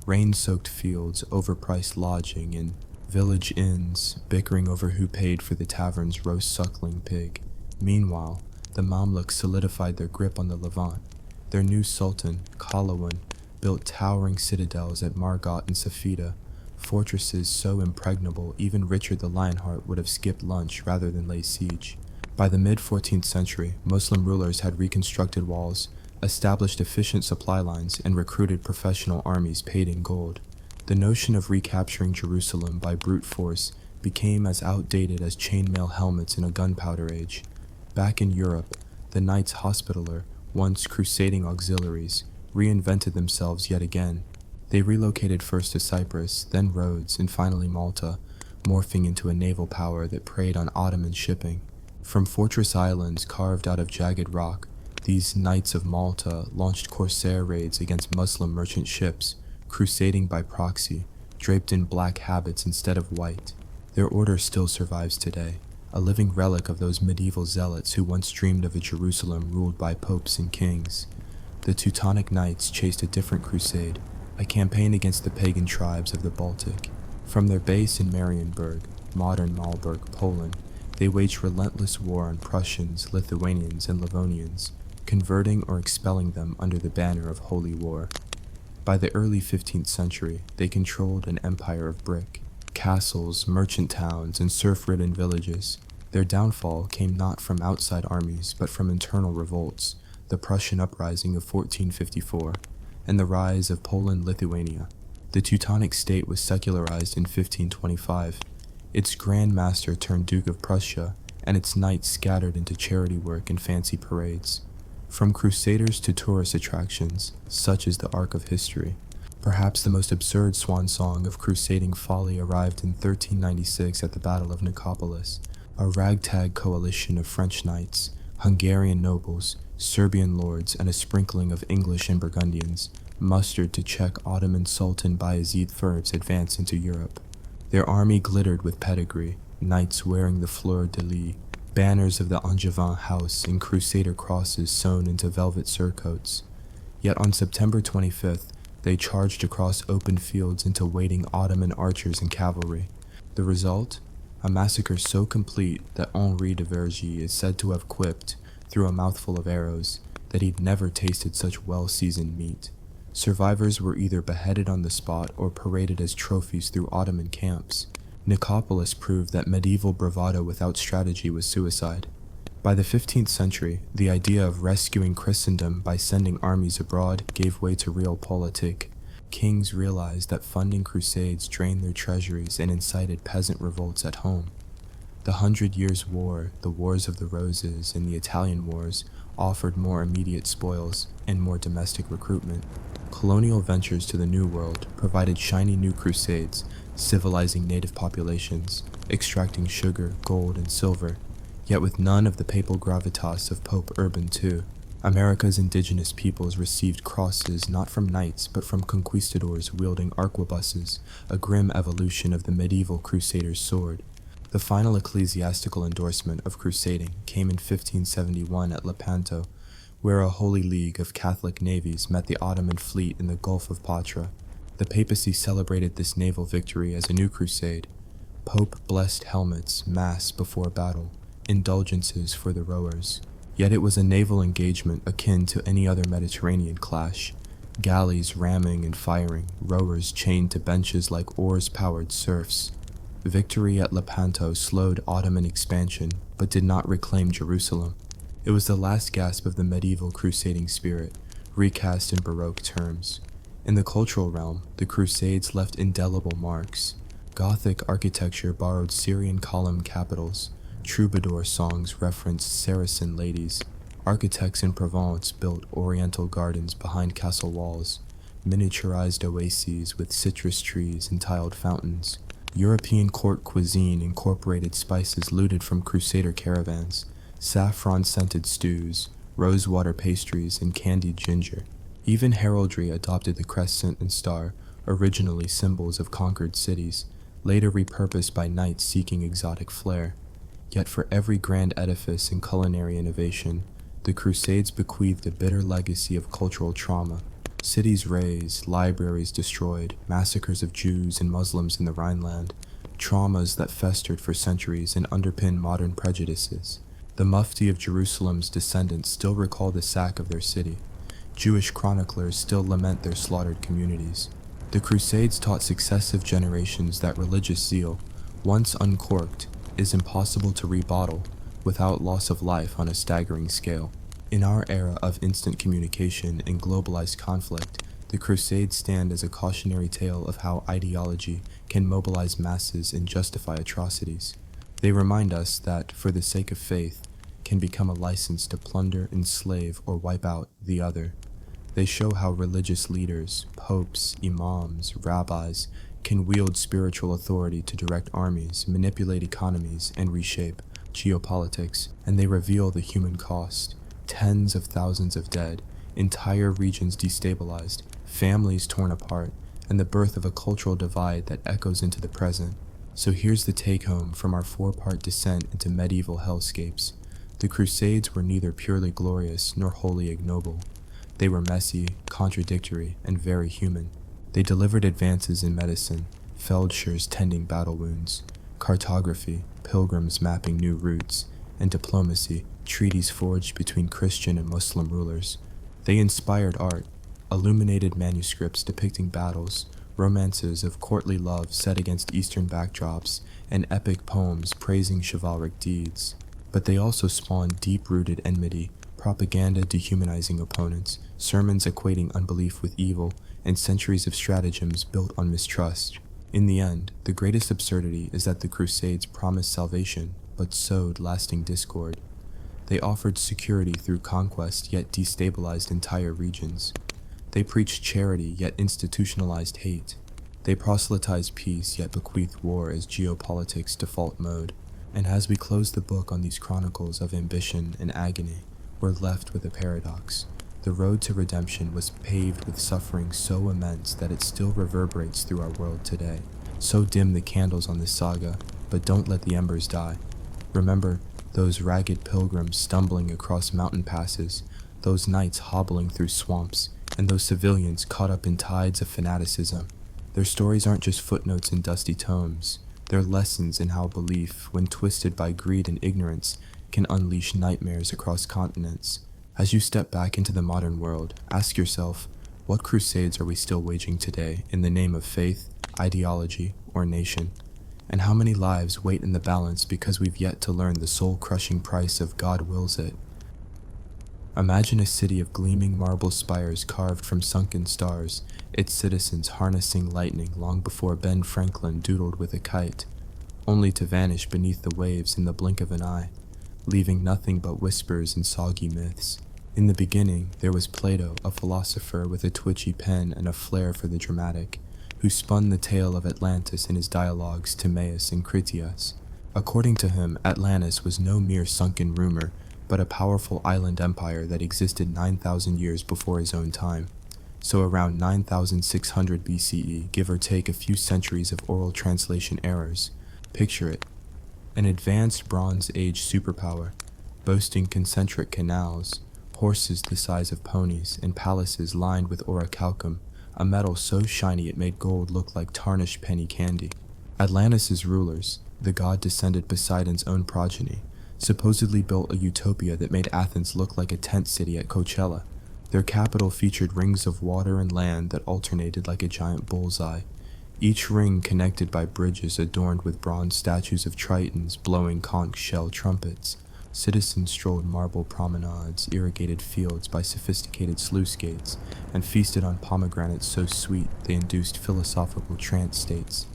Rain-soaked fields, overpriced lodging, and village inns, bickering over who paid for the tavern's roast suckling pig. Meanwhile, the Mamluks solidified their grip on the Levant. Their new sultan, Kalawan, built towering citadels at Margat and Safida, fortresses so impregnable even Richard the Lionheart would have skipped lunch rather than lay siege. By the mid-14th century, Muslim rulers had reconstructed walls, established efficient supply lines, and recruited professional armies paid in gold. The notion of recapturing Jerusalem by brute force became as outdated as chainmail helmets in a gunpowder age. Back in Europe, the Knights Hospitaller, once crusading auxiliaries, reinvented themselves yet again. They relocated first to Cyprus, then Rhodes, and finally Malta, morphing into a naval power that preyed on Ottoman shipping. From fortress islands carved out of jagged rock, these Knights of Malta launched corsair raids against Muslim merchant ships, crusading by proxy, draped in black habits instead of white. Their order still survives today, a living relic of those medieval zealots who once dreamed of a Jerusalem ruled by popes and kings. The Teutonic Knights chased a different crusade, a campaign against the pagan tribes of the Baltic. From their base in Marienburg, modern Malbork, Poland, they waged relentless war on Prussians, Lithuanians, and Livonians, converting or expelling them under the banner of holy war. By the early 15th century, they controlled an empire of brick, castles, merchant towns, and serf-ridden villages. Their downfall came not from outside armies, but from internal revolts, the Prussian uprising of 1454, and the rise of Poland-Lithuania. The Teutonic state was secularized in 1525. Its Grand Master turned Duke of Prussia, and its knights scattered into charity work and fancy parades. From crusaders to tourist attractions, such is the arc of history. Perhaps the most absurd swan song of crusading folly arrived in 1396 at the Battle of Nicopolis. A ragtag coalition of French knights, Hungarian nobles, Serbian lords, and a sprinkling of English and Burgundians mustered to check Ottoman Sultan Bayezid II's advance into Europe. Their army glittered with pedigree, knights wearing the fleur-de-lis, banners of the Angevin house, and crusader crosses sewn into velvet surcoats. Yet on September 25th, they charged across open fields into waiting Ottoman archers and cavalry. The result? A massacre so complete that Henri de Vergy is said to have quipped, through a mouthful of arrows, that he'd never tasted such well-seasoned meat. Survivors were either beheaded on the spot or paraded as trophies through Ottoman camps. Nicopolis proved that medieval bravado without strategy was suicide. By the 15th century, the idea of rescuing Christendom by sending armies abroad gave way to realpolitik. Kings realized that funding crusades drained their treasuries and incited peasant revolts at home. The 100 Years' War, the Wars of the Roses, and the Italian Wars offered more immediate spoils and more domestic recruitment. Colonial ventures to the New World provided shiny new crusades, civilizing native populations, extracting sugar, gold, and silver, yet with none of the papal gravitas of Pope Urban II. America's indigenous peoples received crosses not from knights but from conquistadors wielding arquebuses, a grim evolution of the medieval crusader's sword. The final ecclesiastical endorsement of crusading came in 1571 at Lepanto, where a holy league of Catholic navies met the Ottoman fleet in the Gulf of Patra. The papacy celebrated this naval victory as a new crusade. Pope blessed helmets, mass before battle, indulgences for the rowers. Yet it was a naval engagement akin to any other Mediterranean clash. Galleys ramming and firing, rowers chained to benches like oars-powered serfs. Victory at Lepanto slowed Ottoman expansion, but did not reclaim Jerusalem. It was the last gasp of the medieval crusading spirit, recast in Baroque terms. In the cultural realm, the Crusades left indelible marks. Gothic architecture borrowed Syrian column capitals. Troubadour songs referenced Saracen ladies. Architects in Provence built oriental gardens behind castle walls, miniaturized oases with citrus trees and tiled fountains. European court cuisine incorporated spices looted from crusader caravans, saffron-scented stews, rosewater pastries, and candied ginger. Even heraldry adopted the crescent and star, originally symbols of conquered cities, later repurposed by knights seeking exotic flair. Yet for every grand edifice and culinary innovation, the Crusades bequeathed a bitter legacy of cultural trauma. Cities razed, libraries destroyed, massacres of Jews and Muslims in the Rhineland, traumas that festered for centuries and underpin modern prejudices. The Mufti of Jerusalem's descendants still recall the sack of their city. Jewish chroniclers still lament their slaughtered communities. The Crusades taught successive generations that religious zeal, once uncorked, is impossible to rebottle without loss of life on a staggering scale. In our era of instant communication and globalized conflict, the Crusades stand as a cautionary tale of how ideology can mobilize masses and justify atrocities. They remind us that, for the sake of faith, can become a license to plunder, enslave, or wipe out the other. They show how religious leaders, popes, imams, rabbis, can wield spiritual authority to direct armies, manipulate economies, and reshape geopolitics, and they reveal the human cost. Tens of thousands of dead, entire regions destabilized, families torn apart, and the birth of a cultural divide that echoes into the present. So here's the take-home from our 4-part descent into medieval hellscapes. The Crusades were neither purely glorious nor wholly ignoble. They were messy, contradictory, and very human. They delivered advances in medicine, feldshers tending battle wounds, cartography, pilgrims mapping new routes, and diplomacy, treaties forged between Christian and Muslim rulers. They inspired art, illuminated manuscripts depicting battles, romances of courtly love set against Eastern backdrops, and epic poems praising chivalric deeds. But they also spawned deep-rooted enmity, propaganda dehumanizing opponents, sermons equating unbelief with evil, and centuries of stratagems built on mistrust. In the end, the greatest absurdity is that the Crusades promised salvation, but sowed lasting discord. They offered security through conquest, yet destabilized entire regions. They preached charity, yet institutionalized hate. They proselytized peace, yet bequeathed war as geopolitics' default mode. And as we close the book on these chronicles of ambition and agony, we're left with a paradox. The road to redemption was paved with suffering so immense that it still reverberates through our world today. So dim the candles on this saga, but don't let the embers die. Remember those ragged pilgrims stumbling across mountain passes, those knights hobbling through swamps, and those civilians caught up in tides of fanaticism. Their stories aren't just footnotes in dusty tomes. They're lessons in how belief, when twisted by greed and ignorance, can unleash nightmares across continents. As you step back into the modern world, ask yourself, what crusades are we still waging today in the name of faith, ideology, or nation? And how many lives wait in the balance because we've yet to learn the soul-crushing price of God wills it? Imagine a city of gleaming marble spires carved from sunken stars, its citizens harnessing lightning long before Ben Franklin doodled with a kite, only to vanish beneath the waves in the blink of an eye, leaving nothing but whispers and soggy myths. In the beginning, there was Plato, a philosopher with a twitchy pen and a flair for the dramatic, who spun the tale of Atlantis in his dialogues Timaeus and Critias. According to him, Atlantis was no mere sunken rumor, but a powerful island empire that existed 9,000 years before his own time. So around 9600 BCE, give or take a few centuries of oral translation errors. Picture it. An advanced Bronze Age superpower, boasting concentric canals, horses the size of ponies, and palaces lined with orichalcum, a metal so shiny it made gold look like tarnished penny candy. Atlantis' rulers, the god-descended Poseidon's own progeny, supposedly built a utopia that made Athens look like a tent city at Coachella. Their capital featured rings of water and land that alternated like a giant bullseye, each ring connected by bridges adorned with bronze statues of tritons blowing conch shell trumpets. Citizens strolled marble promenades, irrigated fields by sophisticated sluice gates, and feasted on pomegranates so sweet they induced philosophical trance states,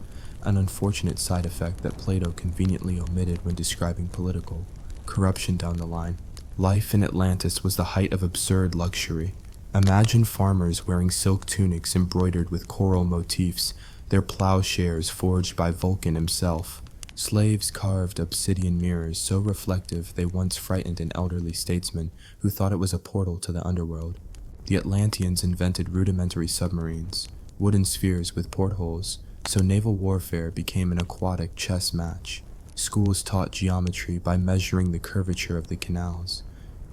an unfortunate side effect that Plato conveniently omitted when describing political corruption down the line. Life in Atlantis was the height of absurd luxury. Imagine farmers wearing silk tunics embroidered with coral motifs, their plowshares forged by Vulcan himself. Slaves carved obsidian mirrors so reflective they once frightened an elderly statesman who thought it was a portal to the underworld. The Atlanteans invented rudimentary submarines, wooden spheres with portholes, so naval warfare became an aquatic chess match. Schools taught geometry by measuring the curvature of the canals.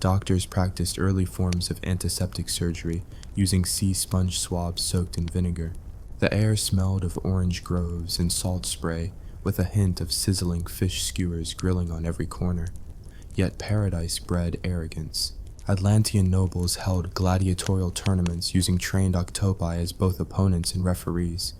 Doctors practiced early forms of antiseptic surgery using sea sponge swabs soaked in vinegar. The air smelled of orange groves and salt spray, with a hint of sizzling fish skewers grilling on every corner. Yet paradise bred arrogance. Atlantean nobles held gladiatorial tournaments using trained octopi as both opponents and referees,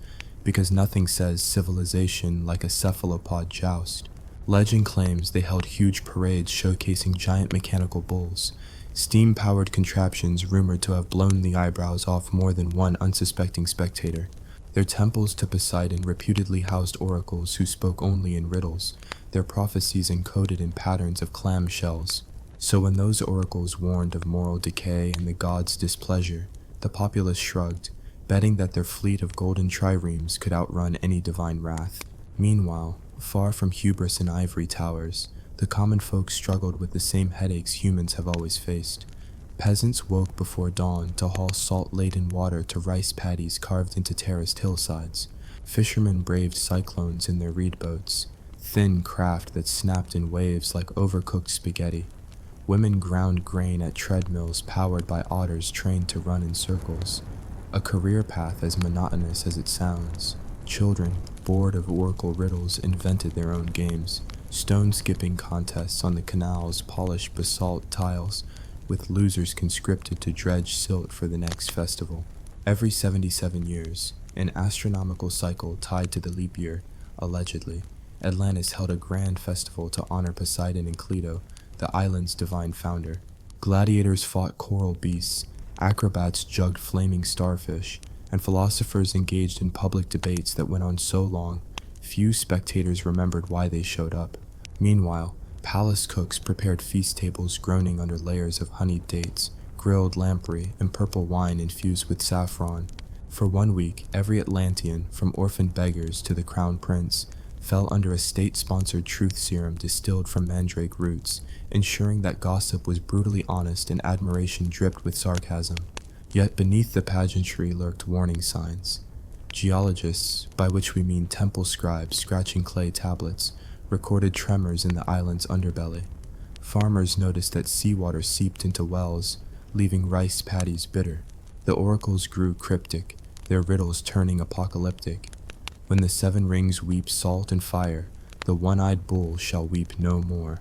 because nothing says civilization like a cephalopod joust. Legend claims they held huge parades showcasing giant mechanical bulls, steam-powered contraptions rumored to have blown the eyebrows off more than one unsuspecting spectator. Their temples to Poseidon reputedly housed oracles who spoke only in riddles, their prophecies encoded in patterns of clam shells. So when those oracles warned of moral decay and the gods' displeasure, the populace shrugged, betting that their fleet of golden triremes could outrun any divine wrath. Meanwhile, far from hubris and ivory towers, the common folk struggled with the same headaches humans have always faced. Peasants woke before dawn to haul salt-laden water to rice paddies carved into terraced hillsides. Fishermen braved cyclones in their reed boats, thin craft that snapped in waves like overcooked spaghetti. Women ground grain at treadmills powered by otters trained to run in circles. A career path as monotonous as it sounds. Children, bored of oracle riddles, invented their own games. Stone-skipping contests on the canals polished basalt tiles, with losers conscripted to dredge silt for the next festival. Every 77 years, an astronomical cycle tied to the leap year, allegedly, Atlantis held a grand festival to honor Poseidon and Cleito, the island's divine founder. Gladiators fought coral beasts, acrobats jugged flaming starfish, and philosophers engaged in public debates that went on so long, few spectators remembered why they showed up. Meanwhile, palace cooks prepared feast tables groaning under layers of honeyed dates, grilled lamprey, and purple wine infused with saffron. For 1 week, every Atlantean, from orphaned beggars to the crown prince, fell under a state-sponsored truth serum distilled from mandrake roots, ensuring that gossip was brutally honest and admiration dripped with sarcasm. Yet beneath the pageantry lurked warning signs. Geologists, by which we mean temple scribes scratching clay tablets, recorded tremors in the island's underbelly. Farmers noticed that seawater seeped into wells, leaving rice paddies bitter. The oracles grew cryptic, their riddles turning apocalyptic. When the 7 rings weep salt and fire, the one-eyed bull shall weep no more.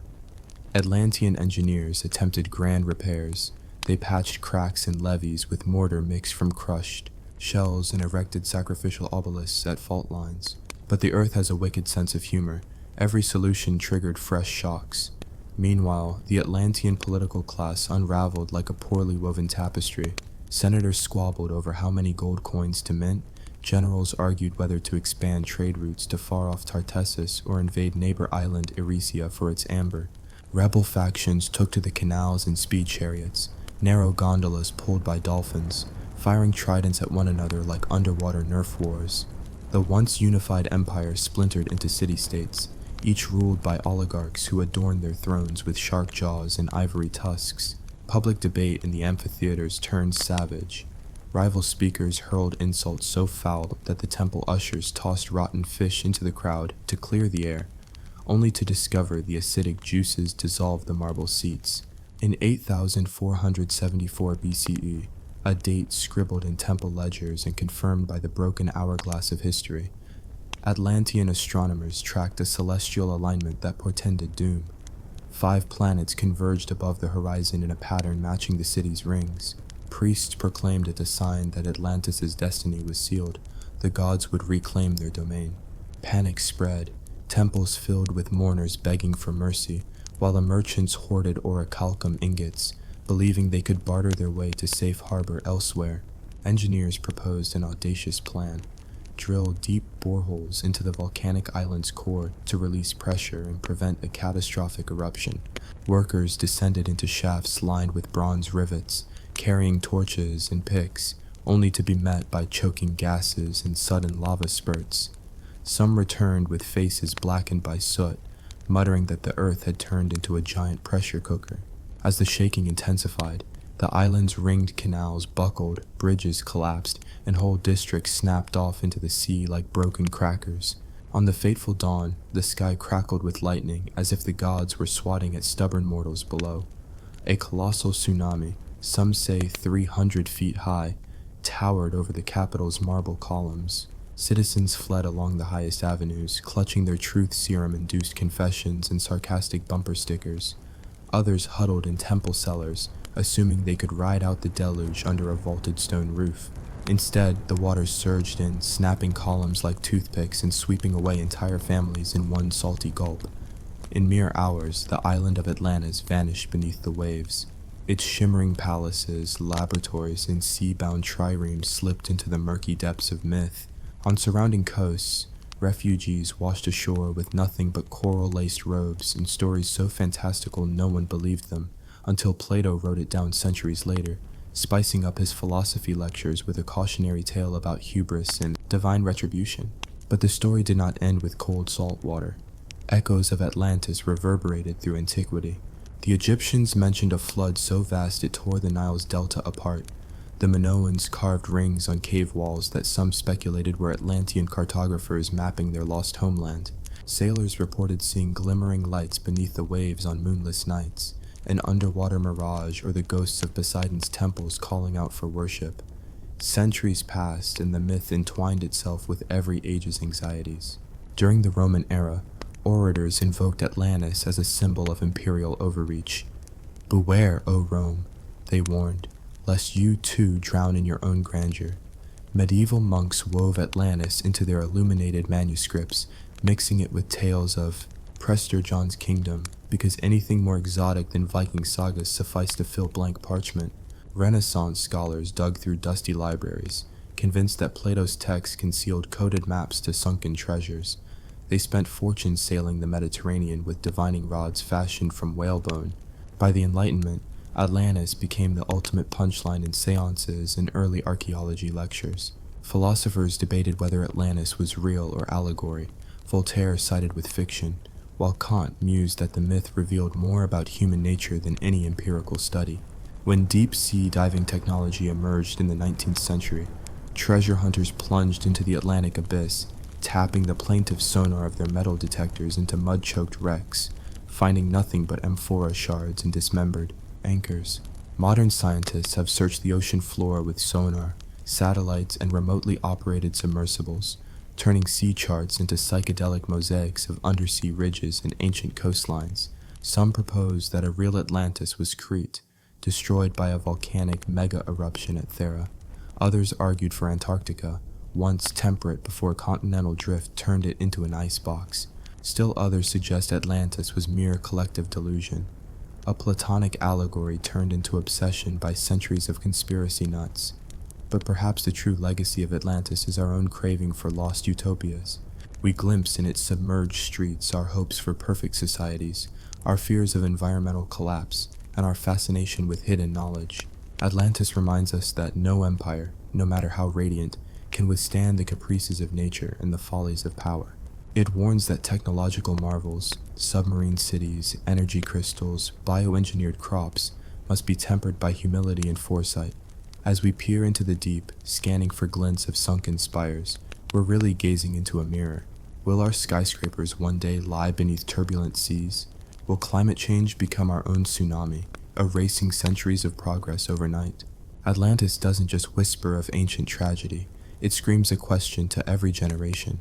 Atlantean engineers attempted grand repairs. They patched cracks in levees with mortar mixed from crushed shells and erected sacrificial obelisks at fault lines. But the earth has a wicked sense of humor. Every solution triggered fresh shocks. Meanwhile, the Atlantean political class unraveled like a poorly woven tapestry. Senators squabbled over how many gold coins to mint. Generals argued whether to expand trade routes to far-off Tartessus or invade neighbor island Erysia for its amber. Rebel factions took to the canals in speed chariots, narrow gondolas pulled by dolphins, firing tridents at one another like underwater nerf wars. The once unified empire splintered into city-states, each ruled by oligarchs who adorned their thrones with shark jaws and ivory tusks. Public debate in the amphitheaters turned savage. Rival speakers hurled insults so foul that the temple ushers tossed rotten fish into the crowd to clear the air, only to discover the acidic juices dissolved the marble seats. In 8474 BCE, a date scribbled in temple ledgers and confirmed by the broken hourglass of history, Atlantean astronomers tracked a celestial alignment that portended doom. 5 planets converged above the horizon in a pattern matching the city's rings. Priests proclaimed it a sign that Atlantis' destiny was sealed. The gods would reclaim their domain. Panic spread, temples filled with mourners begging for mercy, while the merchants hoarded orichalcum ingots, believing they could barter their way to safe harbor elsewhere. Engineers proposed an audacious plan: drill deep boreholes into the volcanic island's core to release pressure and prevent a catastrophic eruption. Workers descended into shafts lined with bronze rivets, carrying torches and picks, only to be met by choking gases and sudden lava spurts. Some returned with faces blackened by soot, muttering that the earth had turned into a giant pressure cooker. As the shaking intensified, the island's ringed canals buckled, bridges collapsed, and whole districts snapped off into the sea like broken crackers. On the fateful dawn, the sky crackled with lightning as if the gods were swatting at stubborn mortals below. A colossal tsunami, some say 300 feet high, towered over the capital's marble columns. Citizens fled along the highest avenues, clutching their truth serum-induced confessions and sarcastic bumper stickers. Others huddled in temple cellars, assuming they could ride out the deluge under a vaulted stone roof. Instead, the waters surged in, snapping columns like toothpicks and sweeping away entire families in one salty gulp. In mere hours, the island of Atlantis vanished beneath the waves. Its shimmering palaces, laboratories, and sea-bound triremes slipped into the murky depths of myth. On surrounding coasts, refugees washed ashore with nothing but coral-laced robes and stories so fantastical no one believed them, until Plato wrote it down centuries later, spicing up his philosophy lectures with a cautionary tale about hubris and divine retribution. But the story did not end with cold salt water. Echoes of Atlantis reverberated through antiquity. The Egyptians mentioned a flood so vast it tore the Nile's delta apart. The Minoans carved rings on cave walls that some speculated were Atlantean cartographers mapping their lost homeland. Sailors reported seeing glimmering lights beneath the waves on moonless nights, an underwater mirage or the ghosts of Poseidon's temples calling out for worship. Centuries passed and the myth entwined itself with every age's anxieties. During the Roman era, orators invoked Atlantis as a symbol of imperial overreach. "Beware, O Rome," they warned, "lest you too drown in your own grandeur." Medieval monks wove Atlantis into their illuminated manuscripts, mixing it with tales of Prester John's kingdom, because anything more exotic than Viking sagas sufficed to fill blank parchment. Renaissance scholars dug through dusty libraries, convinced that Plato's text concealed coded maps to sunken treasures. They spent fortunes sailing the Mediterranean with divining rods fashioned from whalebone. By the Enlightenment, Atlantis became the ultimate punchline in seances and early archaeology lectures. Philosophers debated whether Atlantis was real or allegory. Voltaire sided with fiction, while Kant mused that the myth revealed more about human nature than any empirical study. When deep-sea diving technology emerged in the 19th century, treasure hunters plunged into the Atlantic abyss, tapping the plaintive sonar of their metal detectors into mud-choked wrecks, finding nothing but amphora shards and dismembered anchors. Modern scientists have searched the ocean floor with sonar, satellites, and remotely operated submersibles, turning sea charts into psychedelic mosaics of undersea ridges and ancient coastlines. Some propose that a real Atlantis was Crete, destroyed by a volcanic mega-eruption at Hera. Others argued for Antarctica, once temperate before continental drift turned it into an icebox. Still others suggest Atlantis was mere collective delusion, a Platonic allegory turned into obsession by centuries of conspiracy nuts. But perhaps the true legacy of Atlantis is our own craving for lost utopias. We glimpse in its submerged streets our hopes for perfect societies, our fears of environmental collapse, and our fascination with hidden knowledge. Atlantis reminds us that no empire, no matter how radiant, can withstand the caprices of nature and the follies of power. It warns that technological marvels, submarine cities, energy crystals, bioengineered crops, must be tempered by humility and foresight. As we peer into the deep, scanning for glints of sunken spires, we're really gazing into a mirror. Will our skyscrapers one day lie beneath turbulent seas? Will climate change become our own tsunami, erasing centuries of progress overnight? Atlantis doesn't just whisper of ancient tragedy, it screams a question to every generation.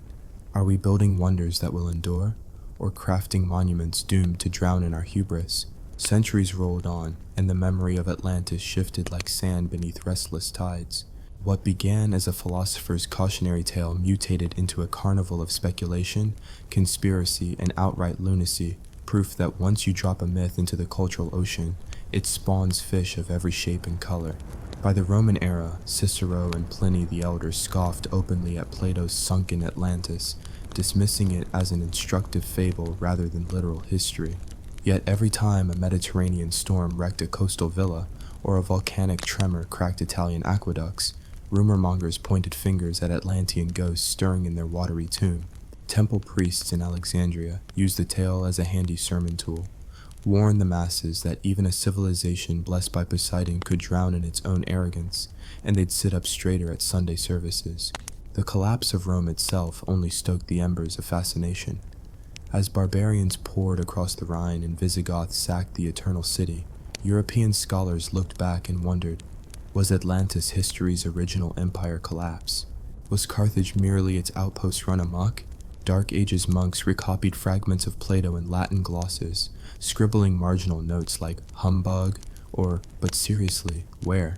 Are we building wonders that will endure, or crafting monuments doomed to drown in our hubris? Centuries rolled on, and the memory of Atlantis shifted like sand beneath restless tides. What began as a philosopher's cautionary tale mutated into a carnival of speculation, conspiracy, and outright lunacy, proof that once you drop a myth into the cultural ocean, it spawns fish of every shape and color. By the Roman era, Cicero and Pliny the Elder scoffed openly at Plato's sunken Atlantis, dismissing it as an instructive fable rather than literal history. Yet every time a Mediterranean storm wrecked a coastal villa, or a volcanic tremor cracked Italian aqueducts, rumor mongers pointed fingers at Atlantean ghosts stirring in their watery tomb. Temple priests in Alexandria used the tale as a handy sermon tool, warned the masses that even a civilization blessed by Poseidon could drown in its own arrogance, and they'd sit up straighter at Sunday services. The collapse of Rome itself only stoked the embers of fascination. As barbarians poured across the Rhine and Visigoths sacked the Eternal City, European scholars looked back and wondered, was Atlantis history's original empire collapse? Was Carthage merely its outpost run amok? Dark Ages monks recopied fragments of Plato in Latin glosses, scribbling marginal notes like humbug or but seriously, where?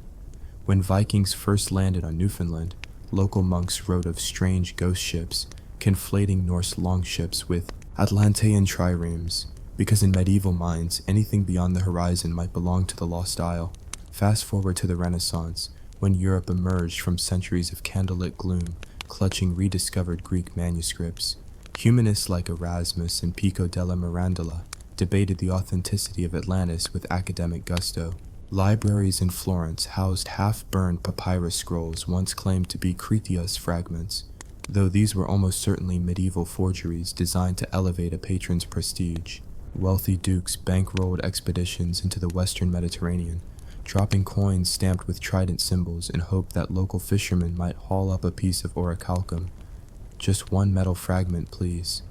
When Vikings first landed on Newfoundland, local monks wrote of strange ghost ships, conflating Norse longships with Atlantean triremes, because in medieval minds, anything beyond the horizon might belong to the Lost Isle. Fast forward to the Renaissance, when Europe emerged from centuries of candlelit gloom, clutching rediscovered Greek manuscripts. Humanists like Erasmus and Pico della Mirandola debated the authenticity of Atlantis with academic gusto. Libraries in Florence housed half-burned papyrus scrolls once claimed to be Critias fragments, though these were almost certainly medieval forgeries designed to elevate a patron's prestige. Wealthy dukes bankrolled expeditions into the western Mediterranean, dropping coins stamped with trident symbols in hope that local fishermen might haul up a piece of orichalcum. Just one metal fragment, please.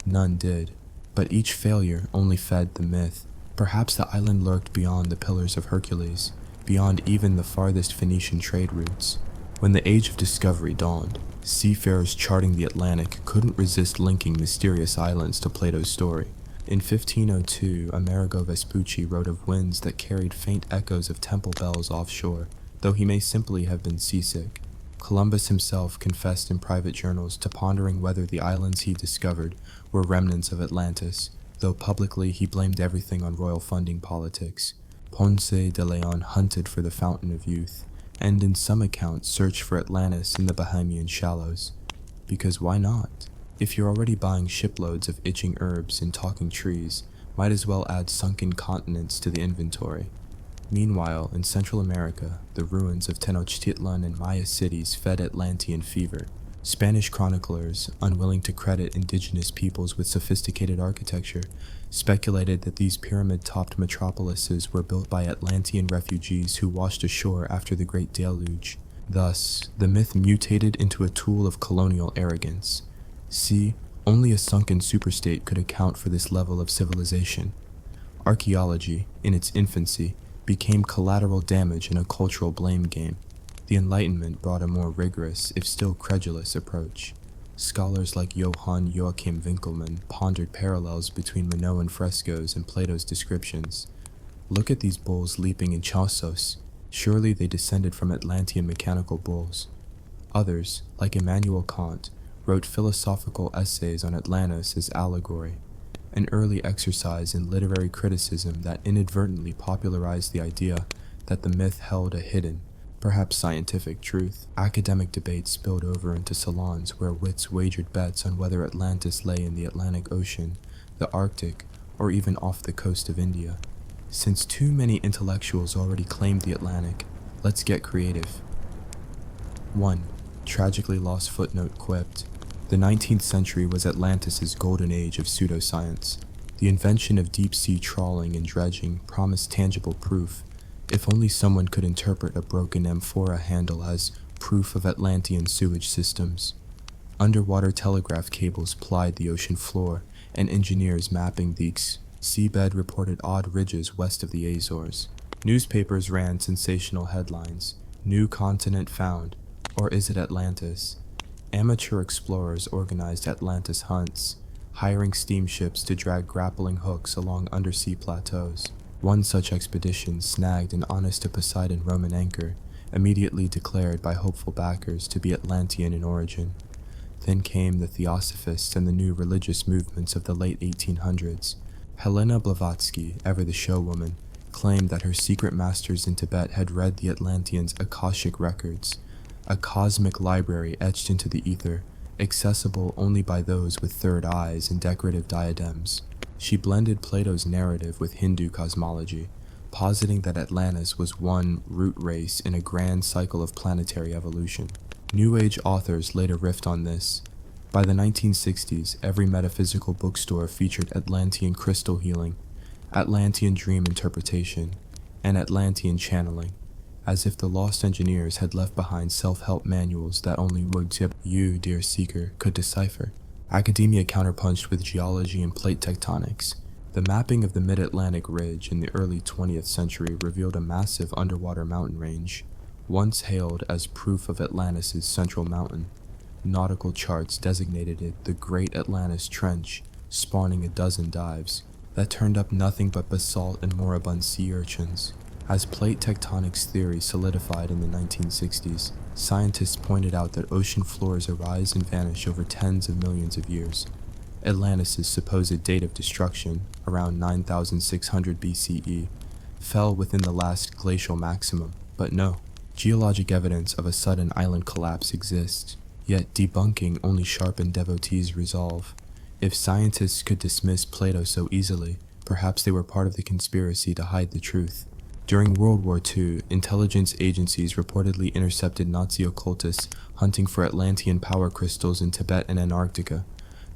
None did, but each failure only fed the myth. Perhaps the island lurked beyond the Pillars of Hercules, beyond even the farthest Phoenician trade routes. When the Age of Discovery dawned, seafarers charting the Atlantic couldn't resist linking mysterious islands to Plato's story. In 1502, Amerigo Vespucci wrote of winds that carried faint echoes of temple bells offshore, though he may simply have been seasick. Columbus himself confessed in private journals to pondering whether the islands he discovered were remnants of Atlantis, though publicly he blamed everything on royal funding politics. Ponce de Leon hunted for the Fountain of Youth, and in some accounts searched for Atlantis in the Bahamian shallows. Because why not? If you're already buying shiploads of itching herbs and talking trees, might as well add sunken continents to the inventory. Meanwhile, in Central America, the ruins of Tenochtitlan and Maya cities fed Atlantean fever. Spanish chroniclers, unwilling to credit indigenous peoples with sophisticated architecture, speculated that these pyramid-topped metropolises were built by Atlantean refugees who washed ashore after the Great Deluge. Thus, the myth mutated into a tool of colonial arrogance. See, only a sunken superstate could account for this level of civilization. Archaeology, in its infancy, became collateral damage in a cultural blame game. The Enlightenment brought a more rigorous, if still credulous, approach. Scholars like Johann Joachim Winckelmann pondered parallels between Minoan frescoes and Plato's descriptions. Look at these bulls leaping in Chausos. Surely they descended from Atlantean mechanical bulls. Others, like Immanuel Kant, wrote philosophical essays on Atlantis as allegory, an early exercise in literary criticism that inadvertently popularized the idea that the myth held a hidden, perhaps scientific truth. Academic debates spilled over into salons where wits wagered bets on whether Atlantis lay in the Atlantic Ocean, the Arctic, or even off the coast of India. Since too many intellectuals already claimed the Atlantic, let's get creative. 1. Tragically lost footnote quipped. The 19th century was Atlantis' golden age of pseudoscience. The invention of deep-sea trawling and dredging promised tangible proof, if only someone could interpret a broken amphora handle as proof of Atlantean sewage systems. Underwater telegraph cables plied the ocean floor, and engineers mapping the seabed reported odd ridges west of the Azores. Newspapers ran sensational headlines: "New continent found," or "Is it Atlantis?" Amateur explorers organized Atlantis hunts, hiring steamships to drag grappling hooks along undersea plateaus. One such expedition snagged an honest-to-Poseidon Roman anchor, immediately declared by hopeful backers to be Atlantean in origin. Then came the Theosophists and the new religious movements of the late 1800s. Helena Blavatsky, ever the showwoman, claimed that her secret masters in Tibet had read the Atlanteans' Akashic records, a cosmic library etched into the ether, accessible only by those with third eyes and decorative diadems. She blended Plato's narrative with Hindu cosmology, positing that Atlantis was one root race in a grand cycle of planetary evolution. New Age authors later riffed on this. By the 1960s, every metaphysical bookstore featured Atlantean crystal healing, Atlantean dream interpretation, and Atlantean channeling, as if the lost engineers had left behind self-help manuals that only you, dear seeker, could decipher. Academia counterpunched with geology and plate tectonics. The mapping of the Mid-Atlantic Ridge in the early 20th century revealed a massive underwater mountain range, once hailed as proof of Atlantis' central mountain. Nautical charts designated it the Great Atlantis Trench, spawning a dozen dives that turned up nothing but basalt and moribund sea urchins. As plate tectonics theory solidified in the 1960s, scientists pointed out that ocean floors arise and vanish over tens of millions of years. Atlantis' supposed date of destruction, around 9,600 BCE, fell within the last glacial maximum, but no. Geologic evidence of a sudden island collapse exists, yet debunking only sharpened devotees' resolve. If scientists could dismiss Plato so easily, perhaps they were part of the conspiracy to hide the truth. During World War II, intelligence agencies reportedly intercepted Nazi occultists hunting for Atlantean power crystals in Tibet and Antarctica,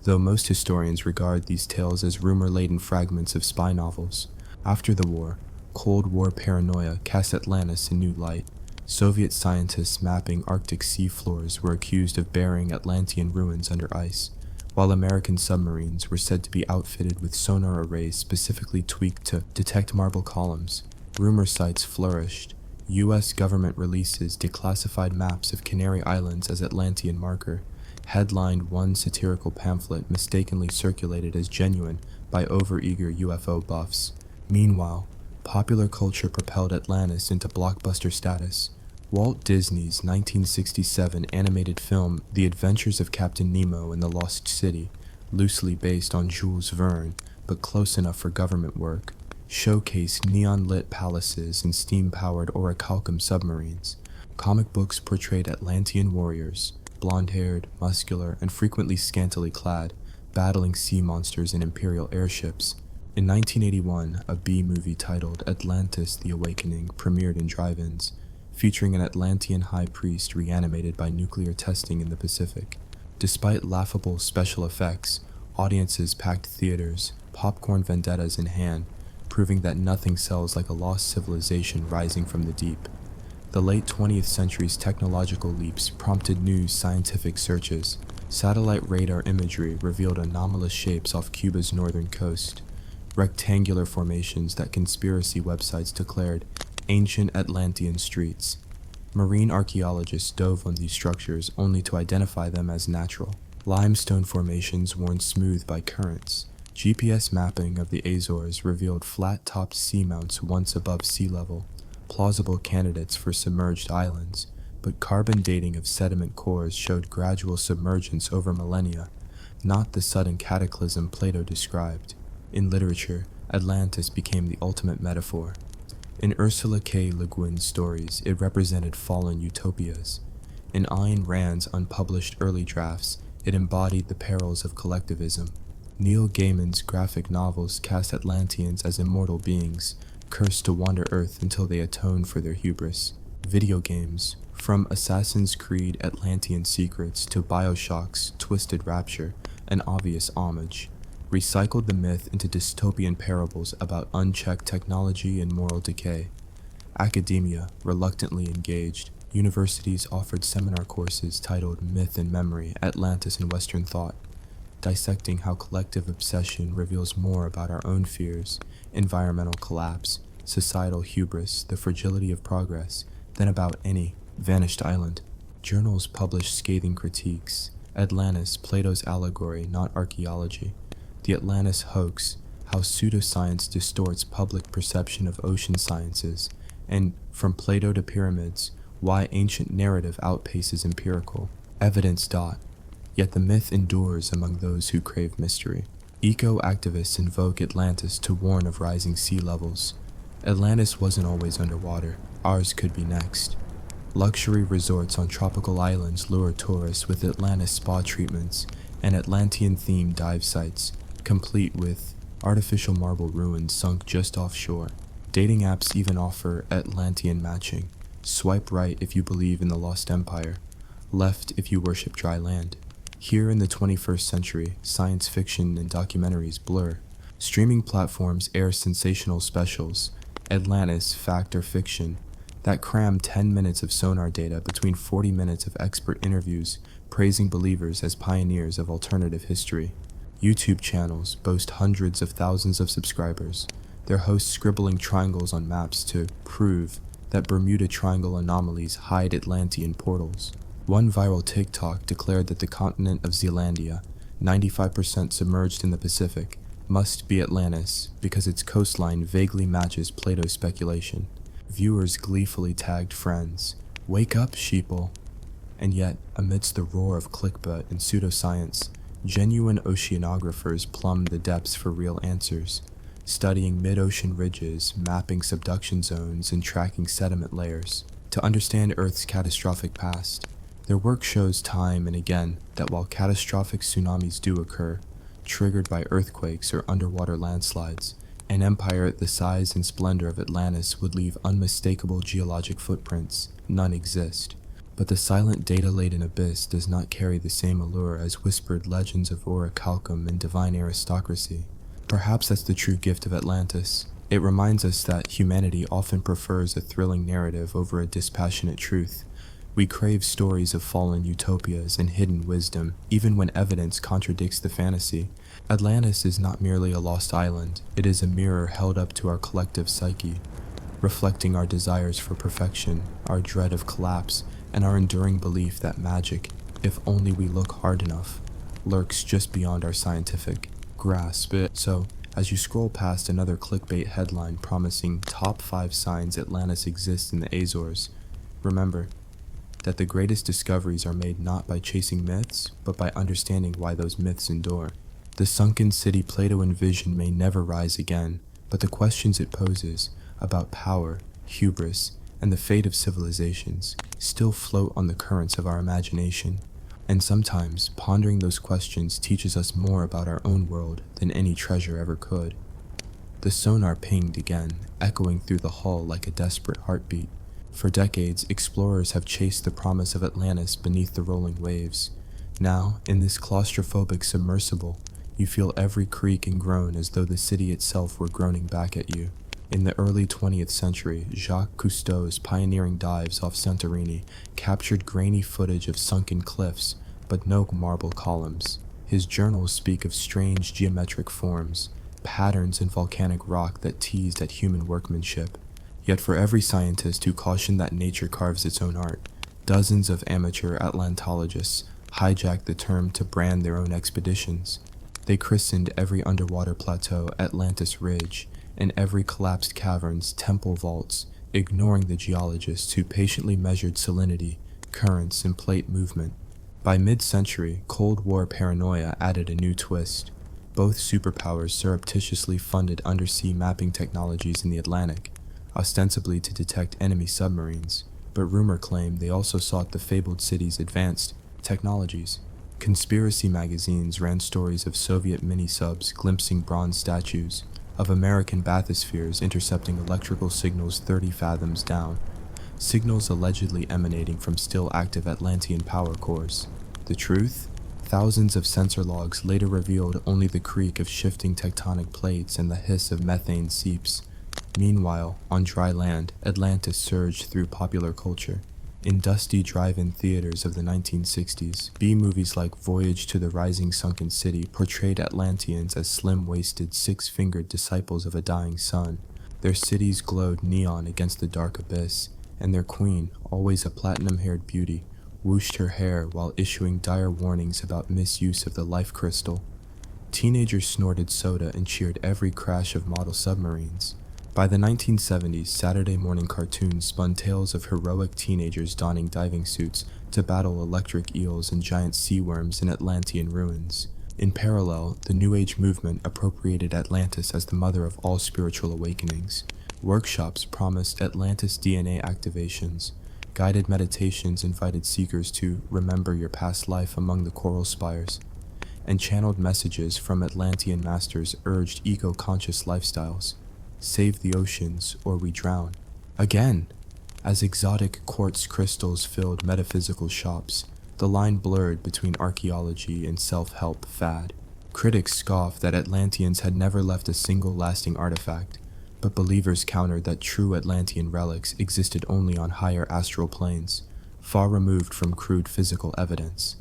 though most historians regard these tales as rumor-laden fragments of spy novels. After the war, Cold War paranoia cast Atlantis in new light. Soviet scientists mapping Arctic sea floors were accused of burying Atlantean ruins under ice, while American submarines were said to be outfitted with sonar arrays specifically tweaked to detect marble columns. Rumor sites flourished. U.S. government releases declassified maps of Canary Islands as Atlantean marker, headlined one satirical pamphlet mistakenly circulated as genuine by overeager UFO buffs. Meanwhile, popular culture propelled Atlantis into blockbuster status. Walt Disney's 1967 animated film The Adventures of Captain Nemo and the Lost City, loosely based on Jules Verne, but close enough for government work, showcased neon-lit palaces and steam-powered orichalcum submarines. Comic books portrayed Atlantean warriors, blonde-haired, muscular, and frequently scantily clad, battling sea monsters in imperial airships. In 1981, a B-movie titled Atlantis: The Awakening premiered in drive-ins, featuring an Atlantean high priest reanimated by nuclear testing in the Pacific. Despite laughable special effects, audiences packed theaters, popcorn vendettas in hand, proving that nothing sells like a lost civilization rising from the deep. The late 20th century's technological leaps prompted new scientific searches. Satellite radar imagery revealed anomalous shapes off Cuba's northern coast, rectangular formations that conspiracy websites declared ancient Atlantean streets. Marine archaeologists dove on these structures only to identify them as natural. Limestone formations worn smooth by currents. GPS mapping of the Azores revealed flat-topped seamounts once above sea level, plausible candidates for submerged islands, but carbon dating of sediment cores showed gradual submergence over millennia, not the sudden cataclysm Plato described. In literature, Atlantis became the ultimate metaphor. In Ursula K. Le Guin's stories, it represented fallen utopias. In Ayn Rand's unpublished early drafts, it embodied the perils of collectivism. Neil Gaiman's graphic novels cast Atlanteans as immortal beings, cursed to wander Earth until they atoned for their hubris. video games, from Assassin's Creed Atlantean Secrets to BioShock's Twisted Rapture, an obvious homage, recycled the myth into dystopian parables about unchecked technology and moral decay. Academia reluctantly engaged. Universities offered seminar courses titled Myth and Memory, Atlantis and Western Thought, dissecting how collective obsession reveals more about our own fears, environmental collapse, societal hubris, the fragility of progress, than about any vanished island. Journals published scathing critiques. Atlantis, Plato's allegory, not archaeology. The Atlantis hoax, how pseudoscience distorts public perception of ocean sciences, and From Plato to Pyramids, why ancient narrative outpaces empirical. Evidence. Yet the myth endures among those who crave mystery. Eco-activists invoke Atlantis to warn of rising sea levels. Atlantis wasn't always underwater. Ours could be next. Luxury resorts on tropical islands lure tourists with Atlantis spa treatments and Atlantean-themed dive sites, complete with artificial marble ruins sunk just offshore. Dating apps even offer Atlantean matching. Swipe right if you believe in the Lost Empire, left if you worship dry land. Here in the 21st century, science fiction and documentaries blur. Streaming platforms air sensational specials, Atlantis, fact or fiction, that cram 10 minutes of sonar data between 40 minutes of expert interviews praising believers as pioneers of alternative history. YouTube channels boast hundreds of thousands of subscribers, their hosts scribbling triangles on maps to prove that Bermuda Triangle anomalies hide Atlantean portals. One viral TikTok declared that the continent of Zealandia, 95% submerged in the Pacific, must be Atlantis because its coastline vaguely matches Plato's speculation. Viewers gleefully tagged friends, "Wake up, sheeple!" And yet, amidst the roar of clickbait and pseudoscience, genuine oceanographers plumb the depths for real answers, studying mid-ocean ridges, mapping subduction zones, and tracking sediment layers to understand Earth's catastrophic past. Their work shows time and again that while catastrophic tsunamis do occur, triggered by earthquakes or underwater landslides, an empire the size and splendor of Atlantis would leave unmistakable geologic footprints. None exist. But the silent data-laden abyss does not carry the same allure as whispered legends of orichalcum and divine aristocracy. Perhaps that's the true gift of Atlantis. It reminds us that humanity often prefers a thrilling narrative over a dispassionate truth. We crave stories of fallen utopias and hidden wisdom, even when evidence contradicts the fantasy. Atlantis is not merely a lost island, it is a mirror held up to our collective psyche, reflecting our desires for perfection, our dread of collapse, and our enduring belief that magic, if only we look hard enough, lurks just beyond our scientific grasp. So, as you scroll past another clickbait headline promising top 5 signs Atlantis exists in the Azores, remember that the greatest discoveries are made not by chasing myths, but by understanding why those myths endure. The sunken city Plato envisioned may never rise again, but the questions it poses about power, hubris, and the fate of civilizations still float on the currents of our imagination. And sometimes, pondering those questions teaches us more about our own world than any treasure ever could. The sonar pinged again, echoing through the hull like a desperate heartbeat. For decades, explorers have chased the promise of Atlantis beneath the rolling waves. Now, in this claustrophobic submersible, you feel every creak and groan as though the city itself were groaning back at you. In the early 20th century, Jacques Cousteau's pioneering dives off Santorini captured grainy footage of sunken cliffs, but no marble columns. His journals speak of strange geometric forms, patterns in volcanic rock that teased at human workmanship. Yet for every scientist who cautioned that nature carves its own art, dozens of amateur Atlantologists hijacked the term to brand their own expeditions. They christened every underwater plateau Atlantis Ridge, and every collapsed caverns temple vaults, ignoring the geologists who patiently measured salinity, currents, and plate movement. By mid-century, Cold War paranoia added a new twist. Both superpowers surreptitiously funded undersea mapping technologies in the Atlantic, ostensibly to detect enemy submarines, but rumor claimed they also sought the fabled city's advanced technologies. Conspiracy magazines ran stories of Soviet mini-subs glimpsing bronze statues, of American bathyspheres intercepting electrical signals 30 fathoms down. signals allegedly emanating from still active Atlantean power cores. The truth? Thousands of sensor logs later revealed only the creak of shifting tectonic plates and the hiss of methane seeps. Meanwhile, on dry land, Atlantis surged through popular culture. In dusty drive-in theaters of the 1960s, B-movies like Voyage to the Rising Sunken City portrayed Atlanteans as slim-waisted, six-fingered disciples of a dying sun. Their cities glowed neon against the dark abyss, and their queen, always a platinum-haired beauty, whooshed her hair while issuing dire warnings about misuse of the life crystal. Teenagers snorted soda and cheered every crash of model submarines. By the 1970s, Saturday morning cartoons spun tales of heroic teenagers donning diving suits to battle electric eels and giant sea worms in Atlantean ruins. In parallel, the New Age movement appropriated Atlantis as the mother of all spiritual awakenings. Workshops promised Atlantis DNA activations. Guided meditations invited seekers to remember your past life among the coral spires. And channeled messages from Atlantean masters urged eco-conscious lifestyles. Save the oceans, or we drown. Again, as exotic quartz crystals filled metaphysical shops, the line blurred between archaeology and self-help fad. Critics scoffed that Atlanteans had never left a single lasting artifact, but believers countered that true Atlantean relics existed only on higher astral planes, far removed from crude physical evidence.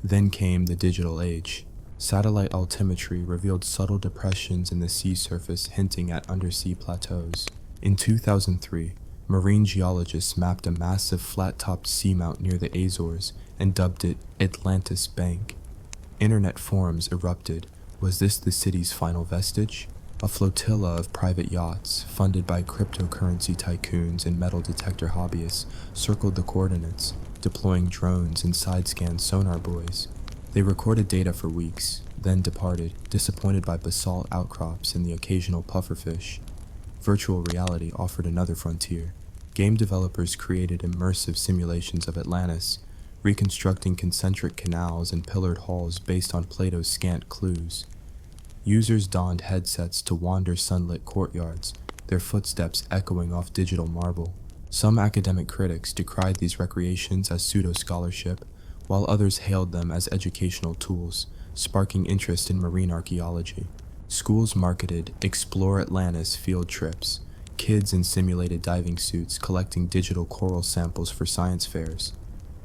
Then came the digital age. Satellite altimetry revealed subtle depressions in the sea surface hinting at undersea plateaus. In 2003, marine geologists mapped a massive flat-topped seamount near the Azores and dubbed it Atlantis Bank. Internet forums erupted. Was this the city's final vestige? A flotilla of private yachts, funded by cryptocurrency tycoons and metal detector hobbyists, circled the coordinates, deploying drones and side-scan sonar buoys. They recorded data for weeks, then departed, disappointed by basalt outcrops and the occasional pufferfish. Virtual reality offered another frontier. Game developers created immersive simulations of Atlantis, reconstructing concentric canals and pillared halls based on Plato's scant clues. Users donned headsets to wander sunlit courtyards, their footsteps echoing off digital marble. Some academic critics decried these recreations as pseudo-scholarship, while others hailed them as educational tools, sparking interest in marine archaeology. Schools marketed Explore Atlantis field trips, kids in simulated diving suits collecting digital coral samples for science fairs.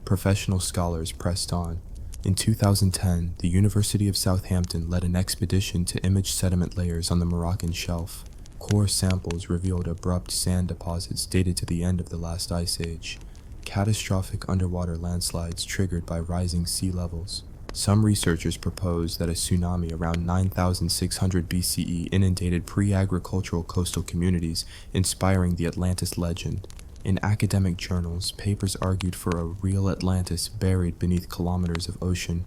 Professional scholars pressed on. In 2010, the University of Southampton led an expedition to image sediment layers on the Moroccan shelf. Core samples revealed abrupt sand deposits dated to the end of the last ice age. Catastrophic underwater landslides triggered by rising sea levels. Some researchers proposed that a tsunami around 9600 BCE inundated pre-agricultural coastal communities, inspiring the Atlantis legend. In academic journals, papers argued for a real Atlantis buried beneath kilometers of ocean,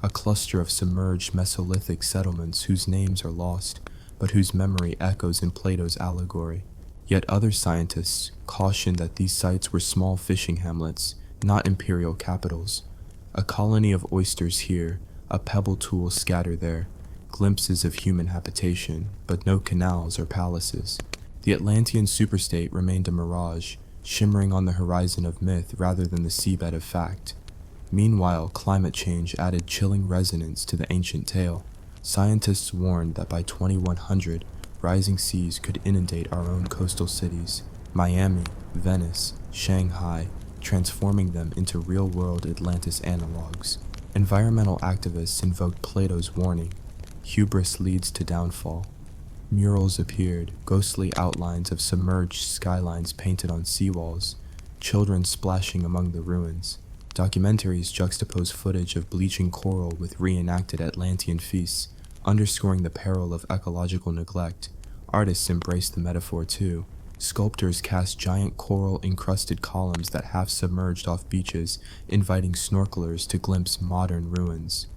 a cluster of submerged Mesolithic settlements whose names are lost, but whose memory echoes in Plato's allegory. Yet other scientists cautioned that these sites were small fishing hamlets, not imperial capitals. A colony of oysters here, a pebble tool scattered there, glimpses of human habitation, but no canals or palaces. The Atlantean superstate remained a mirage, shimmering on the horizon of myth rather than the seabed of fact. Meanwhile, climate change added chilling resonance to the ancient tale. Scientists warned that by 2100, rising seas could inundate our own coastal cities, Miami, Venice, Shanghai, transforming them into real-world Atlantis analogs. Environmental activists invoked Plato's warning, hubris leads to downfall. Murals appeared, ghostly outlines of submerged skylines painted on seawalls, children splashing among the ruins. Documentaries juxtapose footage of bleaching coral with reenacted Atlantean feasts, underscoring the peril of ecological neglect. Artists embraced the metaphor too. Sculptors cast giant coral-encrusted columns that half-submerged off beaches, inviting snorkelers to glimpse modern ruins.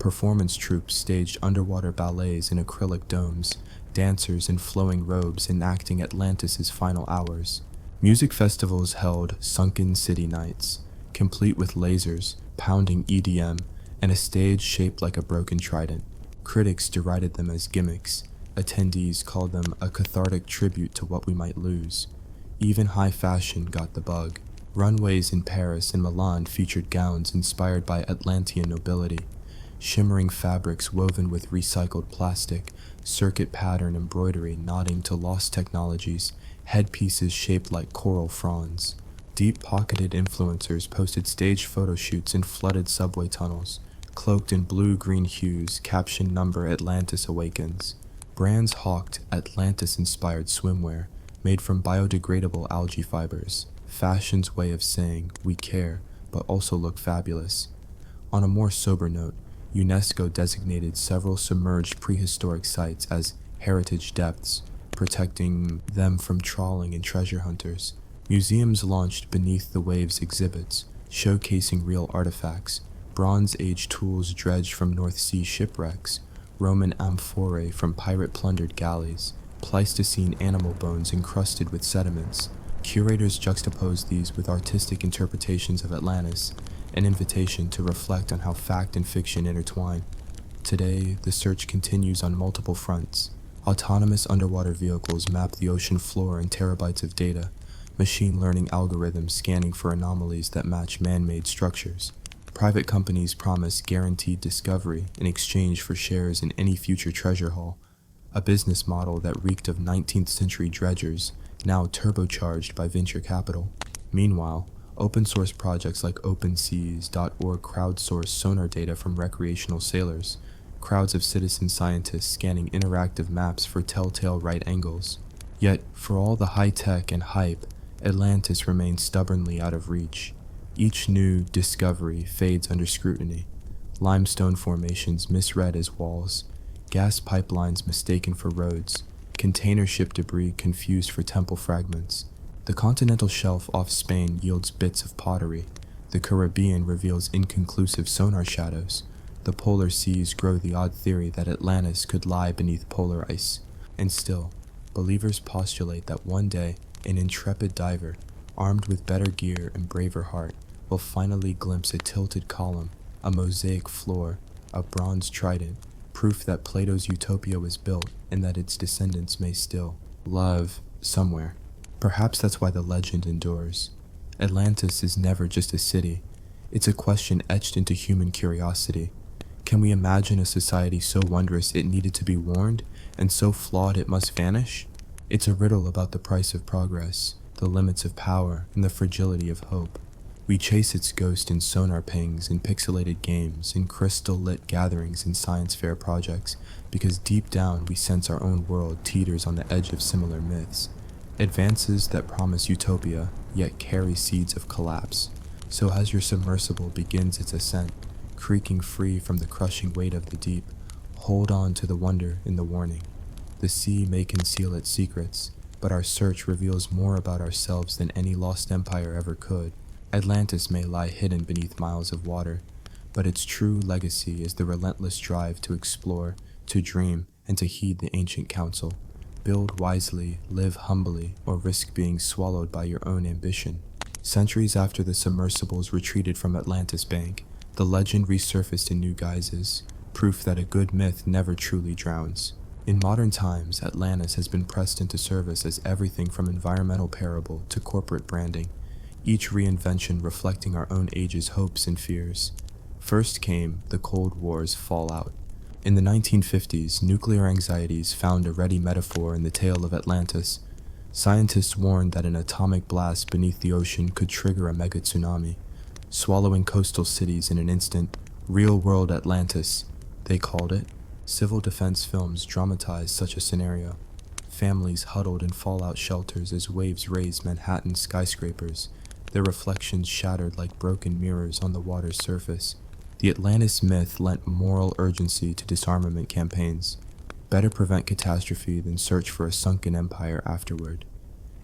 Performance troupes staged underwater ballets in acrylic domes, dancers in flowing robes enacting Atlantis' final hours. Music festivals held sunken city nights, complete with lasers, pounding EDM, and a stage shaped like a broken trident. Critics derided them as gimmicks. Attendees called them a cathartic tribute to what we might lose. Even high fashion got the bug. Runways in Paris and Milan featured gowns inspired by Atlantean nobility, shimmering fabrics woven with recycled plastic, circuit pattern embroidery nodding to lost technologies, headpieces shaped like coral fronds. Deep-pocketed influencers posted staged photo shoots in flooded subway tunnels, cloaked in blue-green hues, caption number Atlantis awakens. Brands hawked Atlantis-inspired swimwear, made from biodegradable algae fibers, fashion's way of saying, we care, but also look fabulous. On a more sober note, UNESCO designated several submerged prehistoric sites as heritage depths, protecting them from trawling and treasure hunters. Museums launched Beneath the Waves exhibits, showcasing real artifacts, Bronze Age tools dredged from North Sea shipwrecks, Roman amphorae from pirate-plundered galleys, Pleistocene animal bones encrusted with sediments. Curators juxtaposed these with artistic interpretations of Atlantis, an invitation to reflect on how fact and fiction intertwine. Today, the search continues on multiple fronts. Autonomous underwater vehicles map the ocean floor in terabytes of data, machine learning algorithms scanning for anomalies that match man-made structures. Private companies promise guaranteed discovery in exchange for shares in any future treasure haul, a business model that reeked of 19th century dredgers, now turbocharged by venture capital. Meanwhile, open-source projects like OpenSeas.org crowdsource sonar data from recreational sailors, crowds of citizen scientists scanning interactive maps for telltale right angles. Yet, for all the high-tech and hype, Atlantis remains stubbornly out of reach. Each new discovery fades under scrutiny. Limestone formations misread as walls, gas pipelines mistaken for roads, container ship debris confused for temple fragments. The continental shelf off Spain yields bits of pottery. The Caribbean reveals inconclusive sonar shadows. The polar seas grow the odd theory that Atlantis could lie beneath polar ice. And still, believers postulate that one day, an intrepid diver, armed with better gear and braver heart, will finally glimpse a tilted column, a mosaic floor, a bronze trident, proof that Plato's utopia was built and that its descendants may still love somewhere. Perhaps that's why the legend endures. Atlantis is never just a city. It's a question etched into human curiosity. Can we imagine a society so wondrous it needed to be warned, and so flawed it must vanish? It's a riddle about the price of progress, the limits of power, and the fragility of hope. We chase its ghost in sonar pings, in pixelated games, in crystal-lit gatherings and science fair projects, because deep down we sense our own world teeters on the edge of similar myths. Advances that promise utopia, yet carry seeds of collapse. So as your submersible begins its ascent, creaking free from the crushing weight of the deep, hold on to the wonder in the warning. The sea may conceal its secrets, but our search reveals more about ourselves than any lost empire ever could. Atlantis may lie hidden beneath miles of water, but its true legacy is the relentless drive to explore, to dream, and to heed the ancient counsel. Build wisely, live humbly, or risk being swallowed by your own ambition. Centuries after the submersibles retreated from Atlantis Bank, the legend resurfaced in new guises, proof that a good myth never truly drowns. In modern times, Atlantis has been pressed into service as everything from environmental parable to corporate branding, each reinvention reflecting our own age's hopes and fears. First came the Cold War's fallout. In the 1950s, nuclear anxieties found a ready metaphor in the tale of Atlantis. Scientists warned that an atomic blast beneath the ocean could trigger a mega tsunami, swallowing coastal cities in an instant. Real-world Atlantis, they called it. Civil defense films dramatized such a scenario. Families huddled in fallout shelters as waves razed Manhattan skyscrapers, their reflections shattered like broken mirrors on the water's surface. The Atlantis myth lent moral urgency to disarmament campaigns. Better prevent catastrophe than search for a sunken empire afterward.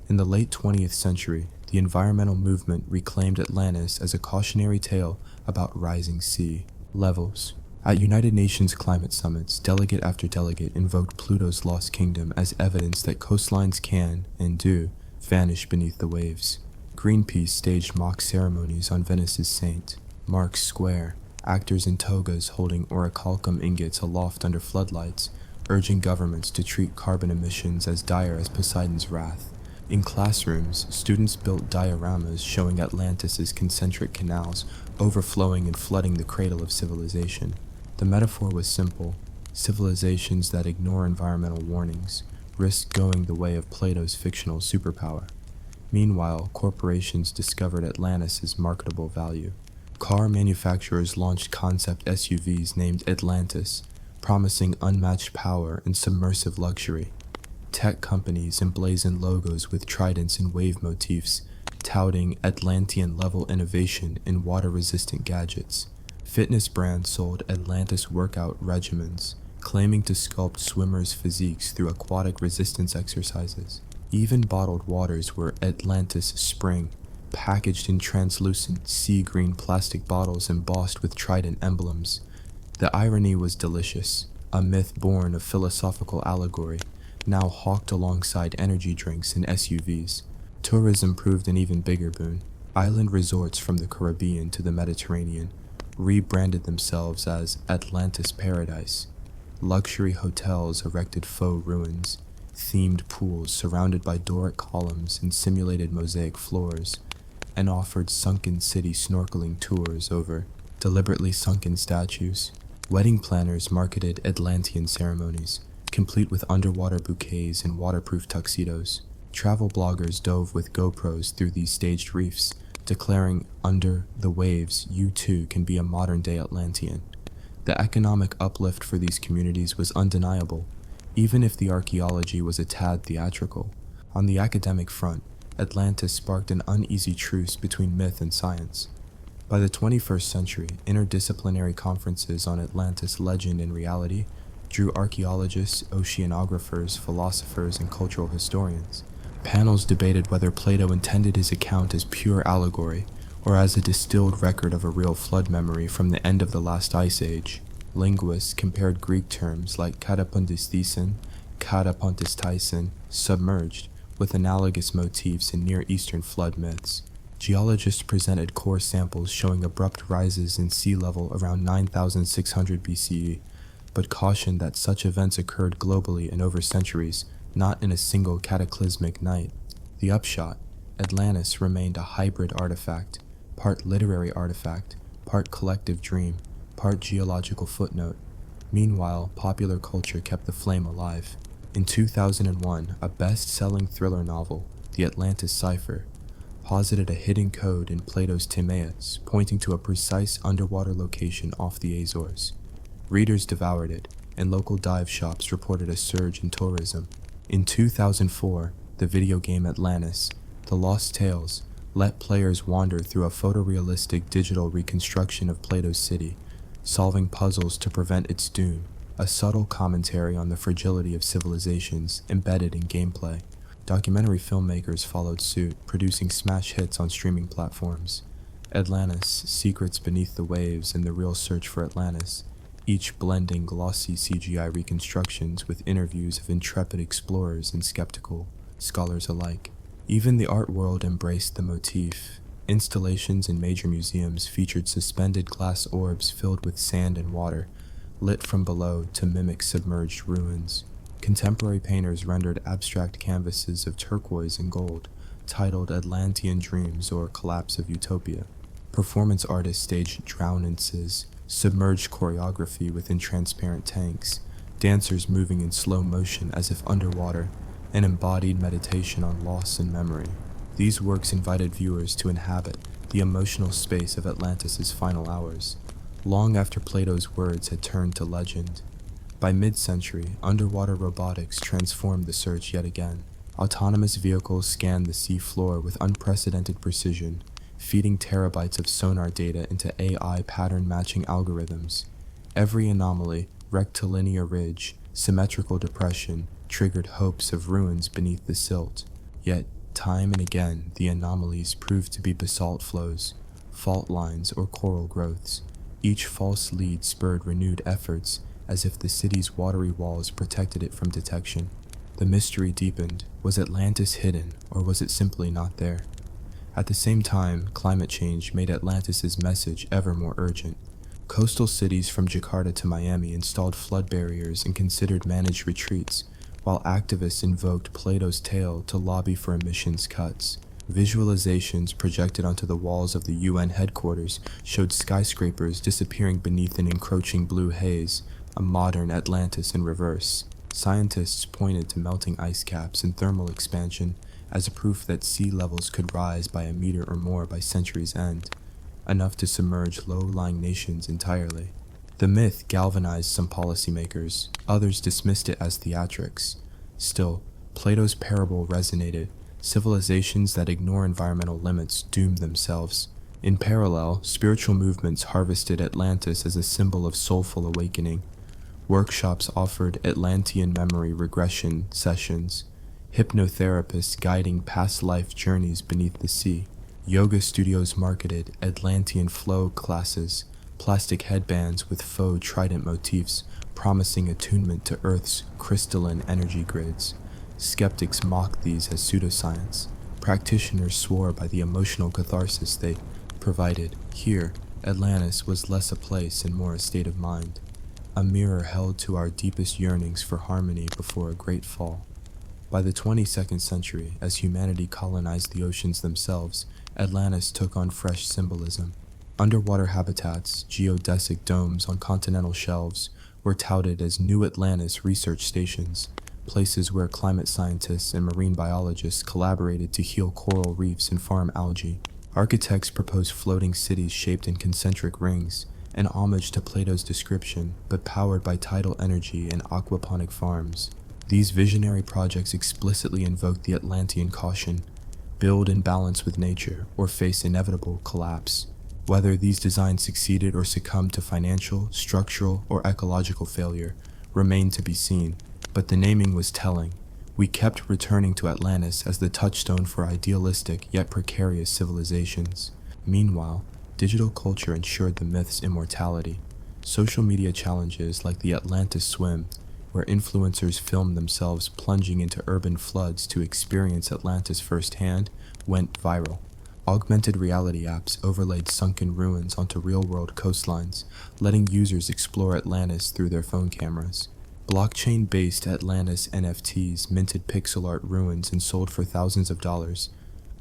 In the late 20th century, the environmental movement reclaimed Atlantis as a cautionary tale about rising sea levels. At United Nations climate summits, delegate after delegate invoked Pluto's lost kingdom as evidence that coastlines can, and do, vanish beneath the waves. Greenpeace staged mock ceremonies on Venice's Saint Mark's Square, actors in togas holding orichalcum ingots aloft under floodlights, urging governments to treat carbon emissions as dire as Poseidon's wrath. In classrooms, students built dioramas showing Atlantis's concentric canals overflowing and flooding the cradle of civilization. The metaphor was simple: civilizations that ignore environmental warnings risk going the way of Plato's fictional superpower. Meanwhile, corporations discovered Atlantis' marketable value. Car manufacturers launched concept SUVs named Atlantis, promising unmatched power and submersive luxury. Tech companies emblazoned logos with tridents and wave motifs, touting Atlantean-level innovation in water-resistant gadgets. Fitness brands sold Atlantis workout regimens, claiming to sculpt swimmers' physiques through aquatic resistance exercises. Even bottled waters were Atlantis Spring, packaged in translucent sea-green plastic bottles embossed with trident emblems. The irony was delicious, a myth born of philosophical allegory, now hawked alongside energy drinks and SUVs. Tourism proved an even bigger boon. Island resorts from the Caribbean to the Mediterranean rebranded themselves as Atlantis Paradise. Luxury hotels erected faux ruins, themed pools surrounded by Doric columns and simulated mosaic floors, and offered sunken city snorkeling tours over deliberately sunken statues. Wedding planners marketed Atlantean ceremonies, complete with underwater bouquets and waterproof tuxedos. Travel bloggers dove with GoPros through these staged reefs, declaring, "Under the waves, you too can be a modern-day Atlantean." The economic uplift for these communities was undeniable, even if the archaeology was a tad theatrical. On the academic front, Atlantis sparked an uneasy truce between myth and science. By the 21st century, interdisciplinary conferences on Atlantis legend and reality drew archaeologists, oceanographers, philosophers, and cultural historians. Panels debated whether Plato intended his account as pure allegory, or as a distilled record of a real flood memory from the end of the last ice age. Linguists compared Greek terms like katapundisthesin, katapuntistyson, submerged, with analogous motifs in Near Eastern flood myths. Geologists presented core samples showing abrupt rises in sea level around 9600 BCE, but cautioned that such events occurred globally and over centuries, not in a single cataclysmic night. The upshot: Atlantis remained a hybrid artifact, part literary artifact, part collective dream, part geological footnote. Meanwhile, popular culture kept the flame alive. In 2001, a best-selling thriller novel, The Atlantis Cipher, posited a hidden code in Plato's Timaeus, pointing to a precise underwater location off the Azores. Readers devoured it, and local dive shops reported a surge in tourism. In 2004, the video game Atlantis, The Lost Tales, let players wander through a photorealistic digital reconstruction of Plato's city, solving puzzles to prevent its doom, a subtle commentary on the fragility of civilizations embedded in gameplay. Documentary filmmakers followed suit, producing smash hits on streaming platforms. Atlantis, Secrets Beneath the Waves, and The Real Search for Atlantis, each blending glossy CGI reconstructions with interviews of intrepid explorers and skeptical scholars alike. Even the art world embraced the motif. Installations in major museums featured suspended glass orbs filled with sand and water, lit from below to mimic submerged ruins. Contemporary painters rendered abstract canvases of turquoise and gold, titled Atlantean Dreams or Collapse of Utopia. Performance artists staged drownances, submerged choreography within transparent tanks, dancers moving in slow motion as if underwater, and embodied meditation on loss and memory. These works invited viewers to inhabit the emotional space of Atlantis' final hours, long after Plato's words had turned to legend. By mid-century, underwater robotics transformed the search yet again. Autonomous vehicles scanned the sea floor with unprecedented precision, feeding terabytes of sonar data into AI pattern-matching algorithms. Every anomaly, rectilinear ridge, symmetrical depression, triggered hopes of ruins beneath the silt. Yet, time and again, the anomalies proved to be basalt flows, fault lines, or coral growths. Each false lead spurred renewed efforts, as if the city's watery walls protected it from detection. The mystery deepened. Was Atlantis hidden, or was it simply not there? At the same time, climate change made Atlantis' message ever more urgent. Coastal cities from Jakarta to Miami installed flood barriers and considered managed retreats, while activists invoked Plato's tale to lobby for emissions cuts. Visualizations projected onto the walls of the UN headquarters showed skyscrapers disappearing beneath an encroaching blue haze, a modern Atlantis in reverse. Scientists pointed to melting ice caps and thermal expansion as a proof that sea levels could rise by a meter or more by century's end, enough to submerge low-lying nations entirely. The myth galvanized some policymakers, others dismissed it as theatrics. Still, Plato's parable resonated. Civilizations that ignore environmental limits doom themselves. In parallel, spiritual movements harvested Atlantis as a symbol of soulful awakening. Workshops offered Atlantean memory regression sessions, hypnotherapists guiding past life journeys beneath the sea. Yoga studios marketed Atlantean flow classes, plastic headbands with faux trident motifs promising attunement to Earth's crystalline energy grids. Skeptics mocked these as pseudoscience. Practitioners swore by the emotional catharsis they provided. Here, Atlantis was less a place and more a state of mind, a mirror held to our deepest yearnings for harmony before a great fall. By the 22nd century, as humanity colonized the oceans themselves, Atlantis took on fresh symbolism. Underwater habitats, geodesic domes on continental shelves, were touted as new Atlantis research stations, places where climate scientists and marine biologists collaborated to heal coral reefs and farm algae. Architects proposed floating cities shaped in concentric rings, an homage to Plato's description, but powered by tidal energy and aquaponic farms. These visionary projects explicitly invoked the Atlantean caution: build in balance with nature or face inevitable collapse. Whether these designs succeeded or succumbed to financial, structural, or ecological failure remained to be seen. But the naming was telling. We kept returning to Atlantis as the touchstone for idealistic yet precarious civilizations. Meanwhile, digital culture ensured the myth's immortality. Social media challenges like the Atlantis swim, where influencers filmed themselves plunging into urban floods to experience Atlantis firsthand, went viral. Augmented reality apps overlaid sunken ruins onto real-world coastlines, letting users explore Atlantis through their phone cameras. Blockchain-based Atlantis NFTs minted pixel art ruins and sold for thousands of dollars,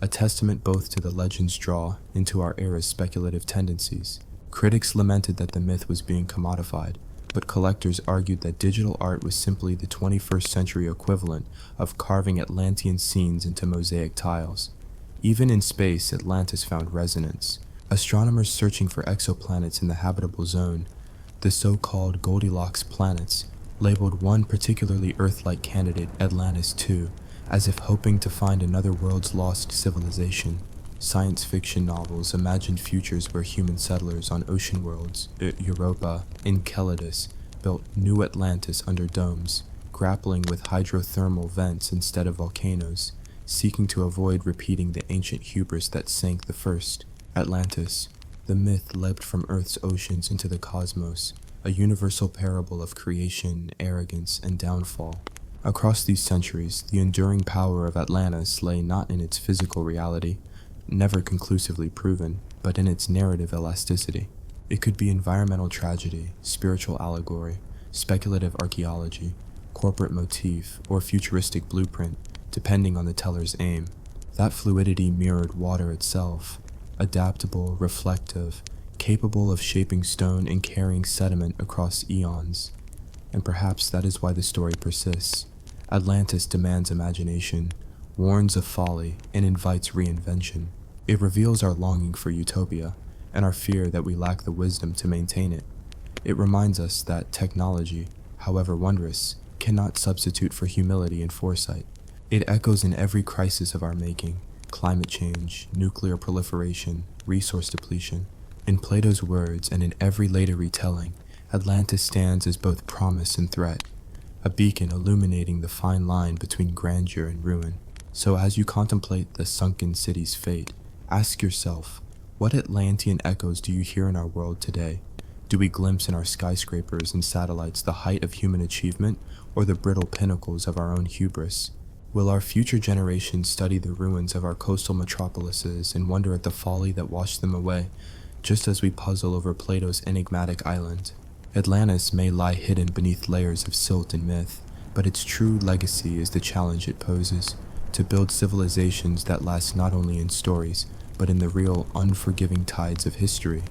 a testament both to the legend's draw and to our era's speculative tendencies. Critics lamented that the myth was being commodified, but collectors argued that digital art was simply the 21st century equivalent of carving Atlantean scenes into mosaic tiles. Even in space, Atlantis found resonance. Astronomers searching for exoplanets in the habitable zone, the so-called Goldilocks planets, labeled one particularly Earth-like candidate Atlantis II, as if hoping to find another world's lost civilization. Science fiction novels imagined futures where human settlers on ocean worlds, Europa, Enceladus, built new Atlantis under domes, grappling with hydrothermal vents instead of volcanoes, seeking to avoid repeating the ancient hubris that sank the first. Atlantis, the myth leapt from Earth's oceans into the cosmos, a universal parable of creation, arrogance, and downfall. Across these centuries, the enduring power of Atlantis lay not in its physical reality, never conclusively proven, but in its narrative elasticity. It could be environmental tragedy, spiritual allegory, speculative archaeology, corporate motif, or futuristic blueprint, depending on the teller's aim. That fluidity mirrored water itself, adaptable, reflective, capable of shaping stone and carrying sediment across eons. And perhaps that is why the story persists. Atlantis demands imagination, warns of folly, and invites reinvention. It reveals our longing for utopia, and our fear that we lack the wisdom to maintain it. It reminds us that technology, however wondrous, cannot substitute for humility and foresight. It echoes in every crisis of our making: climate change, nuclear proliferation, resource depletion. In Plato's words, and in every later retelling, Atlantis stands as both promise and threat, a beacon illuminating the fine line between grandeur and ruin. So as you contemplate the sunken city's fate, ask yourself, what Atlantean echoes do you hear in our world today? Do we glimpse in our skyscrapers and satellites the height of human achievement, or the brittle pinnacles of our own hubris? Will our future generations study the ruins of our coastal metropolises and wonder at the folly that washed them away, just as we puzzle over Plato's enigmatic island? Atlantis may lie hidden beneath layers of silt and myth, But its true legacy is the challenge it poses, to build civilizations that last not only in stories, but in the real, unforgiving tides of history.